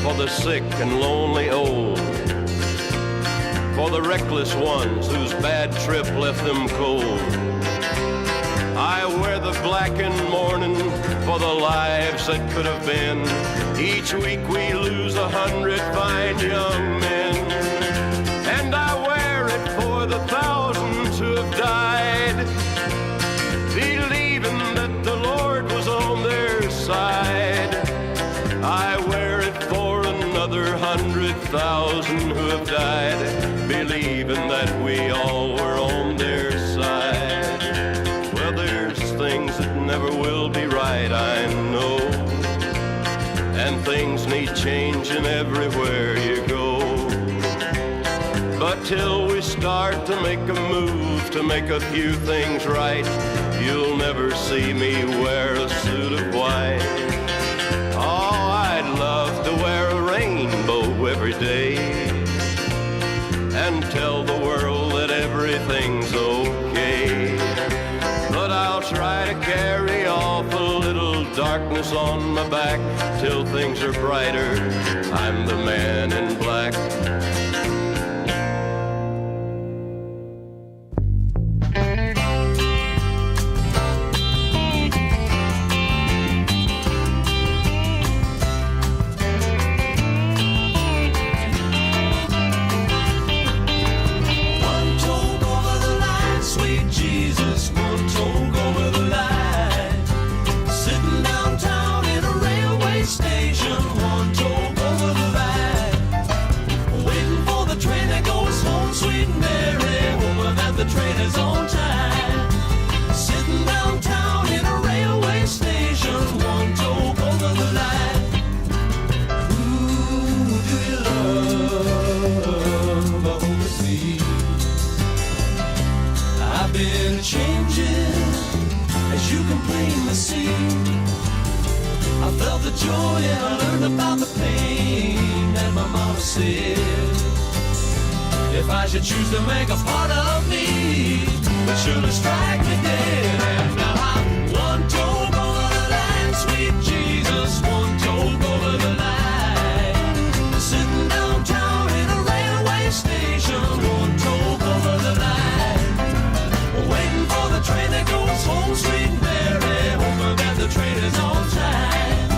for the sick and lonely old, for the reckless ones whose bad trip left them cold. I wear the black in mourning for the lives that could have been. Each week we lose 100 fine young men. And I wear it for the thousands who have died, believing that the Lord was on their side. I wear it for another 100,000 who have died, believing that we all were on their side. Well, there's things that never will be right, I know, and things need changing everywhere you go. But till we start to make a move to make a few things right, you'll never see me wear a suit of white. Oh, I'd love to wear a rainbow every day and tell the world that everything's okay. But I'll try to carry off a little darkness on my back till things are brighter. I'm the man in black. If I should choose to make a part of me, but surely strike me dead. And now I'm one toe over the line, sweet Jesus, one toe over the line. Sitting downtown in a railway station, one toe over the line. Waiting for the train that goes home, sweet Mary, hoping that the train is on time.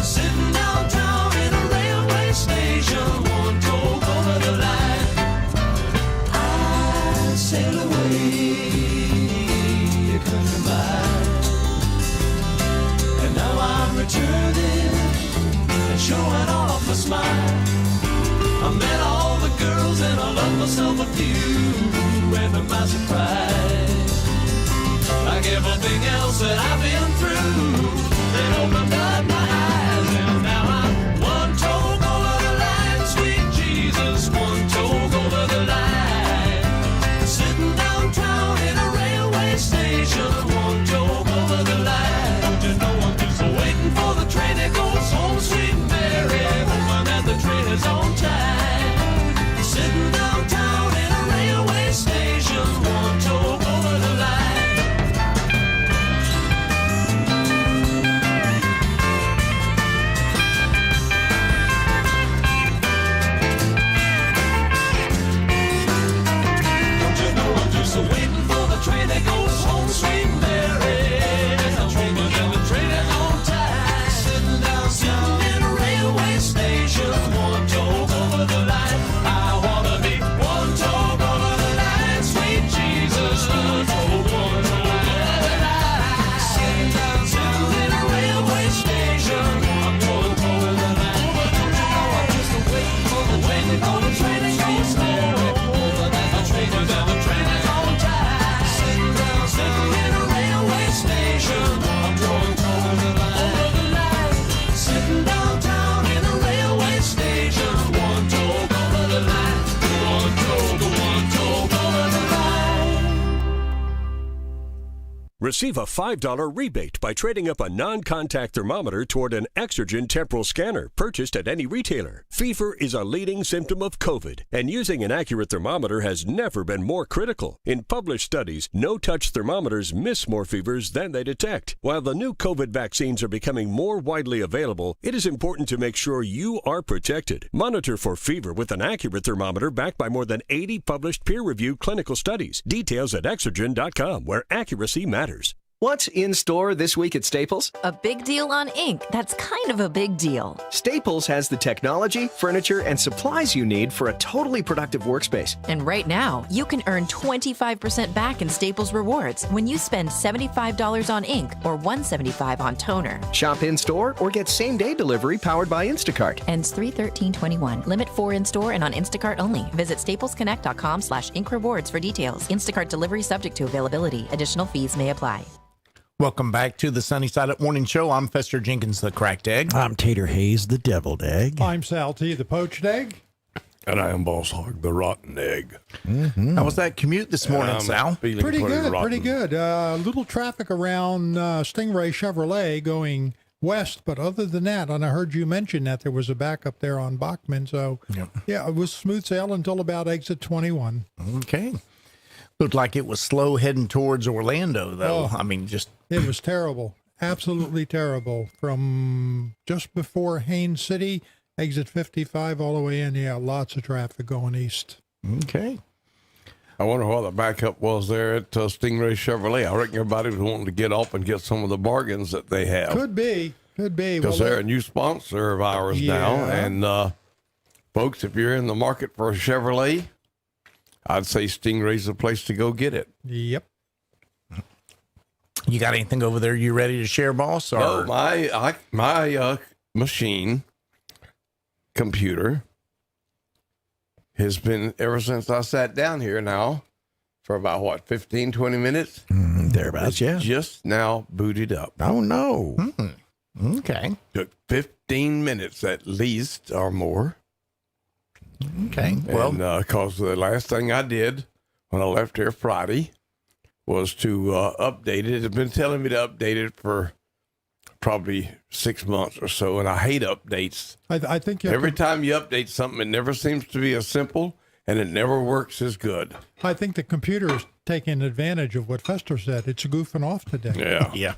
Sitting downtown in a railway station, one toe over the line. Sail away, country mile. And now I'm returning and showing off a smile. I met all the girls and I loved myself a few. And to my surprise, like everything else that I've been through, they opened up my eyes. And now I'm one toe over the line, sweet Jesus, one toe over the line. Sitting downtown in a railway station. Receive a $5 rebate by trading up a non-contact thermometer toward an Exergen temporal scanner purchased at any retailer. Fever is a leading symptom of COVID, and using an accurate thermometer has never been more critical. In published studies, no-touch thermometers miss more fevers than they detect. While the new COVID vaccines are becoming more widely available, it is important to make sure you are protected. Monitor for fever with an accurate thermometer backed by more than 80 published peer-reviewed clinical studies. Details at Exergen.com, where accuracy matters. What's in store this week at Staples? A big deal on ink that's kind of a big deal. Staples has the technology, furniture, and supplies you need for a totally productive workspace. And right now, you can earn 25% back in Staples Rewards when you spend $75 on ink or $175 on toner. Shop in-store or get same-day delivery powered by Instacart. Ends 3/13/21. Limit 4 in-store and on Instacart only. Visit staplesconnect.com/ink rewards for details. Instacart delivery subject to availability. Additional fees may apply. Welcome back to the Sunny Side Up Morning Show. I'm Fester Jenkins, the cracked egg. I'm Tater Hayes, the deviled egg. I'm Sal T, the poached egg. And I am Boss Hog, the rotten egg. Mm-hmm. How was that commute this morning, Sal? Pretty good. Little traffic around Stingray Chevrolet going west, but other than that, and I heard you mention that there was a backup there on Bachman, so yeah, it was smooth sail until about exit 21. Okay. Looked like it was slow heading towards Orlando, though. Oh, I mean, just... It was terrible. Absolutely terrible. From just before Haines City, exit 55 all the way in. Yeah, lots of traffic going east. Okay. I wonder what the backup was there at Stingray Chevrolet. I reckon everybody was wanting to get off and get some of the bargains that they have. Could be. Because they're a new sponsor of ours now. And, folks, if you're in the market for a Chevrolet, I'd say Stingray's the place to go get it. Yep. You got anything over there you ready to share, boss? Or? No, my machine computer has been, ever since I sat down here now, for about, 15, 20 minutes? Thereabouts, yeah. Just now booted up. Oh, no. Okay. Took 15 minutes at least or more. Okay. Well, because the last thing I did when I left here Friday was to update it. It's been telling me to update it for probably 6 months or so, and I hate updates. I think every time you update something, it never seems to be as simple, and it never works as good. I think the computer is taking advantage of what Fester said. It's goofing off today. Yeah. Yeah.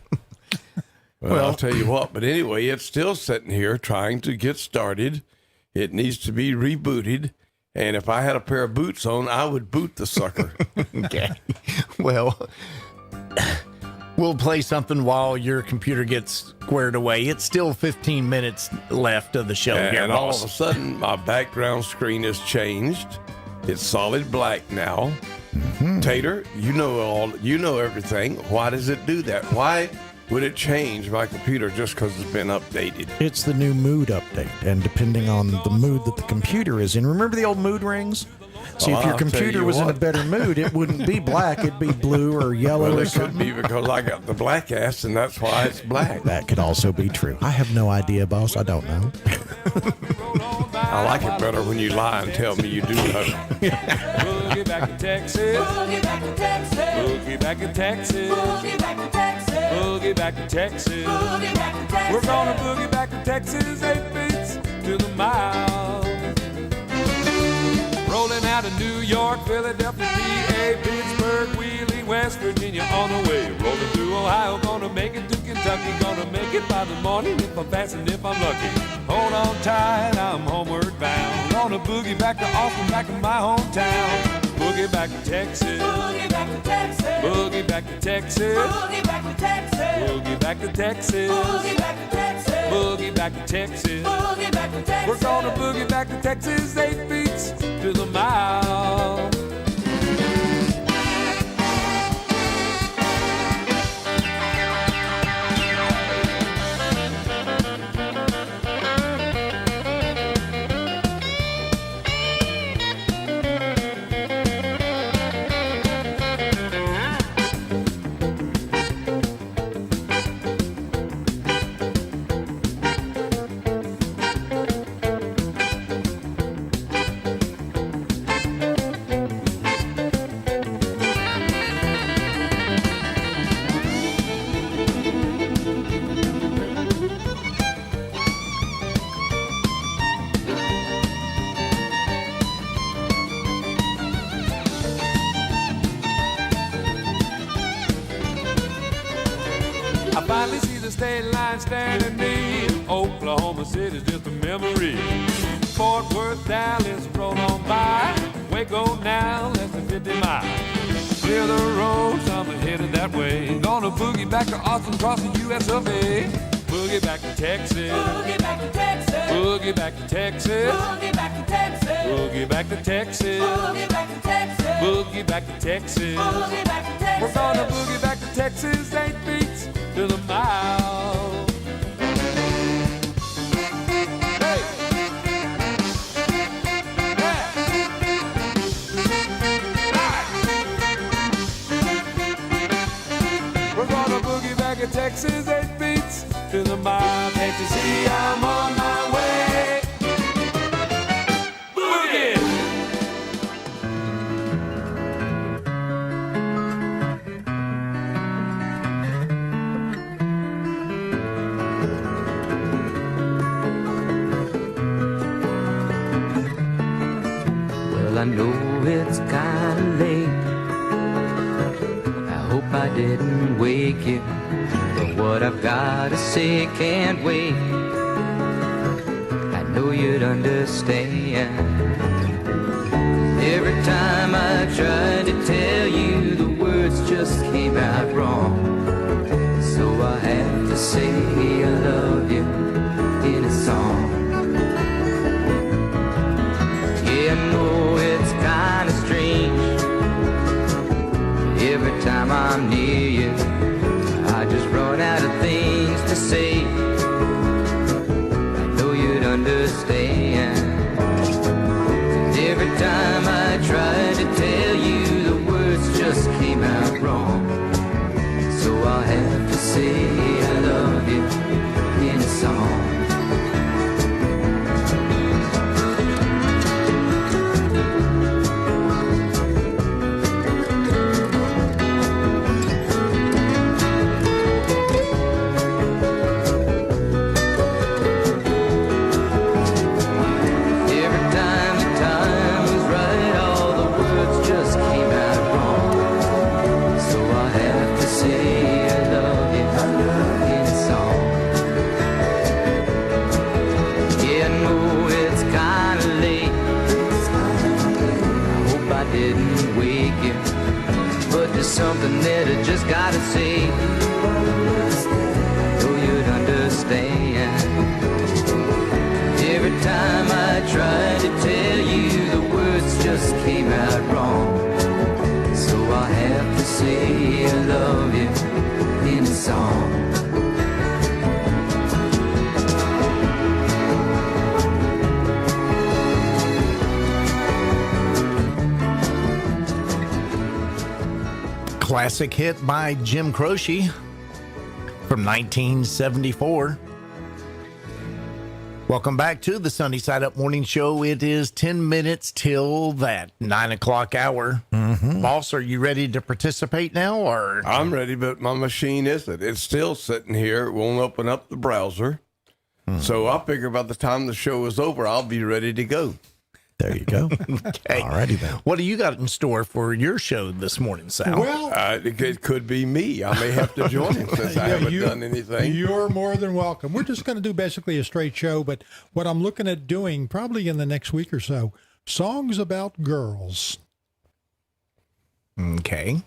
Well, I'll tell you what. But anyway, it's still sitting here trying to get started. It needs to be rebooted. And if I had a pair of boots on, I would boot the sucker. Okay. Well, we'll play something while your computer gets squared away. It's still 15 minutes left of the show. And all of a sudden, my background screen has changed. It's solid black now. Mm-hmm. Tater, you know everything. Why does it do that? Why would it change my computer just because it's been updated? It's the new mood update, and depending on the mood that the computer is in, remember the old mood rings? See, if your computer was in a better mood, it wouldn't be black, it'd be blue or yellow Well, or it could be because I got the black ass, and that's why it's black. That could also be true. I have no idea, boss. I don't know. I like it better when you lie and tell me you do know. Boogie back to Texas. Boogie back to Texas. Boogie back to Texas. Boogie back to Texas. Boogie back to Texas. Boogie back to Texas. We're gonna boogie back to Texas, 8 beats to the mile. Rolling out of New York, Philadelphia, PA, Pittsburgh, Wheeling, West Virginia on the way. Rolling through Ohio, gonna make it to Kentucky, gonna make it by the morning if I'm fast and if I'm lucky. Hold on tight, I'm homeward bound. On a boogie back to Austin, back to my hometown. Boogie back to Texas. Boogie back to Texas. Boogie back to Texas. Boogie back to Texas. Boogie back to Texas. Boogie back to Texas. Boogie back to Texas. Boogie back to Texas. We're gonna boogie back to Texas, 8 beats to the mile. state line staring at me. Oklahoma City's just a memory. Fort Worth, Dallas, roll on by. Waco now, less than 50 miles. Clear the roads, I'm headed that way. Gonna boogie back to Austin, cross the US of A. Boogie back to Texas. Boogie back to Texas. Boogie back to Texas. Boogie back to Texas. Boogie back to Texas. Boogie back to Texas. Boogie back to Texas. Boogie back to Texas. We're gonna boogie back to Texas, 8 beats to the mile. Hey. We're gonna boogie back to Texas, 8 beats to the mile. Can't you see I'm on my way? Boogie! Well, I know it's kinda late. I hope I didn't wake you. But what I've gotta say can't wait. I know you'd understand. Every time I tried to tell you, the words just came out wrong. So I have to say I love you in a song. Yeah, I know it's kinda strange. Every time I'm near you, I just run out of things to say. I know you'd understand. Every time I tried to tell you, the words just came out wrong. So I'll have to say I love you in a song. Something that I just gotta say. Know you'd understand. Every time I tried to tell you, the words just came out wrong. So I have to say I love you in a song. Classic hit by Jim Croce from 1974. Welcome back to the Sunny Side Up Morning Show. It is 10 minutes till that 9 o'clock hour. Boss, are you ready to participate now? Or I'm ready, but my machine isn't. It's still sitting here. It won't open up the browser. So I figure by the time the show is over, I'll be ready to go. There you go. Okay. Alrighty then. What do you got in store for your show this morning, Sal? Well, it could be me. I may have to join him since I haven't done anything. You're more than welcome. We're just going to do basically a straight show, but what I'm looking at doing probably in the next week or so, songs about girls. Okay.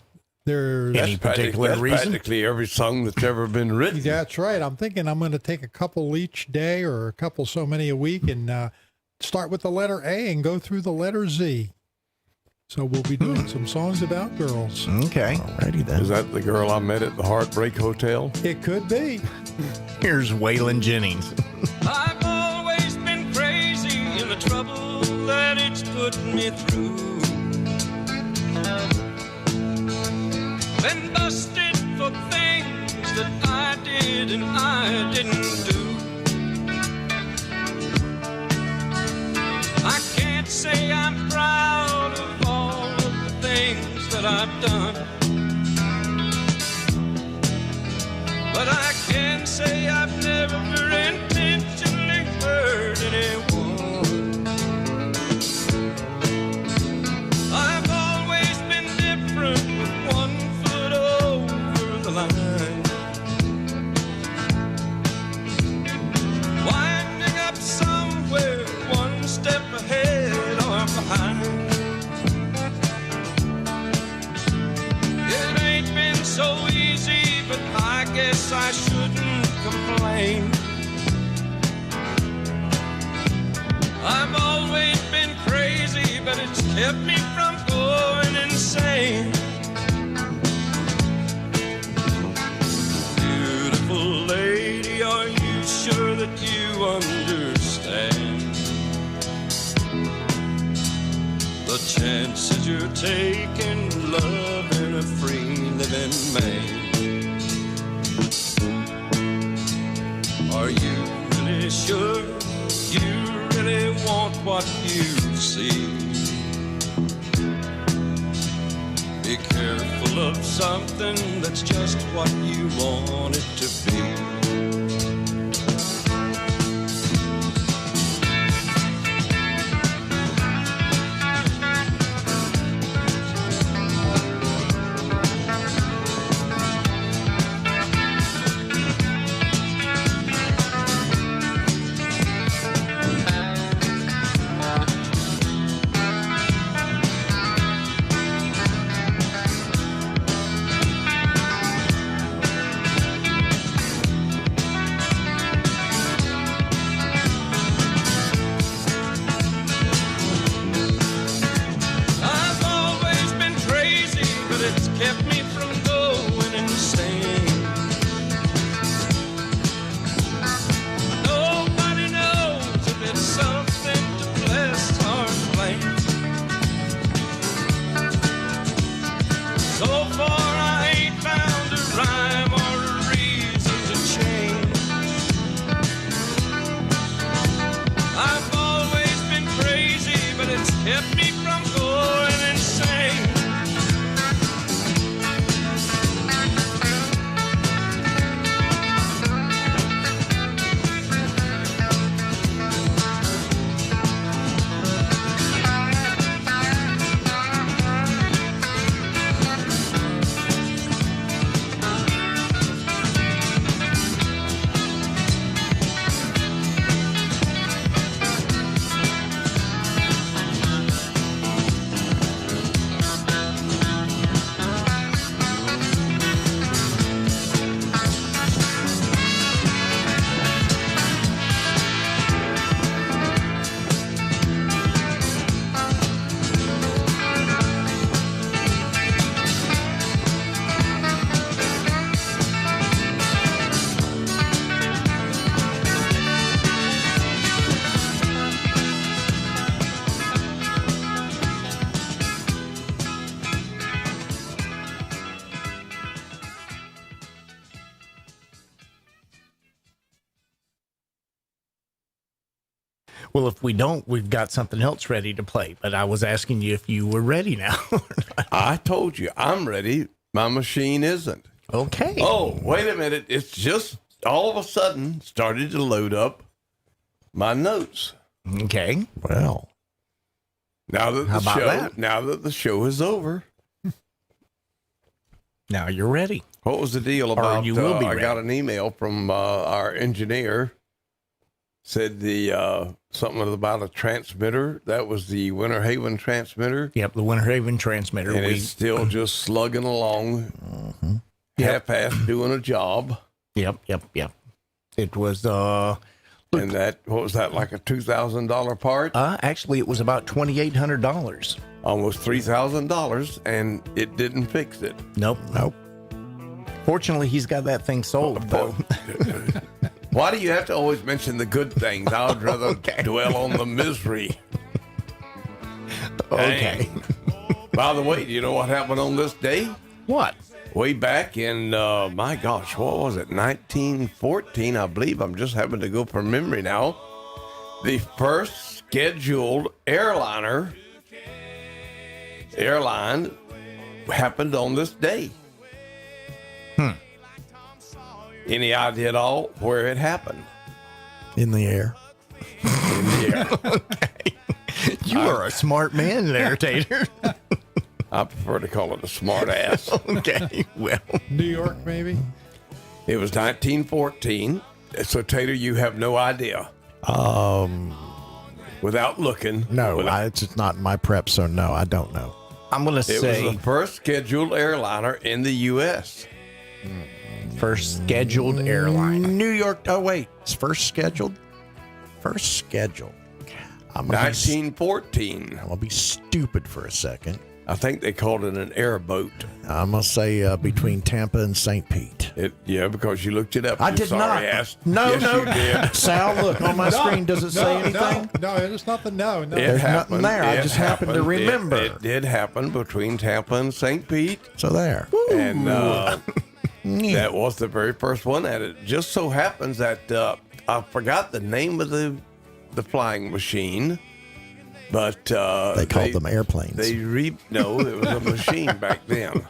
There's Any particular reason? Practically every song that's ever been written. That's right. I'm thinking I'm going to take a couple each day or a couple so many a week and start with the letter A and go through the letter Z. So we'll be doing some songs about girls. Okay. Alrighty then. Is that the girl I met at the Heartbreak Hotel? It could be. Here's Waylon Jennings. I've always been crazy in the trouble that it's put me through. Been busted for things that I did and I didn't do. I can't say I'm proud of all of the things that I've done, but I can say I've never intentionally hurt anyone. I've always been different with one foot over the line. insane. I've always been crazy, but it's kept me from going insane. Beautiful lady, are you sure that you understand the chances you're taking, loving a free living man? Are you really sure you really want what you see? Be careful of something that's just what you want it to be. I've always been crazy, but it's kept me from going insane. Nobody knows if it's something to bless or blame. So far I ain't found a rhyme or a reason to change. I've always been crazy, but it's kept me from going insane. Well, if we don't, we've got something else ready to play. But I was asking you if you were ready now. I told you I'm ready. My machine isn't. Okay. Oh, wait a minute. It's just all of a sudden started to load up my notes. Okay. Well, now that How the about show that? now that the show is over. Now you're ready. What was the deal Or about? you will be I ready. got an email from our engineer. Said the something about a transmitter. That was the Winter Haven transmitter. Yep, the Winter Haven transmitter. And it's still just slugging along, half-assed doing a job. Yep. It was and that, what was that, like a $2,000 part? Actually, it was about $2,800. Almost $3,000, and it didn't fix it. Nope. Fortunately, he's got that thing sold, though. Why do you have to always mention the good things? I would rather dwell on the misery. Okay. By the way, do you know what happened on this day? What? Way back in, my gosh, what was it? 1914, I believe. I'm just having to go from memory now. The first scheduled airline happened on this day. Any idea at all where it happened? In the air. In the air. Okay. You are a smart man there, Tater. I prefer to call it a smart ass. Okay, well. New York, maybe? It was 1914. So, Tater, you have no idea. Without looking. No, it's just not in my prep, so no, I don't know. I'm going to say. It was the first scheduled airliner in the U.S. First scheduled airline. New York. Oh, wait. It's first scheduled? First scheduled. 1914. I'm going to be stupid for a second. I think they called it an airboat. I'm going to say between Tampa and St. Pete. Yeah, because you looked it up. I you did sorry not. ass. No, Yes, no. you did. Sal, look on my screen. Does it say anything? No, there's nothing. No. It nothing there. I just happened to remember. It did happen between Tampa and St. Pete. So there. And that was the very first one. And it just so happens that I forgot the name of the flying machine. But they called them airplanes. No, it was a machine back then.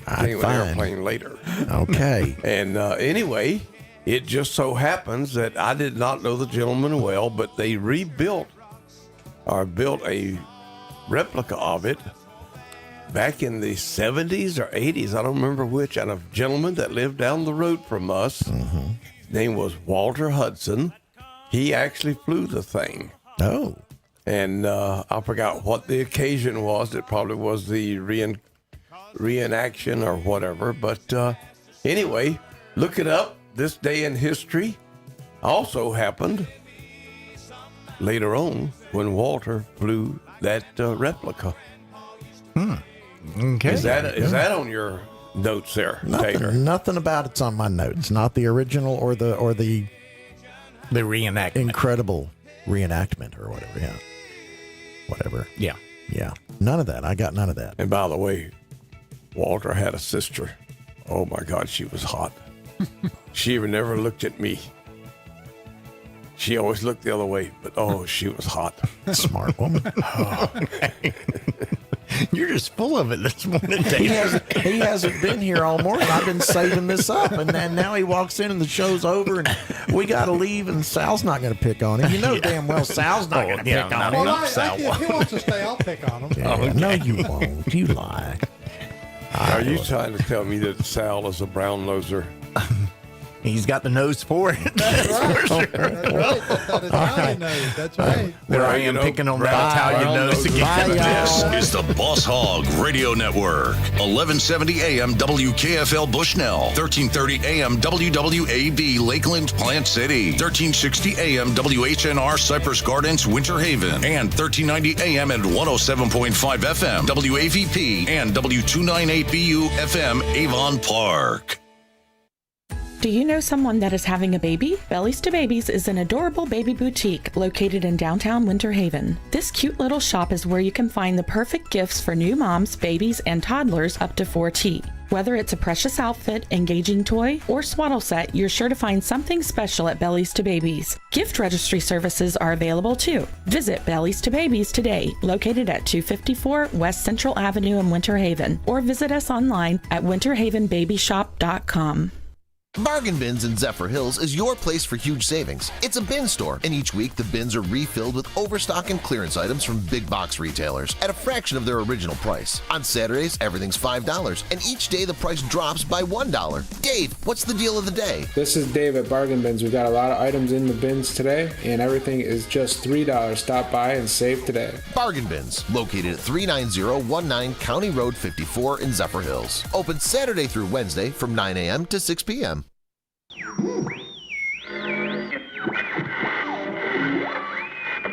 Became an airplane later. Okay. And anyway, it just so happens that I did not know the gentleman well, but they built a replica of it back in the 70s or 80s. I don't remember which. And a gentleman that lived down the road from us, his name was Walter Hudson. He actually flew the thing. Oh. And I forgot what the occasion was. It probably was the reenaction or whatever. But anyway, look it up. This day in history also happened later on when Walter flew that replica. Okay. Is that on your notes there, Taylor? Nothing about it's on my notes. Not the original or the reenactment. Incredible reenactment or whatever. Yeah. Whatever. Yeah. Yeah. None of that. I got none of that. And by the way, Walter had a sister. Oh my God, she was hot. She even never looked at me. She always looked the other way, but oh, she was hot. Smart woman. Oh. You're just full of it this morning, Dave. He hasn't been here all morning. I've been saving this up, and then now he walks in and the show's over, and we got to leave, and Sal's not going to pick on him. You know damn well Sal's not going to pick on him. Well, if he wants to stay, I'll pick on him. Yeah, no, you won't. You lie. Are you trying to tell me that Sal is a brown noser? He's got the nose for it. That's right. That's right. That Italian nose. That's right. There I am picking on that Italian nose again. This is the Boss Hog Radio Network. 1170 AM WKFL Bushnell. 1330 AM WWAB Lakeland Plant City. 1360 AM WHNR Cypress Gardens Winter Haven. And 1390 AM and 107.5 FM WAVP and W298BU FM Avon Park. Do you know someone that is having a baby? Bellies to Babies is an adorable baby boutique located in downtown Winter Haven. This cute little shop is where you can find the perfect gifts for new moms, babies, and toddlers up to 4T. Whether it's a precious outfit, engaging toy, or swaddle set, you're sure to find something special at Bellies to Babies. Gift registry services are available too. Visit Bellies to Babies today, located at 254 West Central Avenue in Winter Haven, or visit us online at winterhavenbabyshop.com. Bargain Bins in Zephyr Hills is your place for huge savings. It's a bin store, and each week the bins are refilled with overstock and clearance items from big box retailers at a fraction of their original price. On Saturdays, everything's $5, and each day the price drops by $1. Dave, what's the deal of the day? This is Dave at Bargain Bins. We've got a lot of items in the bins today, and everything is just $3. Stop by and save today. Bargain Bins, located at 39019 County Road 54 in Zephyr Hills. Open Saturday through Wednesday from 9 a.m. to 6 p.m.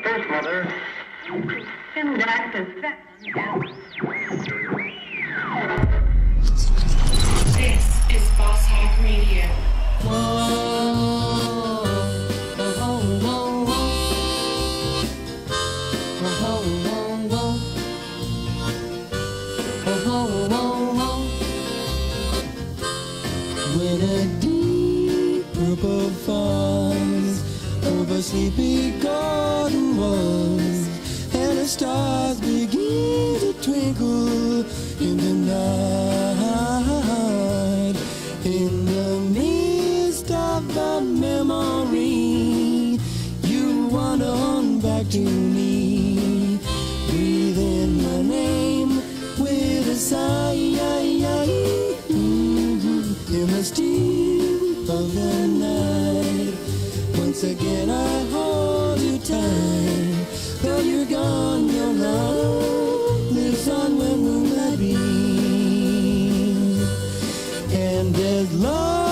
First mother. And that is This is Boss Hog Radio. When a deep purple falls over sleepy garden walls, and the stars begin to twinkle in the night, in the midst of the memory, you wander on back to me, breathe in my name with a sigh. In the steam of the night, once again I hold you tight. Though you're gone, your love lives on when moonlight beams, and as long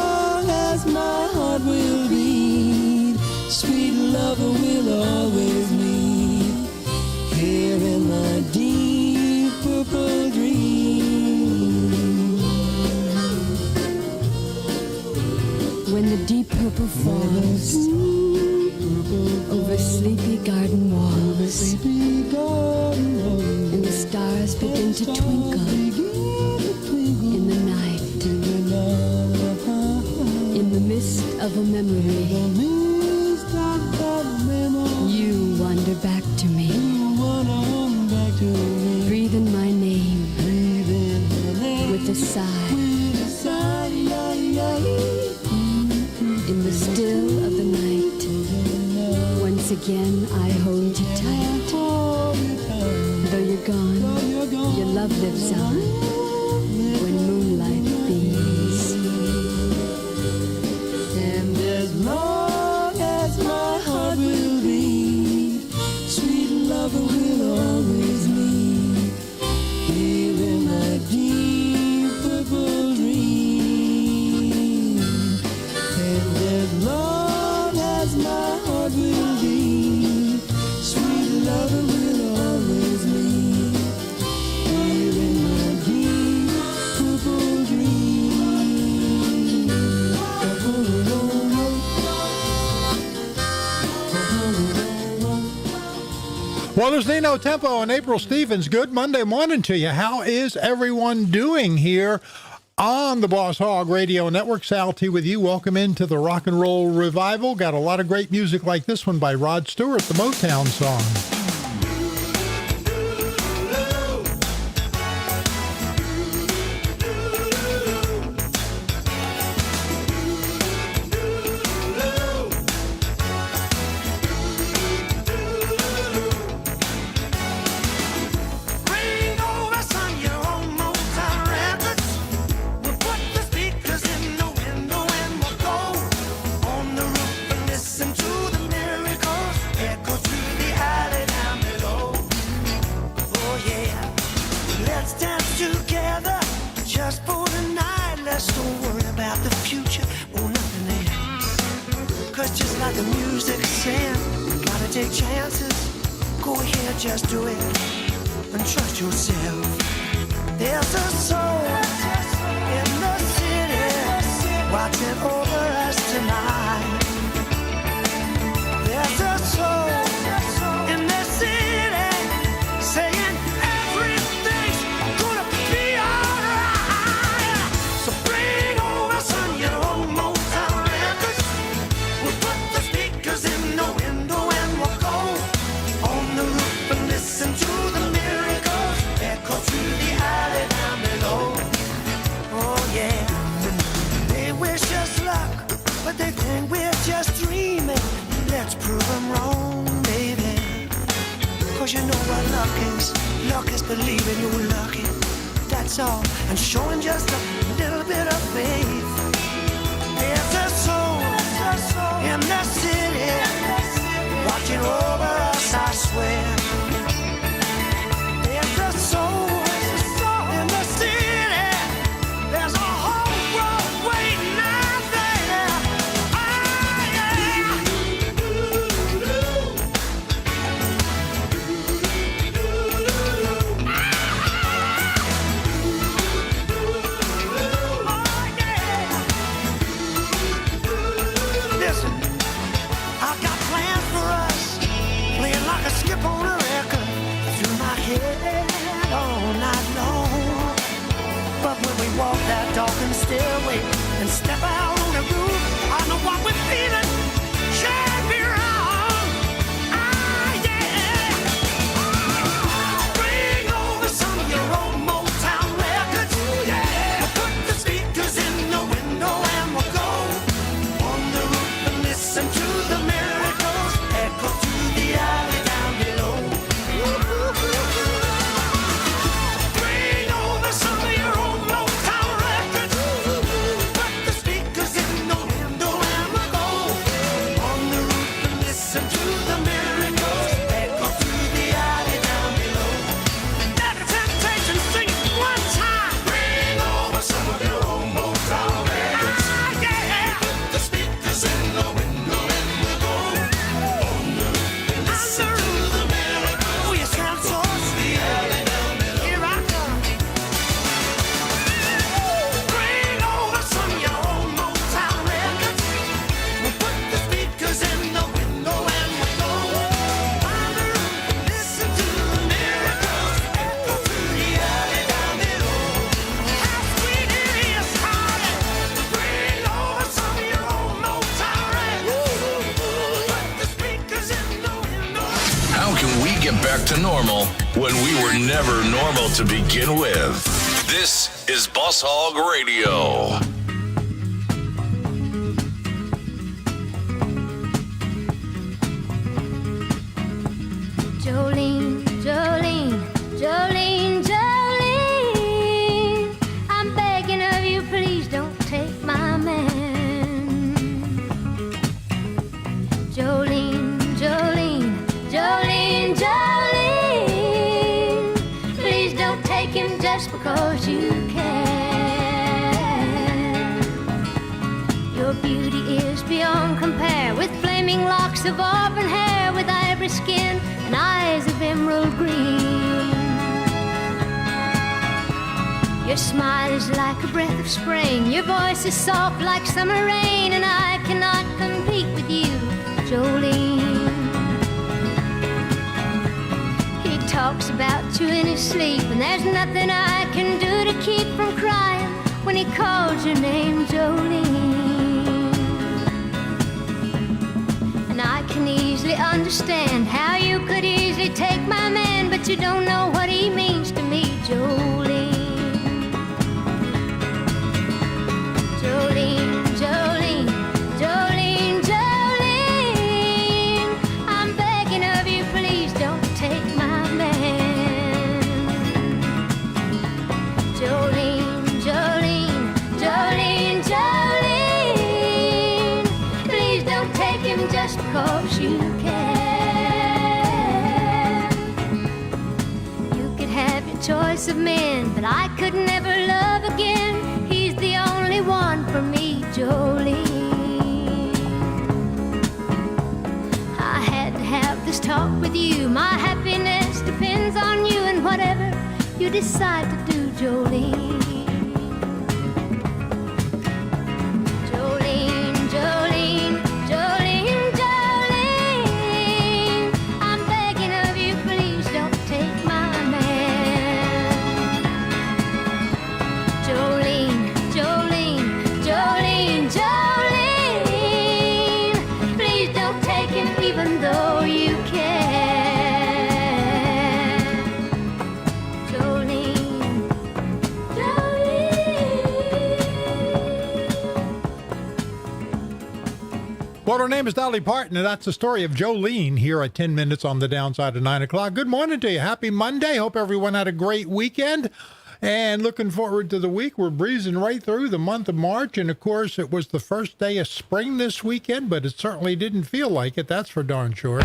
forest, over sleepy garden walls, and the stars begin to twinkle in the night, in the mist of a memory. You wander back to me, breathing my name with a sigh. In the still of the night, once again I hold you tight. Though you're gone, your love lives on when moonlight beams. And as long as my heart will beat, sweet lover will always meet here in my deep purple dream. And as long as my heart will beat, sweet lover will always meet here in my deep purple dream. Well, there's Nino Tempo and April Stevens. Good Monday morning to you. How is everyone doing here on the Boss Hog Radio Network? Sal T with you. Welcome into the Rock and Roll Revival. Got a lot of great music like this one by Rod Stewart, the Motown song. Bring over some your own Motown records. We'll put the speakers in the window and we'll go on the roof and listen to the miracles echo through the alley down below. Oh yeah, let's dance together just for the night. Let's don't worry about the future or nothing else. 'Cause just like the music said, gotta take chances. Go ahead, just do it and trust yourself. There's a soul in the city watching over us tonight. There's a soul in the city saying everything's gonna be alright. So bring over some your own Motown records. We'll put the speakers in the window and we'll go on the roof and listen to the miracles echo through the alley down below. Oh yeah, they wish us luck, but they think we're just dreaming. Let's prove them wrong, baby. 'Cause you know what luck is. Luck is believing you're lucky. That's all. And showing just a little bit of faith. There's a soul in the city watching over us, I swear. There's a soul in the city. There's a whole world waiting out there. Ah, yeah. Listen, I've got plans for us, playing like a skip on a record through my head all night long. But when we walk that darkened stairway and step out on the roof, I know what we're feeling can't be wrong. Ah, yeah. Bring over some of your own Motown records. Yeah. We'll put the speakers in the window and we'll go on the roof and listen to the miracles echo through the alley down below. Bring over some of your own Motown records. Put the speakers to normal when we were never normal to begin with. This is Boss Hog Radio. Jolene, Jolene, Jolene, Jolene, I'm begging of you, please don't take my man. Jolene, Jolene, Jolene, Jolene, please don't take him just because you can. Your beauty is beyond compare, with flaming locks of auburn hair, with ivory skin and eyes of emerald green. Your smile is like a breath of spring, your voice is soft like summer rain, and I cannot compete with you, Jolene. He talks about you in his sleep, and there's nothing I can do to keep from crying when he calls your name, Jolene. And I can easily understand how you could easily take my man, but you don't know what he means to me, Jolene. Jolene, Jolene, Jolene, Jolene, I'm begging of you, please don't take my man. Jolene, Jolene, Jolene, Jolene, please don't take him just because you can. You could have your choice of men, but I could never love again. He's the only one for me, Jolene. I had to have this talk with you. My happiness depends on you, and whatever you decide to do, Jolene. Jolene, Jolene, Jolene, Jolene, I'm begging of you, please don't take my man. Jolene, Jolene, Jolene, Jolene, please don't take him even though you can. Jolene, Well, her name is Dolly Parton, and that's the story of Jolene here at 10 minutes on the downside of 9 o'clock. Good morning to you. Happy Monday. Hope everyone had a great weekend. And looking forward to the week. We're breezing right through the month of March. And, of course, it was the first day of spring this weekend, but it certainly didn't feel like it. That's for darn sure.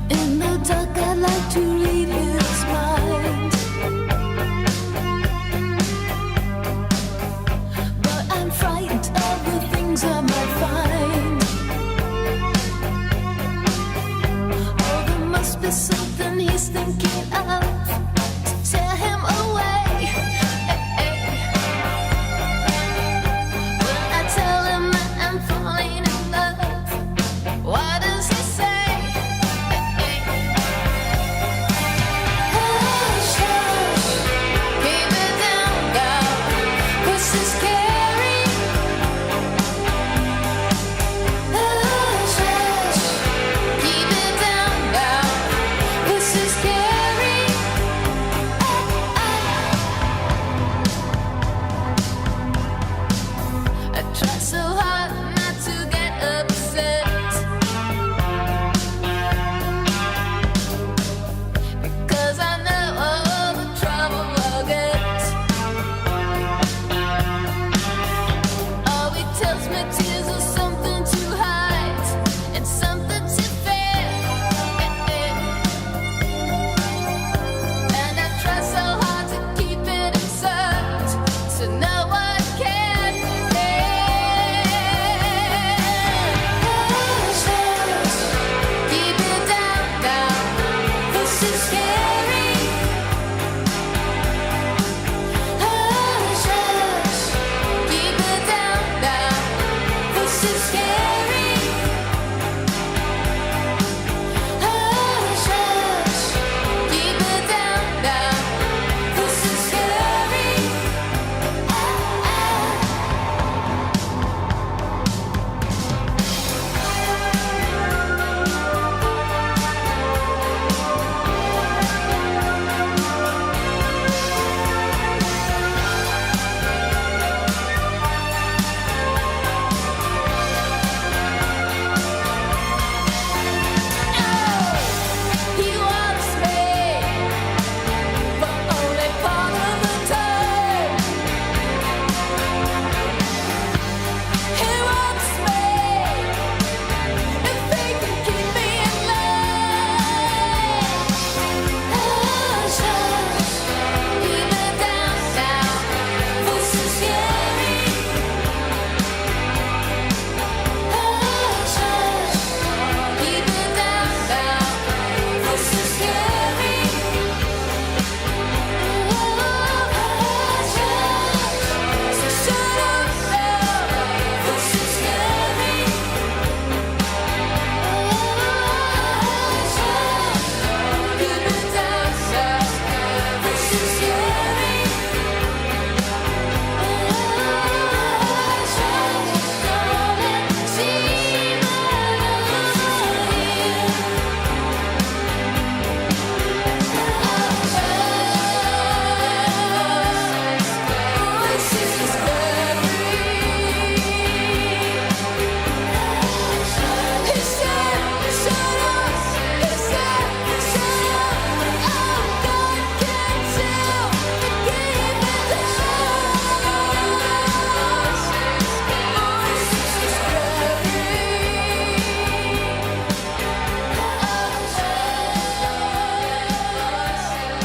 In the dark, I like to read his mind, but I'm frightened of the things I might find.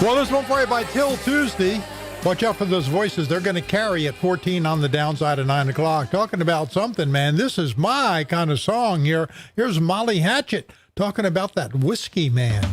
Well, there's one for you by Till Tuesday. Watch out for those voices. They're going to carry at 14 on the downside at 9 o'clock. Talking about something, man. This is my kind of song here. Here's Molly Hatchet talking about that whiskey man.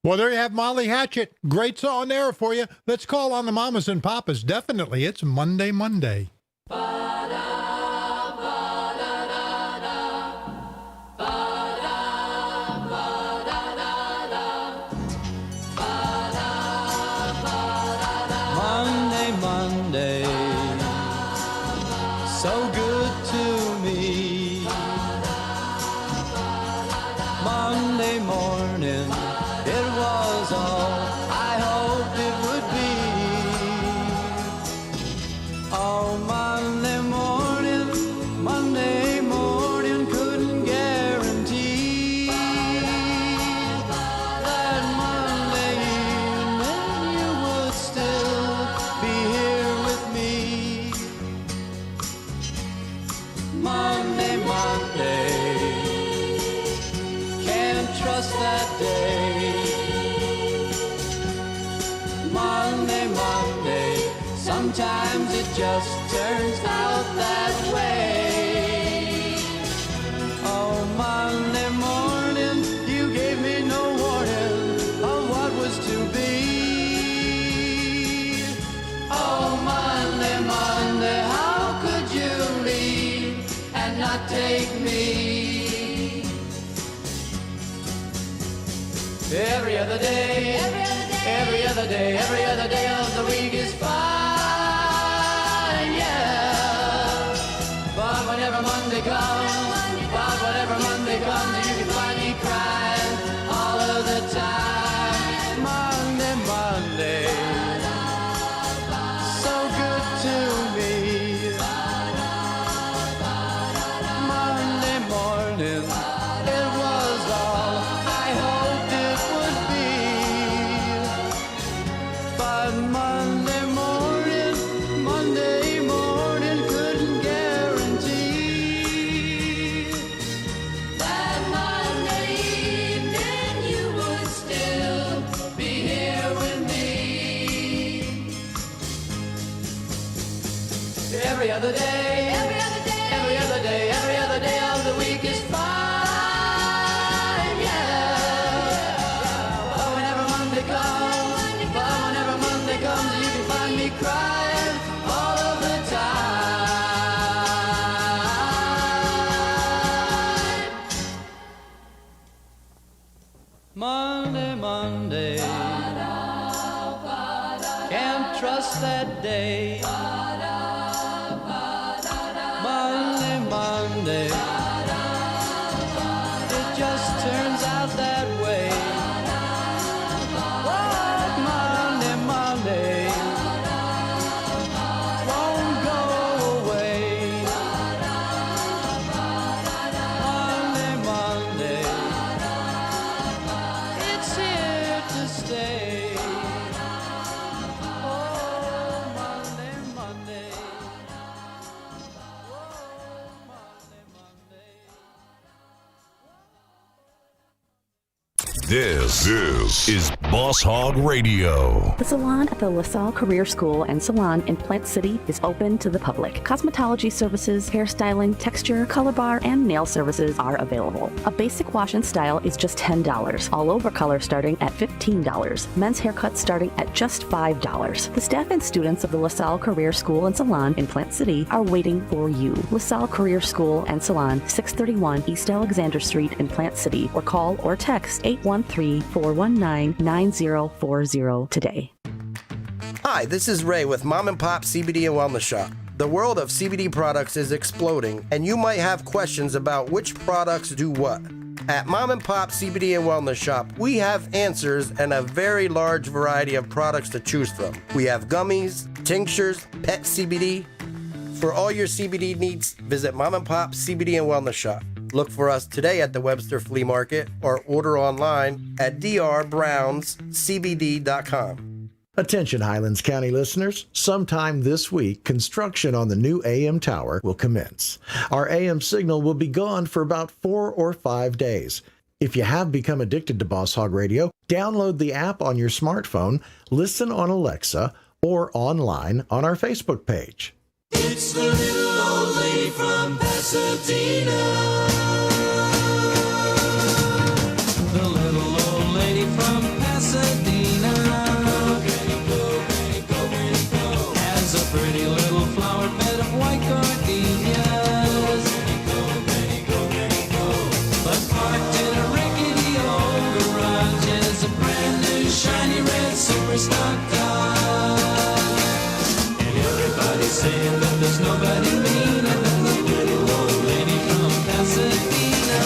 Well, there you have Molly Hatchet. Great song there for you. Let's call on the mamas and papas. Definitely, it's Monday, Monday. Monday, Monday, so good to me. Monday morning, it was all I hoped it would be. Oh, Monday morning, couldn't guarantee that Monday evening you would still be here with me. Monday, can't trust that day. Monday, sometimes it just turns out that way. Every other day, every other day, every other day of the week is fine, yeah. But whenever Monday comes, you can find me crying all of the time. Monday, Monday, so good to me. Monday morning, it was all I hoped it would be. But Monday morning couldn't guarantee that Monday evening you would still be here with me. Every other day, every other day, every other day, every other day of the week is fine, yeah. But whenever Monday comes, you can find me crying all of the time. Monday, can't trust that day. Monday, it just turns out that way. Monday, won't go away. Monday, it's here to stay. Oh, Monday. This is Boss Hog Radio. The salon at the LaSalle Career School and Salon in Plant City is open to the public. Cosmetology services, hairstyling, texture, color bar, and nail services are available. A basic wash and style is just $10. All over color starting at $15. Men's haircuts starting at just $5. The staff and students of the LaSalle Career School and Salon in Plant City are waiting for you. LaSalle Career School and Salon, 631 East Alexander Street in Plant City, or call or text 813-419-9040 today. Hi, this is Ray with Mom and Pop CBD and Wellness Shop. The world of CBD products is exploding, and you might have questions about which products do what. At Mom and Pop CBD and Wellness Shop, we have answers and a very large variety of products to choose from. We have gummies, tinctures, pet CBD. For all your CBD needs, visit Mom and Pop CBD and Wellness Shop. Look for us today at the Webster Flea Market or order online at drbrownscbd.com. Attention Highlands County listeners, sometime this week, construction on the new AM tower will commence. Our AM signal will be gone for about 4 or 5 days. If you have become addicted to Boss Hog Radio, download the app on your smartphone, listen on Alexa, or online on our Facebook page. It's the little old lady from Pasadena. The little old lady from Pasadena has a pretty little flower bed of white gardenias, but parked in a rickety old garage is a brand new shiny red superstar car. And everybody's saying that there's nobody meaner than the little old lady from Pasadena.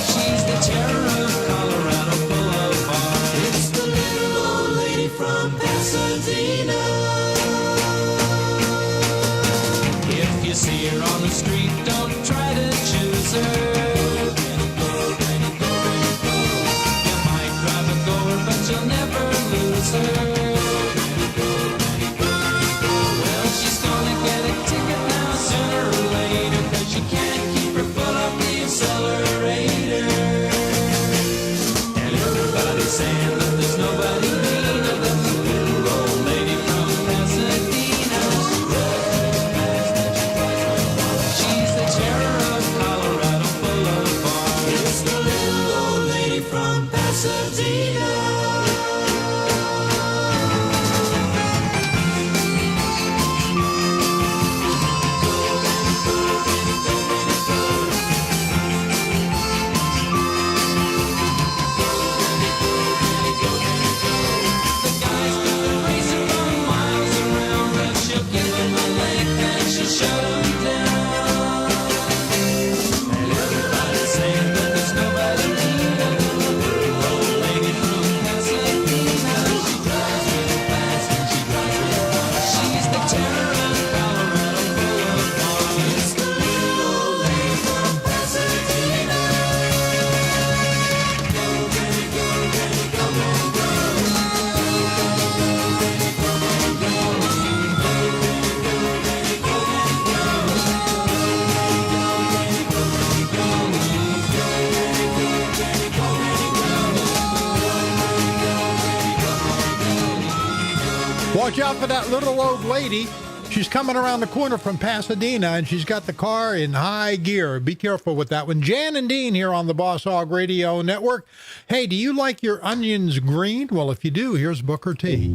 She's the terror of Colorado Boulevard. It's the little old lady from Pasadena. If you see her on the street, don't try to choose her. You might drive a Watch out for that little old lady. She's coming around the corner from Pasadena, and she's got the car in high gear. Be careful with that one. Jan and Dean here on the Boss Hog Radio Network. Hey, do you like your onions green? Well, if you do, here's Booker T.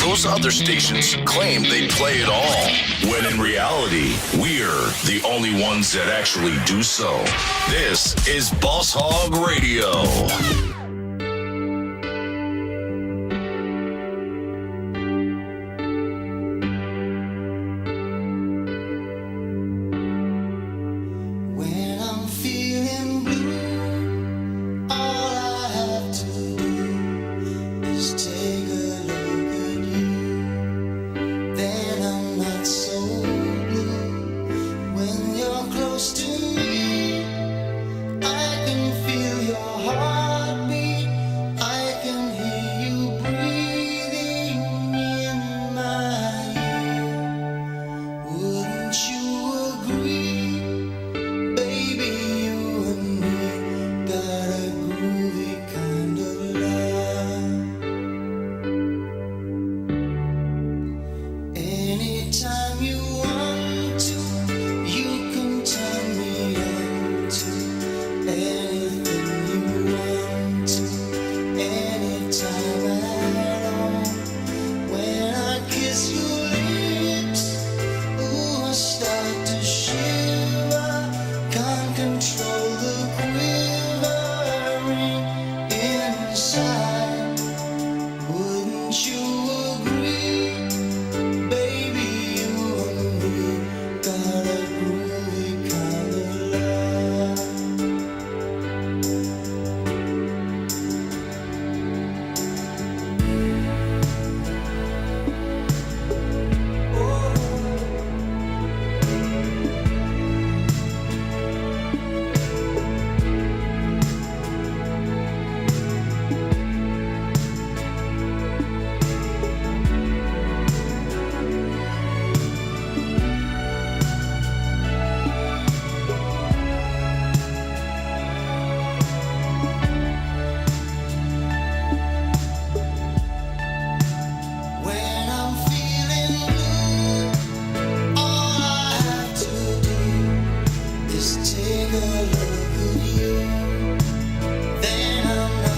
Those other stations claim they play it all, when in reality, we're the only ones that actually do so. This is Boss Hog Radio. Close to